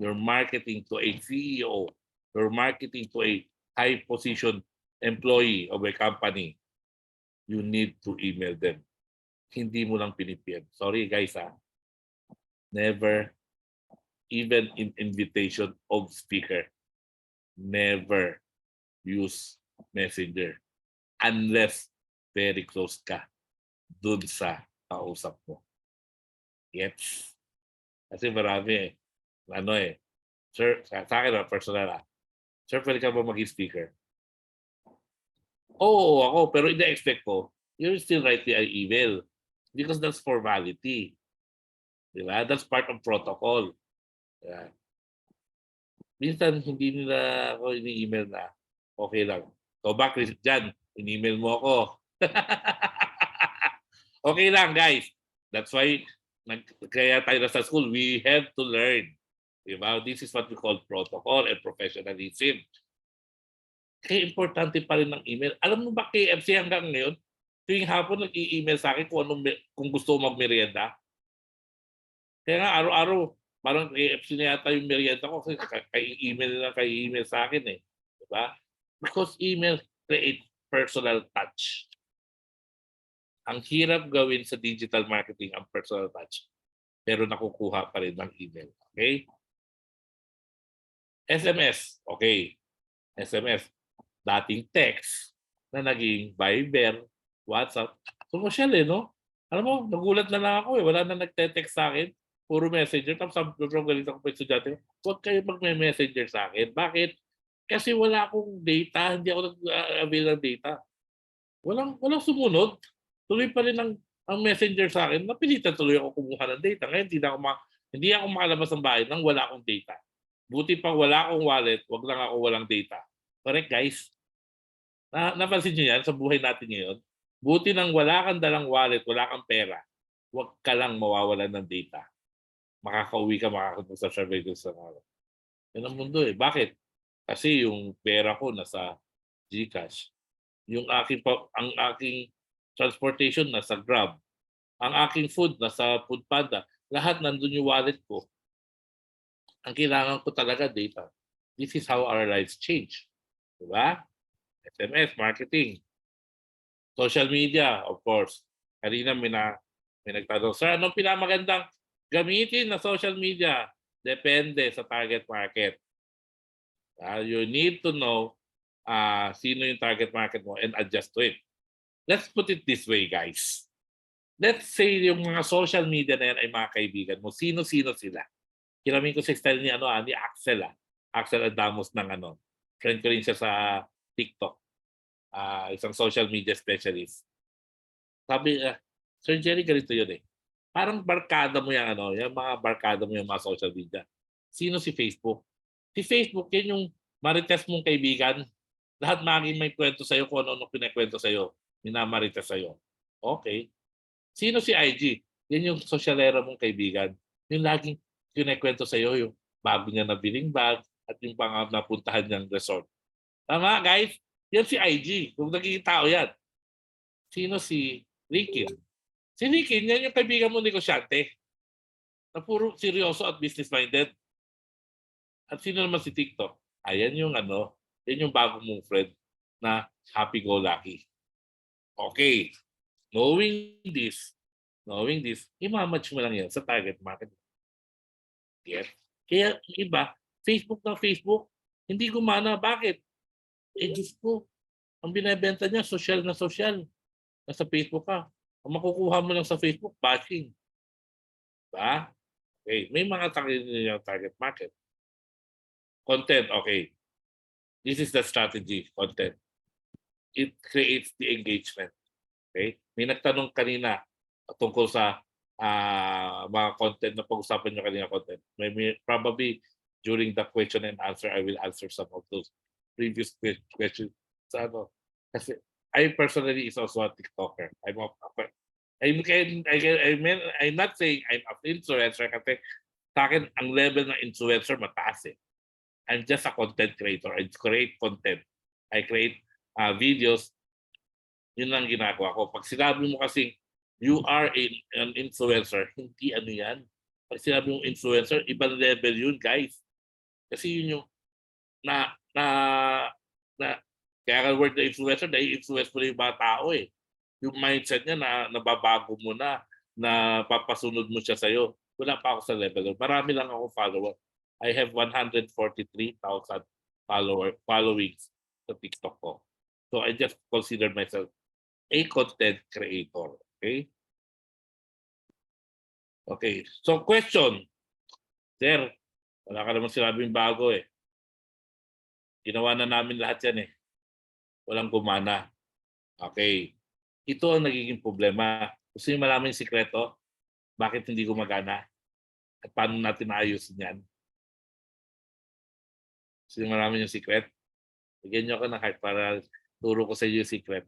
You're marketing to a CEO. You're marketing to a high position employee of a company. You need to email them. Hindi mo lang pinipm. Sorry guys Never, even in invitation of speaker, never use Messenger unless very close ka dun sa kausap mo. Yes. Kasi marami Sir, sa akin personal Sir, pwede ka ba maging speaker? Oo, ako. Pero ina-expect ko, you still write the email because that's formality. Diba? That's part of protocol. Yeah. Minsan, hindi nila ako ini-email na okay lang. So back dyan, in-email mo ako. Okay lang, guys. That's why, kaya tayo na sa school, we have to learn. Diba? This is what we call protocol and professionalism. Kaya importante pa rin ng email. Alam mo ba KFC hanggang ngayon, tuwing hapon nag-i-email sa akin kung gusto mo mag-merienda. Kaya nga araw-araw, parang KFC na yata yung merienda ko kasi kay-email sa akin eh. Diba? Because email create personal touch. Ang hirap gawin sa digital marketing ang personal touch. Pero nakukuha pa rin ng email. Okay? SMS. Okay. SMS. Dating text na naging Viber, WhatsApp. Social no? Alam mo, nagulat na lang ako eh. Wala na nagte-text sa akin. Puro messenger. Tapos sobrang galit ako pa yung estudyante. Huwag kayo mag-messenger sa akin. Bakit? Kasi wala akong data. Hindi ako nag-avail ng data. Walang sumunod. Tuloy pa rin ang messenger sa akin. Napilitan tuloy ako kumuha ng data. Ngayon, hindi ako makalabas ng bahay nang wala akong data. Buti pa wala akong wallet, wag lang ako walang data. Correct, guys? Napansin nyo yan sa buhay natin ngayon? Buti nang wala kang dalang wallet, wala kang pera, wag ka lang mawawalan ng data. Makakauwi ka, makakapunta sa survey sa araw. Yan ang mundo eh. Bakit? Kasi yung pera ko nasa GCash. Ang aking transportation nasa Grab. Ang aking food nasa Foodpanda. Lahat nandun yung wallet ko. Ang kailangan ko talaga data. This is how our lives change. Diba? SMS, marketing. Social media, of course. Kanina may nagtanong, Sir, anong pinamagandang gamitin na social media? Depende sa target market. You need to know sino yung target market mo and adjust to it. Let's put it this way, guys. Let's say yung mga social media na yan ay mga kaibigan mo. Sino-sino sila? Kinamin ko sa style ni Axel Axel Adamos ng friend ko rin siya sa TikTok. Isang social media specialist. Sabi, Sir Jerry, ganito yun eh. Parang barkada mo yung mga barkada mo yung mga social media. Sino si Facebook? Si Facebook, yan yung marites mong kaibigan. Lahat may kwento sa'yo kung ano pinakwento sa'yo. Minamarites sa'yo. Okay. Sino si IG? Yan yung sosyalera mong kaibigan. Yung laging kinikwento sa iyo yung bago niya nabiling bag at yung napuntahan niyang resort. Tama, guys? Yan si IG. Kung nagiging tao yan. Sino si Rikin? Si Rikin, yan yung kaibigan mo negosyante na puro seryoso at business-minded. At sino naman si TikTok? Ayan yung yan yung bago mong friend na happy-go-lucky. Okay. Knowing this, imamatch mo lang yan sa target market. Yes. Kaya iba, Facebook na Facebook, hindi gumana. Bakit? Diyos ko, ang binibenta niya, social na social. Nasa Facebook ka. Ang makukuha mo lang sa Facebook, bashing. Diba? Okay. May mga target market. Content, okay. This is the strategy, content. It creates the engagement. Okay? May nagtanong kanina tungkol sa mga content na pag-usapan nyo kanina content. Probably during the question and answer, I will answer some of those previous questions. Kasi I personally is also a TikToker. I'm not saying I'm an influencer kasi sa akin, ang level ng influencer mataas eh. I'm just a content creator. I create content. I create videos. Yun lang ginagawa ko. Pag sinabi mo kasing you are an influencer, hindi yan. Pag sinabi yung influencer, ibang level yun, guys. Kasi yun yung na na na kaya ka word na influencer, nai-influence mo na yung mga tao eh. Yung mindset niya na nababago mo na papasunod mo siya sa'yo. Wala pa ako sa level. Marami lang ako follower. I have 143,000 followings sa TikTok ko. So I just consider myself a content creator. Okay? Okay. So question. Sir, wala ka naman sinabing bago eh. Ginawa na namin lahat yan eh. Walang gumana. Okay. Ito ang nagiging problema. Gusto niyo malaman yung sikreto? Bakit hindi gumagana? At paano natin naayusin yan? Gusto niyo malaman yung secret? Bigyan niyo ako ng heart para turo ko sa iyo yung secret.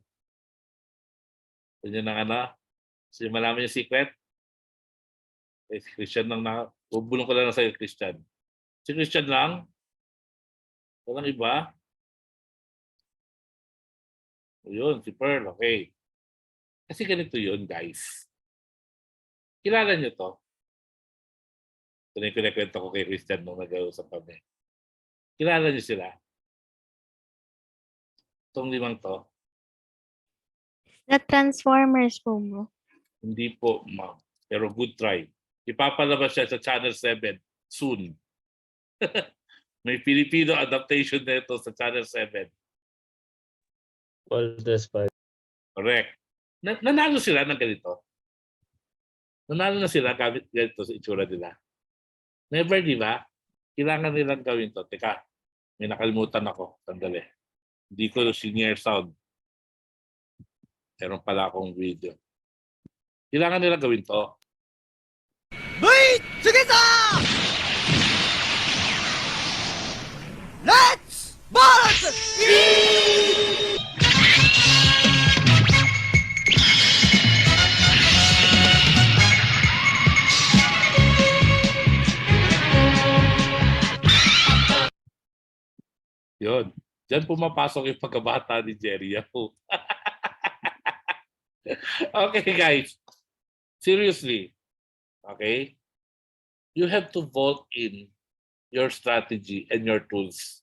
Gusto niyo ng ano? Gusto niyo malaman yung secret? Eh, si Christian lang na. Bubulong ko lang sa iyo, Christian. Si Christian lang? Walang iba? O yun, si Pearl. Okay. Kasi ganito yun, guys. Kilala niyo to? Ito na yung kinakwento ko kay Christian nung nag-uusap kami. Kilala niyo sila? Itong limang to? The Transformers po mo. Hindi po, ma'am. Pero good try. Ipapalabas siya sa Channel 7 soon. May Filipino adaptation nito sa Channel 7. Correct. Nanalo sila ng ganito. Nanalo na sila gamit ganito sa itsura nila. Never, di ba? Kailangan nilang gawin to. Teka, may nakalimutan ako. Sandali. Hindi ko senior sound. Meron pala akong video. Kailangan nilang gawin to. Wait! Sige sa! Let's balance! Yun. Diyan pumapasok yung pagkabata ni Jerry Yahoo. Okay, guys. Seriously. Okay? You have to vault in your strategy and your tools.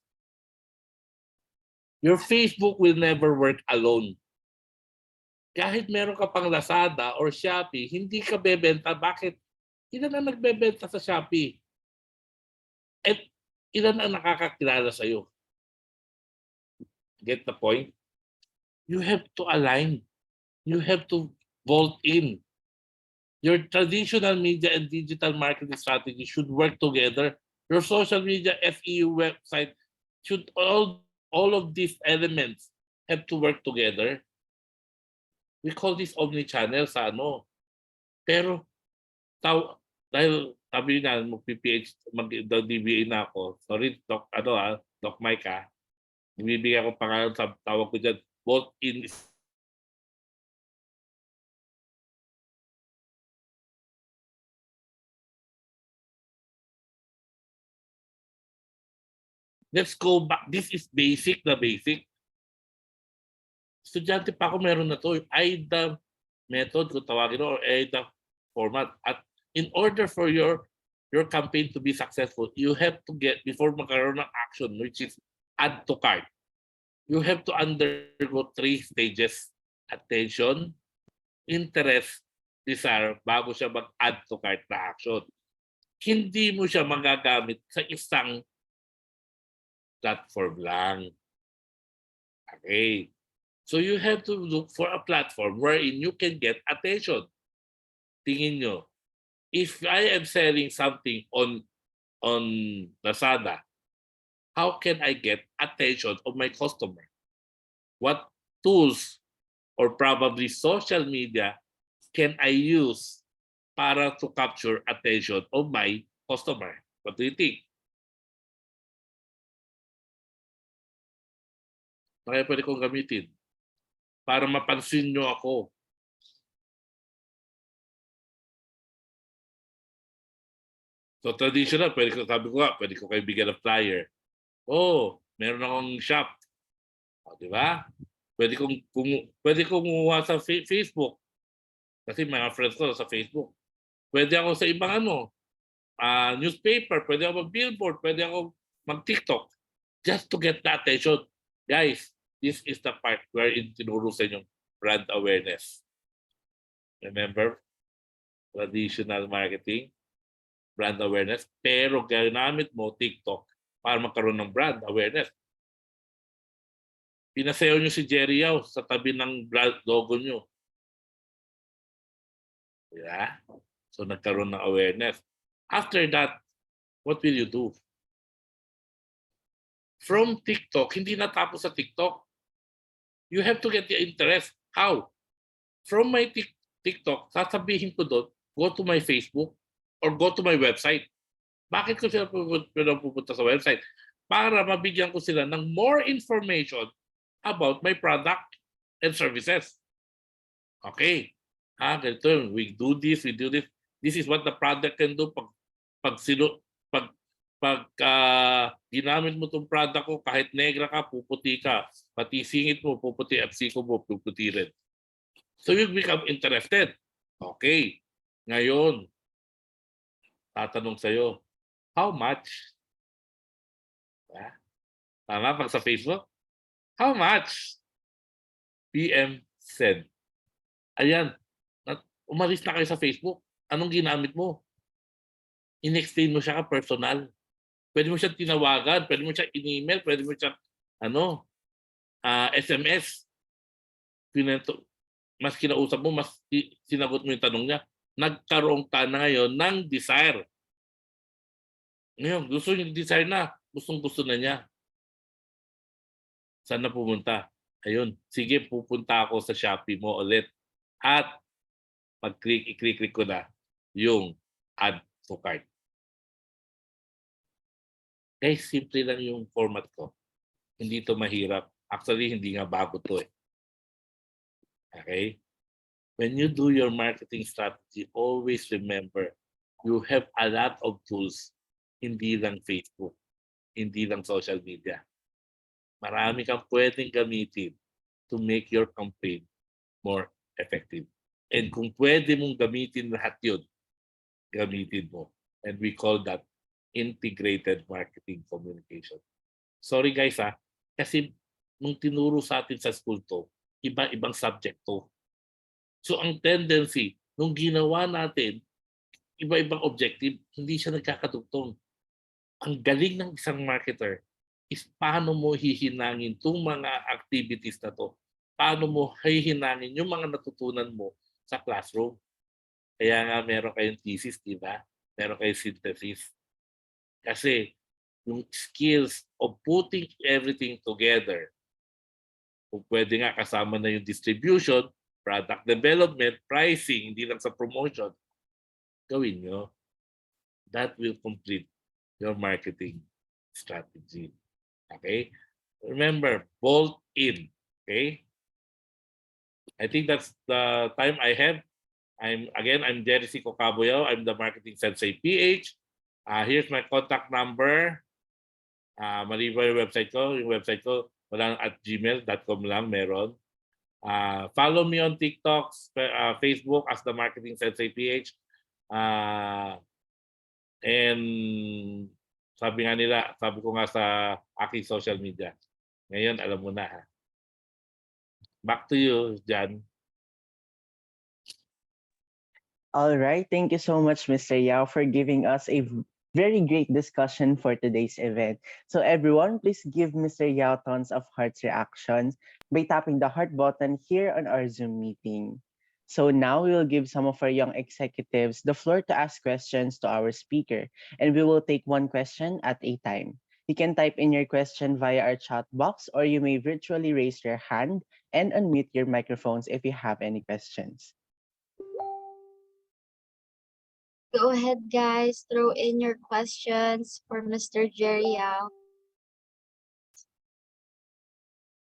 Your Facebook will never work alone. Kahit meron ka pang Lazada or Shopee, hindi ka bebenta. Bakit? Ilan ang nagbebenta sa Shopee? At ilan ang nakakakilala sa'yo? Get the point? You have to align. You have to vault in. Your traditional media and digital marketing strategy should work together. Your social media, SEO website should all of these elements have to work together. We call this omni-channel sa ano. Pero dahil sabi na mag-DBA na ako. Sorry, Doc Mike ah. Ibibigay ako pangalan sa tawag ko dyan. Both in Let's go back. This is basic na basic. Estudyante pa ako meron na to. AIDA method kung tawagin o, or AIDA format. At in order for your campaign to be successful, you have to get, before magkaroon ng action, which is add to cart, you have to undergo 3 stages. Attention, interest, desire, bago siya mag-add to cart na action. Hindi mo siya magagamit sa isang platform lang. Okay. So you have to look for a platform wherein you can get attention. Tingin nyo, if I am selling something on Lazada, how can I get attention of my customer? What tools or probably social media can I use para to capture attention of my customer? What do you think? Kaya pwede kong gamitin para mapansin nyo ako. So traditional, sabi ko nga, pwede ko kayo bigyan ng flyer. Oh, meron akong shop. O, di ba? Pwede kong kumuha sa Facebook. Kasi mga friends ko sa Facebook. Pwede ako sa ibang newspaper, pwede ako mag-billboard, pwede ako mag-TikTok just to get the attention. Guys, this is the part where tinuro sa inyong brand awareness. Remember? Traditional marketing, brand awareness, pero ginamit mo TikTok para magkaroon ng brand awareness. Pinasayaw nyo si Jerry Yao sa tabi ng brand logo nyo. Yeah? So nagkaroon ng awareness. After that, what will you do? From TikTok, hindi natapos sa TikTok. You have to get the interest. How? From my TikTok, sasabihin ko doon, go to my Facebook or go to my website. Bakit ko sila pupunta sa website? Para mabigyan ko sila ng more information about my product and services. Okay. Ganito yun. We do this. This is what the product can do. Pag ginamit mo itong product ko, kahit negra ka, puputi ka. Pati singit mo, puputi at siko mo, puputi rin. So you become interested. Okay. Ngayon, tatanong sa'yo, how much? Tama pag sa Facebook? How much? PM send. Ayan. Umalis na kayo sa Facebook. Anong ginamit mo? In-explain mo siya ka personal. Pwede mo siya tinawagan, pwede mo siya in-email, pwede mo siya SMS. Mas kinausap mo, mas sinagot mo yung tanong niya. Nagkaroon ka na ngayon ng desire. Ngayon, gusto yung desire na. Gustong-gusto na niya. Saan na pumunta? Ayun, sige, pupunta ako sa Shopee mo ulit. At i-click ko na yung add to cart. Guys, simple lang yung format ko. Hindi ito mahirap. Actually, hindi nga bago to eh. Okay? When you do your marketing strategy, always remember, you have a lot of tools. Hindi lang Facebook. Hindi lang social media. Marami kang pwedeng gamitin to make your campaign more effective. And kung pwede mong gamitin lahat yun, gamitin mo. And we call that integrated marketing communication. Sorry guys kasi nung tinuro sa atin sa school to, iba-ibang subject to. So ang tendency, nung ginawa natin, iba-ibang objective, hindi siya nagkakatugtong. Ang galing ng isang marketer is paano mo hihinangin itong mga activities na to. Paano mo hihinangin yung mga natutunan mo sa classroom. Kaya nga meron kayong thesis, di ba? Meron kayong synthesis. Kasi yung skills of putting everything together, kung pwede nga kasama na yung distribution, product development, pricing, hindi lang sa promotion, gawin nyo. That will complete your marketing strategy. Okay? Remember, bolt in. Okay? I think that's the time I have. I'm Jerry C. Cocaboyao. I'm the Marketing Sensei PH. Here's my contact number. Maliban yung website ko. Yung website ko, wala at gmail.com lang meron. Follow me on TikTok, Facebook as the Marketing Sensei PH. And sabi ko nga sa aking social media. Ngayon, alam mo na ha. Back to you, Jan. All right. Thank you so much, Mr. Yao, for giving us a very great discussion for today's event. So everyone, please give Mr. Yao tons of hearts reactions by tapping the heart button here on our Zoom meeting. So now we will give some of our young executives the floor to ask questions to our speaker, and we will take one question at a time. You can type in your question via our chat box, or you may virtually raise your hand and unmute your microphones if you have any questions. Go ahead, guys. Throw in your questions for Mr. Jerry Yao.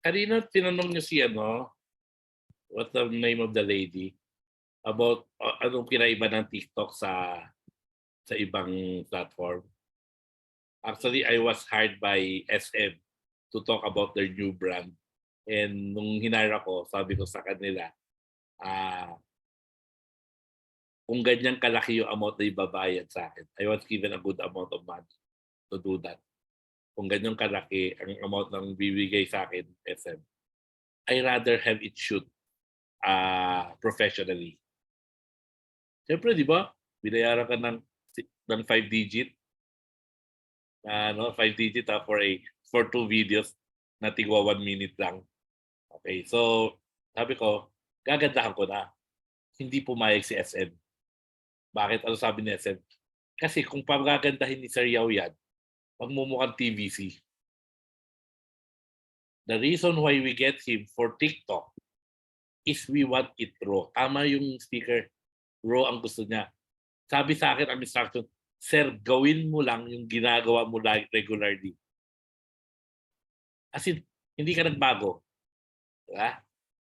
Kanina, tinanong niyo si what's the name of the lady? About anong kinaiba ng TikTok sa ibang platform. Actually, I was hired by SM to talk about their new brand. And nung hinire ako, sabi ko sa kanila, kung ganyan kalaki yung amount na ibabayad sa akin. I was given a good amount of money to do that. Kung ganyan kalaki ang amount ng bibigay sa akin, SM, I rather have it shoot professionally. Siyempre, di ba? Binayaran ka ng 5 digit. 5 digit for 2 videos na tigwa 1 minute lang. Okay, so sabi ko, gagandahan ko na. Hindi pumayag si SM. Bakit? Ano sabi ni SM? Kasi kung pagagandahin ni Sir Yao yan, magmumukhang TVC. The reason why we get him for TikTok is we want it raw. Tama yung speaker. Raw ang gusto niya. Sabi sa akin ang instruction, Sir, gawin mo lang yung ginagawa mo regularly. As in, hindi ka nagbago. Diba?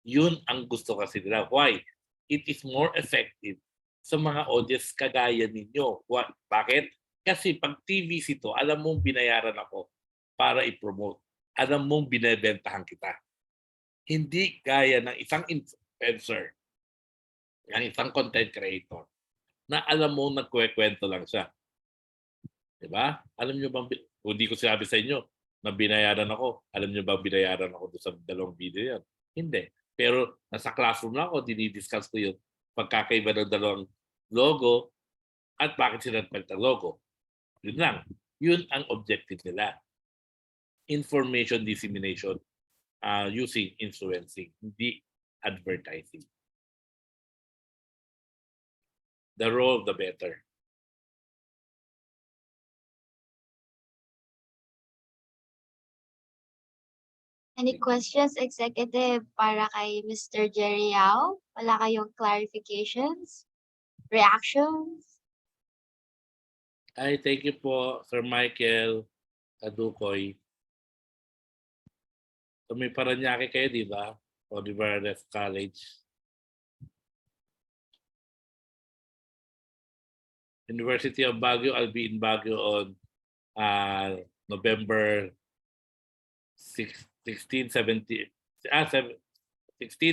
Yun ang gusto kasi nila. Why? It is more effective sa mga audience kagaya ninyo. What? Bakit? Kasi pag TVC to, alam mong binayaran ako para i-promote. Alam mong binebentahan kita. Hindi gaya ng isang influencer, ng isang content creator, na alam mo nagkwekwento lang siya. Diba? Alam nyo bang, hindi ko sinabi sa inyo na binayaran ako. Alam nyo bang binayaran ako doon sa dalawang video yan? Hindi. Pero nasa classroom na ako, dinidiscuss ko yung pagkakaiba ng dalawang logo at bakit sila nagpagta logo. Yun lang. Yun ang objective nila. Information dissemination using influencing, hindi advertising. The raw, the better. Any questions, Executive, para kay Mr. Jerry Yao? Wala kayong clarifications? Reactions? Ay, thank you po, Sir Michael Adukoy. So may Paranaque kayo, di ba? Oliver College. University of Baguio, I'll be in Baguio on November 16, 17, 16,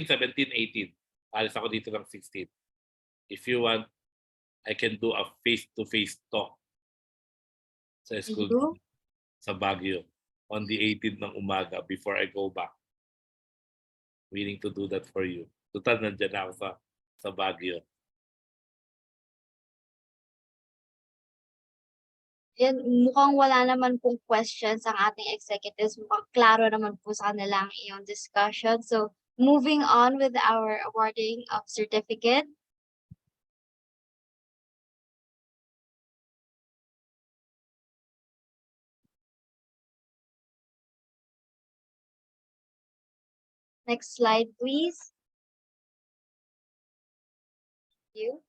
17, 18. Alis ako dito ng 16. If you want, I can do a face-to-face talk sa school sa Baguio on the 18th ng umaga before I go back. Willing to do that for you. Total, nandiyan ako sa Baguio. Yan, mukhang wala naman pong questions ang ating executives. Mukhang klaro naman po sa kanila ang iyong discussion. So, moving on with our awarding of certificate. Next slide, please. Thank you.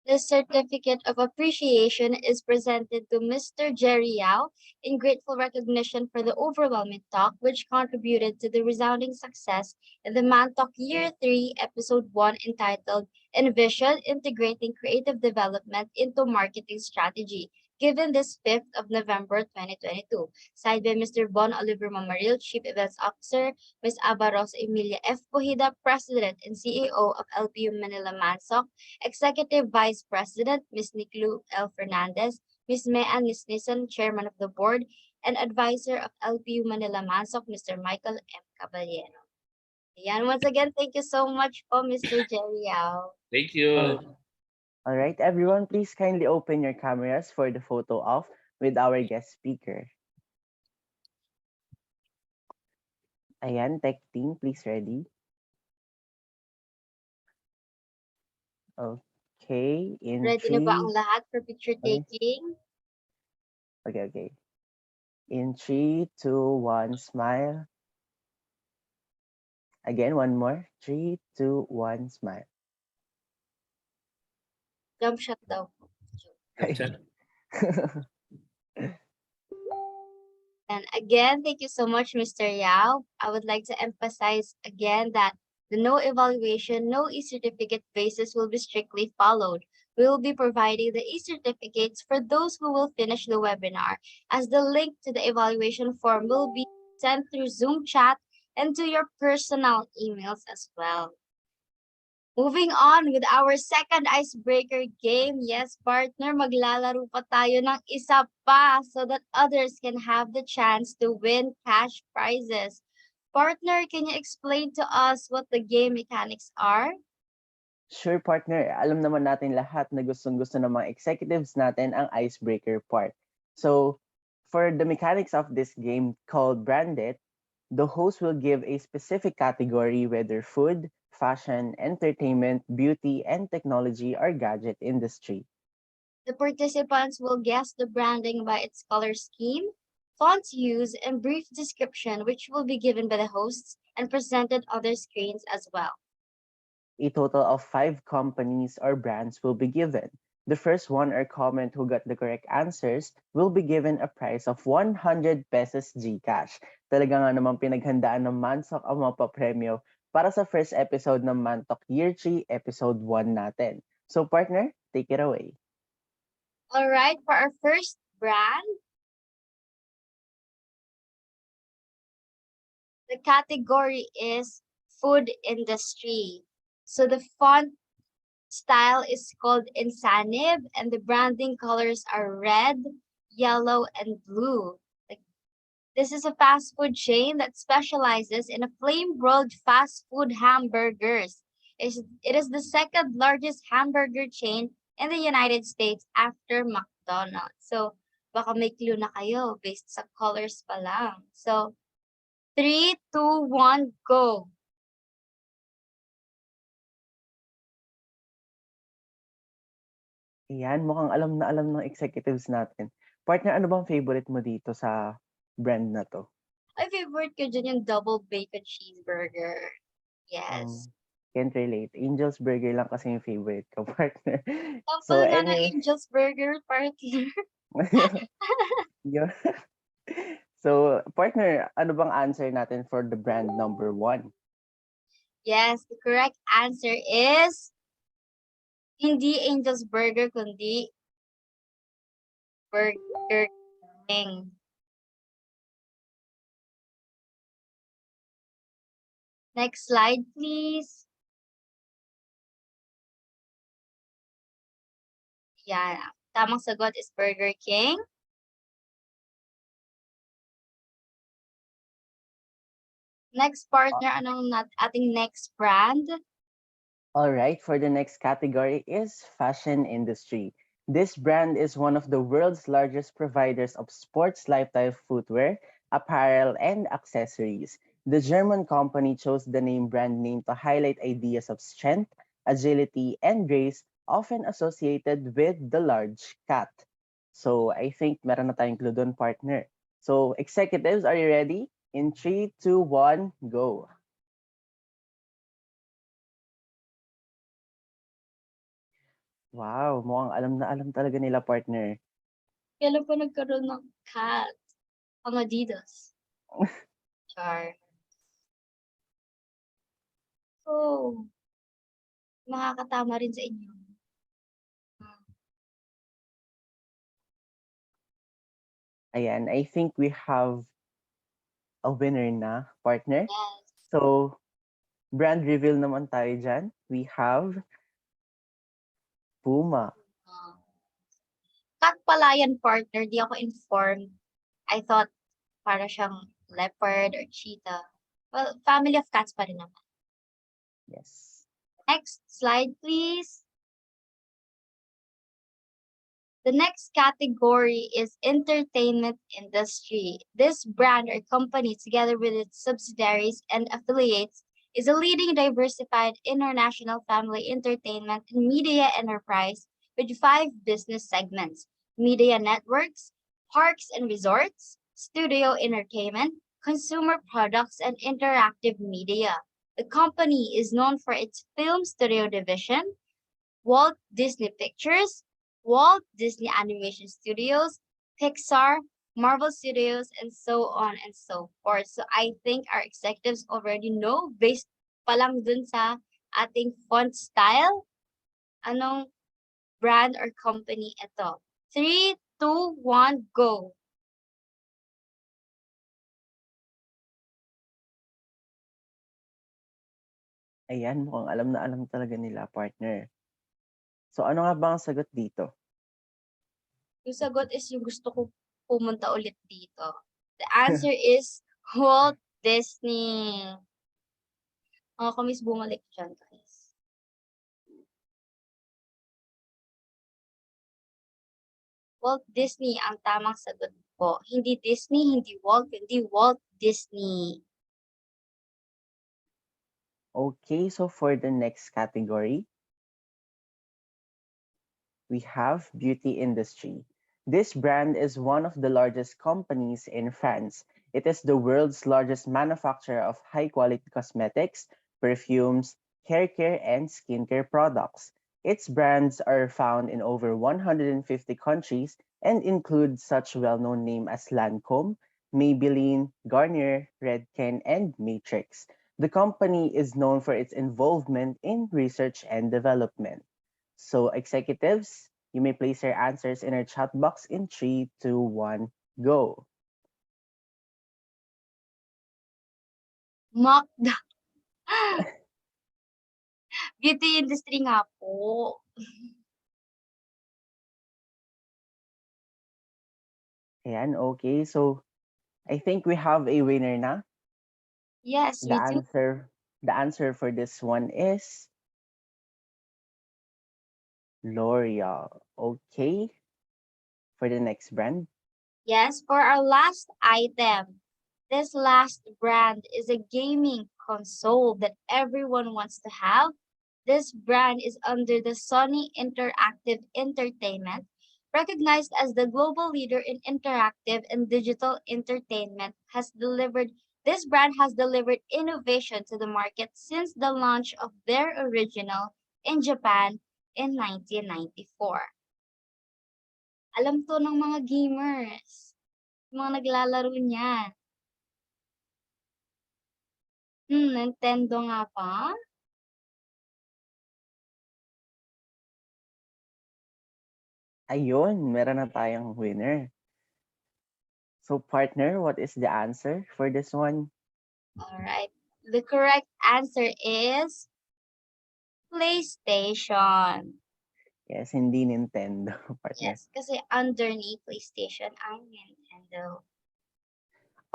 The certificate of appreciation is presented to Mr. Jerry Yao in grateful recognition for the overwhelming talk which contributed to the resounding success in the MANTALK Year 3, Episode 1 entitled ENVISION, Integrating Creative Development into Marketing Strategy, given this 5th of November 2022. Signed by Mr. Bon Oliver Mamaril, Chief Events Officer, Ms. Avaros Emilia F. Pujida, President and CEO of LPU Manila MANSOC, Executive Vice President, Ms. Niclu L. Fernandez, Ms. Mean Nisnisan, Chairman of the Board, and Advisor of LPU Manila MANSOC, Mr. Michael M. Caballero. Ayan, once again, thank you so much po, Mr. Jerry Yao. Thank you. All right, everyone, please kindly open your cameras for the photo op with our guest speaker. Ayan, tech team, please ready. Okay, in Ready na ba ang lahat for picture taking? Okay. In 3, 2, 1, smile. Again, one more. 3, 2, 1, smile. Jump shot daw. And again, thank you so much, Mr. Yao. I would like to emphasize again that the no evaluation, no e-certificate basis will be strictly followed. We will be providing the e-certificates for those who will finish the webinar, as the link to the evaluation form will be sent through Zoom chat and to your personal emails as well. Moving on with our second icebreaker game. Yes, partner, maglalaro pa tayo ng isa pa so that others can have the chance to win cash prizes. Partner, can you explain to us what the game mechanics are? Sure, partner. Alam naman natin lahat na gustong-gusto ng mga executives natin ang icebreaker part. So, for the mechanics of this game called Branded, the host will give a specific category, whether food, fashion, entertainment, beauty, and technology or gadget industry. The participants will guess the branding by its color scheme, fonts used, and brief description, which will be given by the hosts and presented on their screens as well. A total of 5 companies or brands will be given. The first one or comment who got the correct answers will be given a prize of 100 pesos GCash. Talaga nga namang pinaghandaan ng Mansok ang mga papremyo para sa first episode ng Mantok Year 3, Episode 1 natin. So partner, take it away. All right, for our first brand, the category is food industry. So the font style is called Insanib, and the branding colors are red, yellow, and blue. This is a fast food chain that specializes in a flame-broiled fast food hamburgers. It is the second largest hamburger chain in the United States after McDonald's. So, baka may clue na kayo based sa colors pa lang. So, 3, 2, 1, go! Ayan, mukhang alam na alam ng executives natin. Partner, ano bang favorite mo dito sa brand na to? Ay, favorite ko dyan yung double bacon cheeseburger. Yes. Can't relate. Angel's Burger lang kasi yung favorite ko, partner. Sample nga ng Angel's Burger, partner. Yun. So, partner, ano bang answer natin for the brand number 1? Yes, the correct answer is hindi Angel's Burger, kundi Burger King. Next slide, please. Yan. Tamang sagot is Burger King. Next partner, anong ating next brand? All right, for the next category is fashion industry. This brand is one of the world's largest providers of sports lifestyle footwear, apparel, and accessories. The German company chose the brand name to highlight ideas of strength, agility, and grace often associated with the large cat. So I think meron na tayong clue doon, partner. So executives, are you ready? In 3, 2, 1, go. Wow, mukhang alam na alam talaga nila, partner. Kailan pa nagkaroon ng cat? Ang Adidas. Char. So, makakatama rin sa inyo. Ayan, I think we have a winner na, partner. Yes. So, brand reveal naman tayo dyan. We have Puma. Cat pala yan, partner. Di ako informed. I thought para siyang leopard or cheetah. Well, family of cats pa rin naman. Yes. Next slide, please. The next category is entertainment industry. This brand or company, together with its subsidiaries and affiliates, is a leading diversified international family entertainment and media enterprise with 5 business segments: media networks, parks and resorts, studio entertainment, consumer products, and interactive media. The company is known for its film studio division, Walt Disney Pictures, Walt Disney Animation Studios, Pixar, Marvel Studios, and so on and so forth. So I think our executives already know based pa lang dun sa ating font style, anong brand or company ito. 3, 2, 1, go! Ayan, mukhang alam na alam talaga nila, partner. So ano nga ba ang sagot dito? Yung sagot is yung gusto ko pumunta ulit dito. The answer is Walt Disney. Nakakamiss bumalik dyan, guys. Walt Disney ang tamang sagot po. Hindi Disney, hindi Walt, hindi Walt Disney. Okay, so for the next category, we have beauty industry. This brand is one of the largest companies in France. It is the world's largest manufacturer of high-quality cosmetics, perfumes, hair care, and skincare products. Its brands are found in over 150 countries and include such well-known names as Lancome, Maybelline, Garnier, Redken, and Matrix. The company is known for its involvement in research and development. So, executives, you may place your answers in our chat box in 3, 2, 1, go. Makda. Beauty industry nga po. Ayan, okay. So, I think we have a winner na. Yes, The we do. answer for this one is L'Oreal. Okay. For the next brand. Yes, for our last item. This last brand is a gaming console that everyone wants to have. This brand is under the Sony Interactive Entertainment, recognized as the global leader in interactive and digital entertainment. This brand has delivered innovation to the market since the launch of their original in Japan in 1994. Alam to ng mga gamers, mga naglalaro niyan. Nintendo nga pa? Ayun, meron na tayong winner. So, partner, what is the answer for this one? All right. The correct answer is PlayStation. Yes, hindi Nintendo, partner. Yes, kasi underneath PlayStation ang Nintendo.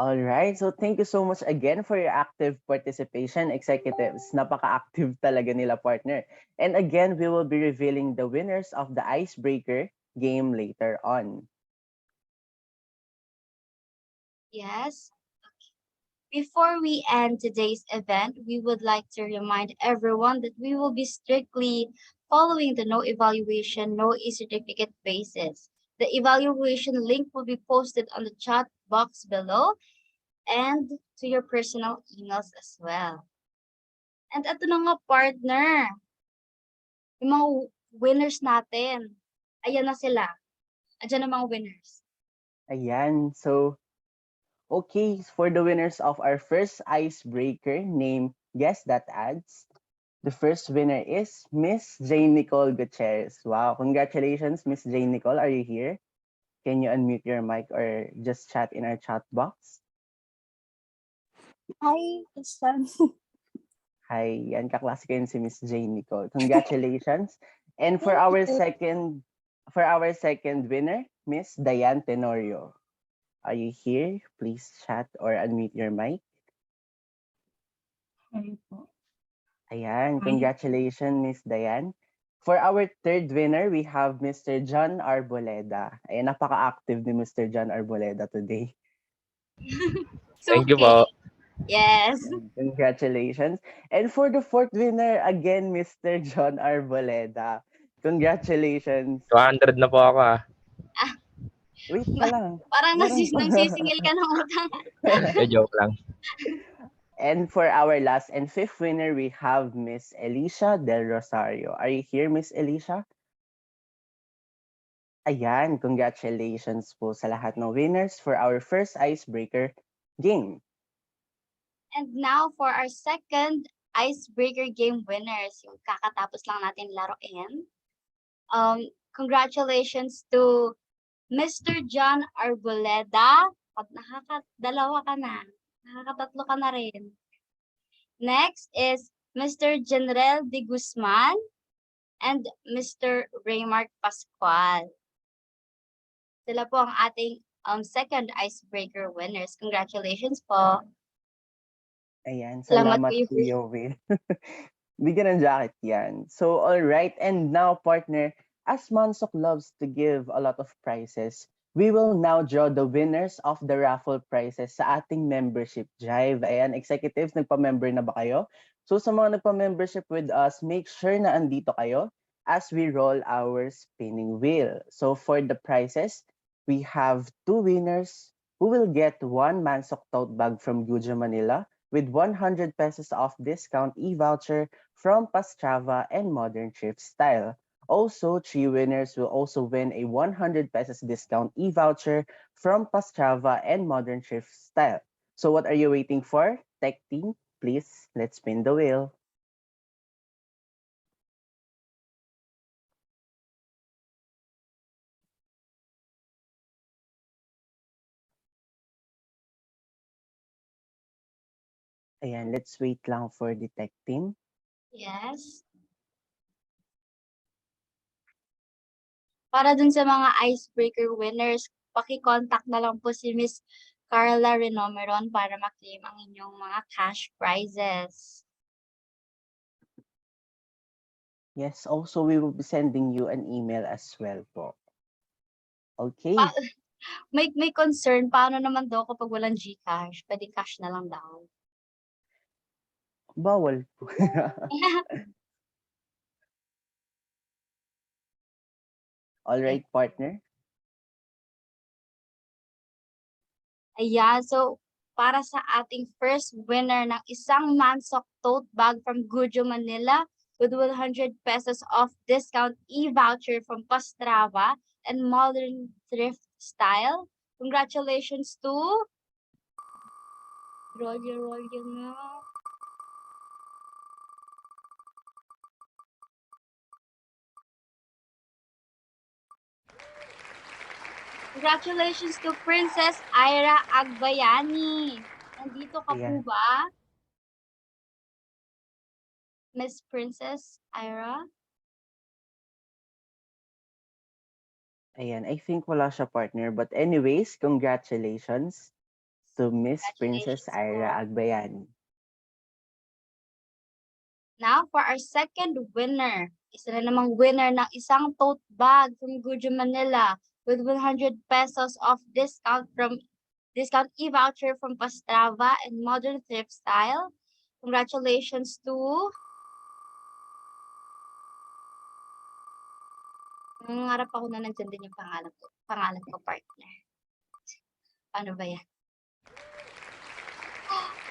All right. So thank you so much again for your active participation, executives. Napaka-active talaga nila, partner. And again, we will be revealing the winners of the icebreaker game later on. Yes. Before we end today's event, we would like to remind everyone that we will be strictly following the no evaluation, no e-certificate basis. The evaluation link will be posted on the chat box below and to your personal emails as well. And ito na nga, partner. Yung mga winners natin. Ayan na sila. Ayan ang mga winners. Ayan. So, okay, for the winners of our first icebreaker named Guess That Ads, the first winner is Miss Jane Nicole Gutierrez. Wow, congratulations, Miss Jane Nicole. Are you here? Can you unmute your mic or just chat in our chat box? Hi, Kristen. Hi, yan kaklase ko yun si Miss Jane Nicole. Congratulations. And for Thank our you. second winner, Miss Diane Tenorio. Are you here? Please chat or unmute your mic. Ayan, congratulations, Miss Diane. For our third winner, we have Mr. John Arboleda. Ayan, napaka-active ni Mr. John Arboleda today. Thank you po. Yes. Congratulations. And for the fourth winner, again, Mr. John Arboleda. Congratulations. 200 na po ako Wait pa lang. Parang Meron pa. nagsisingil ka ng utang. Joke lang. And for our last and fifth winner, we have Miss Alicia Del Rosario. Are you here, Miss Alicia? Ayan, congratulations po sa lahat ng winners for our first icebreaker game. And now for our second icebreaker game winners, yung kakatapos lang natin laruin. Congratulations to Mr. John Arboleda. Nakakadalawa ka na. Nakakatatlo ka na rin. Next is Mr. General de Guzman, and Mr. Raymark Pascual. Sila po ang ating second icebreaker winners. Congratulations po. Ayan, Salamat salamat kayo. Kuya Will. Bigyan ng jacket yan. So, all right. And now, partner, as Mansok loves to give a lot of prizes, we will now draw the winners of the raffle prizes sa ating membership drive. Ayan, executives, nagpa-member na ba kayo? So, sa mga nagpa-membership with us, make sure na andito kayo as we roll our spinning wheel. So, for the prizes, we have two winners who will get one Mansok tote bag from Guja Manila with 100 pesos off discount e-voucher from Pastrava and Modern Thrift Style. Also, three winners will also win a 100 pesos discount e-voucher from Pastrava and Modern Thrift Style. So what are you waiting for? Tech team, please, let's spin the wheel. Ayan, let's wait lang for the tech team. Yes. Para dun sa mga icebreaker winners, paki-contact na lang po si Miss Carla Renomeron para ma-claim ang inyong mga cash prizes. Yes, also we will be sending you an email as well po. Okay. May concern, paano naman daw kapag walang GCash? Pwede cash na lang daw. Bawal po. All right, partner. Ayan, so para sa ating first winner ng isang Mansok tote bag from Gujo, Manila with 100 pesos off discount e-voucher from Pastrava and Modern Thrift Style. Congratulations to Roger nga. Congratulations to Princess Ira Agbayani. Nandito ka po Ayan. ba? Miss Princess Ira? Ayan, I think wala siya partner. But anyways, congratulations to Miss Princess Ira Agbayani. Now, for our second winner, isa na namang winner ng isang tote bag from Gujo, Manila with 100 pesos off discount e-voucher from Pastrava and Modern Thrift Style. Congratulations to nangarap ako na nandyan din yung pangalan ko partner. Ano ba yan?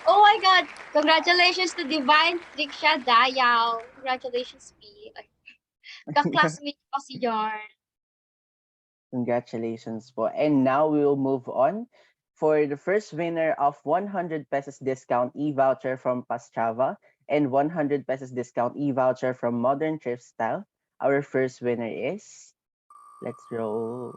Oh my God! Congratulations to Divine Triksha Dayaw. Congratulations, P. Ka-classmate ko si Yarn. Congratulations po. And now we will move on for the first winner of 100 pesos discount e-voucher from Pastrava and 100 pesos discount e-voucher from Modern Thrift Style. Our first winner is, let's roll.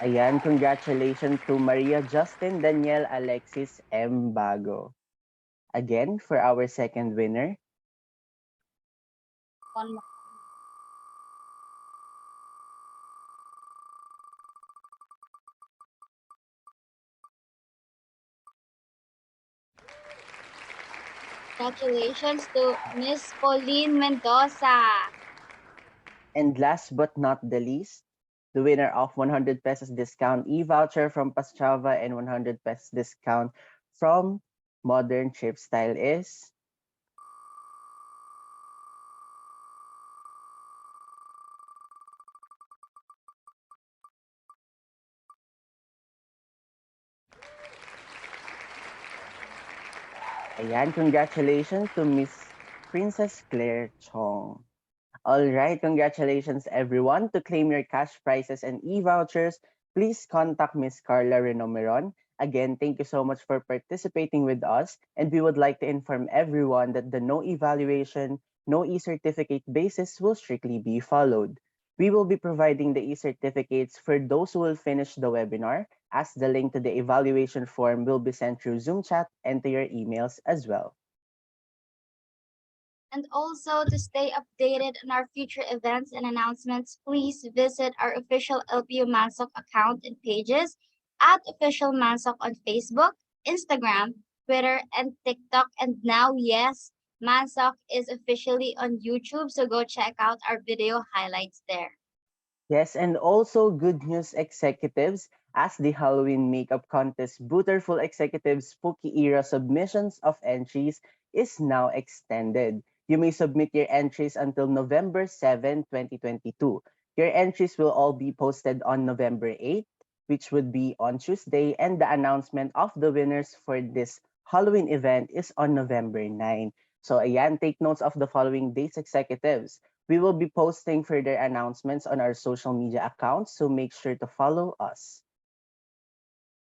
Ayan, congratulations to Maria Justin Daniel Alexis M. Bago. Again, for our second winner. One more. Congratulations to Miss Pauline Mendoza. And last but not the least, the winner of 100 pesos discount e-voucher from Pastrava and 100 pesos discount from Modern Thrift Style is ayan, congratulations to Miss Princess Claire Chong. All right, congratulations everyone. To claim your cash prizes and e-vouchers, please contact Miss Carla Renomeron. Again, thank you so much for participating with us. And we would like to inform everyone that the no evaluation, no e-certificate basis will strictly be followed. We will be providing the e-certificates for those who will finish the webinar, as the link to the evaluation form will be sent through Zoom chat and to your emails as well. And also to stay updated on our future events and announcements, please visit our official LPU Mansok account and pages at official Mansok on Facebook, Instagram, Twitter, and TikTok. And now, yes, Mansok is officially on YouTube, so go check out our video highlights there. Yes, and also good news, executives, as the Halloween makeup contest Butterful Executives Spooky Era submissions of entries is now extended. You may submit your entries until November 7, 2022. Your entries will all be posted on November 8th, which would be on Tuesday, and the announcement of the winners for this Halloween event is on November 9. So ayan, take notes of the following dates, executives. We will be posting further announcements on our social media accounts, so make sure to follow us.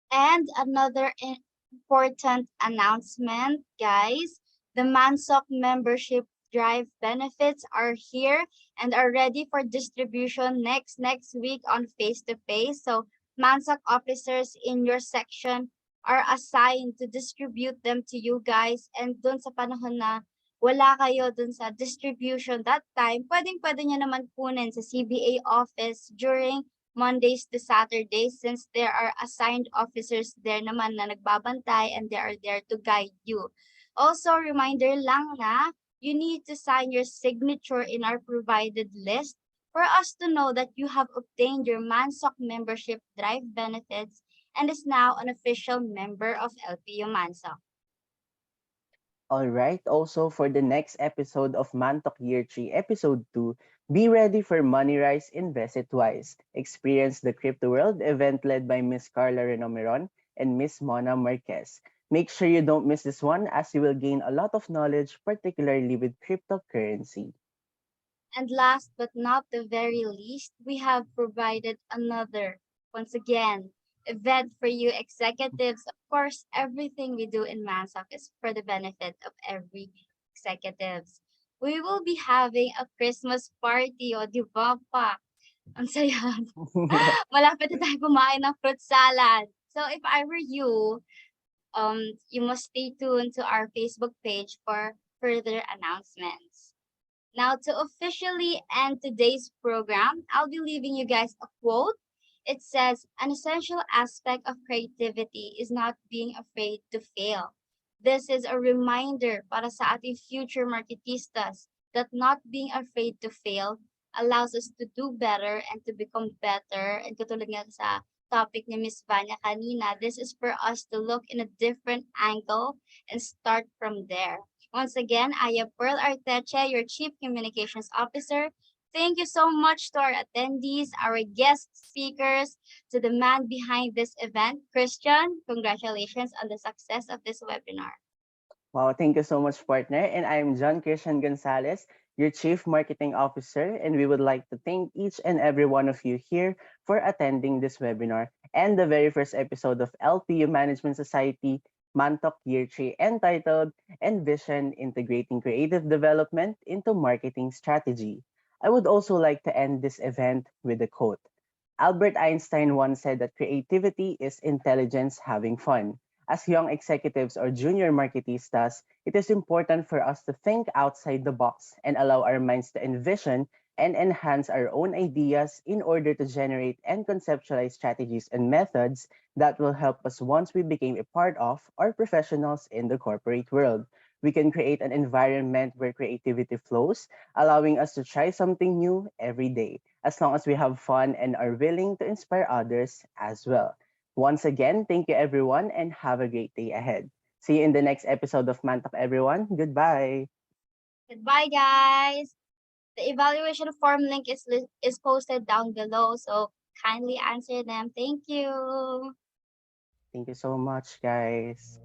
And another important announcement, guys. The Mansok membership drive benefits are here and are ready for distribution next week on face to face. So Mansok officers in your section are assigned to distribute them to you guys, and dun sa panahon na wala kayo dun sa distribution that time, pwedeng-pwede nyo naman kunin sa CBA office during Mondays to Saturdays, since there are assigned officers there naman na nagbabantay and they are there to guide you. Also, reminder lang na you need to sign your signature in our provided list for us to know that you have obtained your Mansok membership drive benefits and is now an official member of LPU Mansok. All right, also for the next episode of Mantok Year 3, Episode 2, be ready for Money Rise, Invest It Twice. Experience the Crypto World event led by Miss Carla Renomeron and Miss Mona Marquez. Make sure you don't miss this one, as you will gain a lot of knowledge, particularly with cryptocurrency. And last but not the very least, we have provided another, once again, event for you executives. Of course, everything we do in Mansok is for the benefit of every executives. We will be having a Christmas party, o di ba pa? Ang saya. Malapit na tayo kumain ng fruit salad. So if I were you, you must stay tuned to our Facebook page for further announcements. Now, to officially end today's program, I'll be leaving you guys a quote. It says, an essential aspect of creativity is not being afraid to fail. This is a reminder para sa ating future marketistas that not being afraid to fail allows us to do better and to become better. And katulad nga sa topic ni Miss Vanya kanina, this is for us to look in a different angle and start from there. Once again, I am Pearl Arteche, your Chief Communications Officer. Thank you so much to our attendees, our guest speakers, to the man behind this event, Christian. Congratulations on the success of this webinar. Wow, thank you so much, partner. And I'm John Christian Gonzalez, your Chief Marketing Officer, and we would like to thank each and every one of you here for attending this webinar and the very first episode of LPU Management Society Mantok Year 3, entitled ENVISION, Integrating Creative Development into Marketing Strategy. I would also like to end this event with a quote. Albert Einstein once said that creativity is intelligence having fun. As young executives or junior marketistas, it is important for us to think outside the box and allow our minds to envision and enhance our own ideas in order to generate and conceptualize strategies and methods that will help us once we became a part of or professionals in the corporate world. We can create an environment where creativity flows, allowing us to try something new every day, as long as we have fun and are willing to inspire others as well. Once again, thank you everyone and have a great day ahead. See you in the next episode of Mantak, everyone. Goodbye. Goodbye, guys. The evaluation form link is posted down below, so kindly answer them. Thank you. Thank you so much, guys.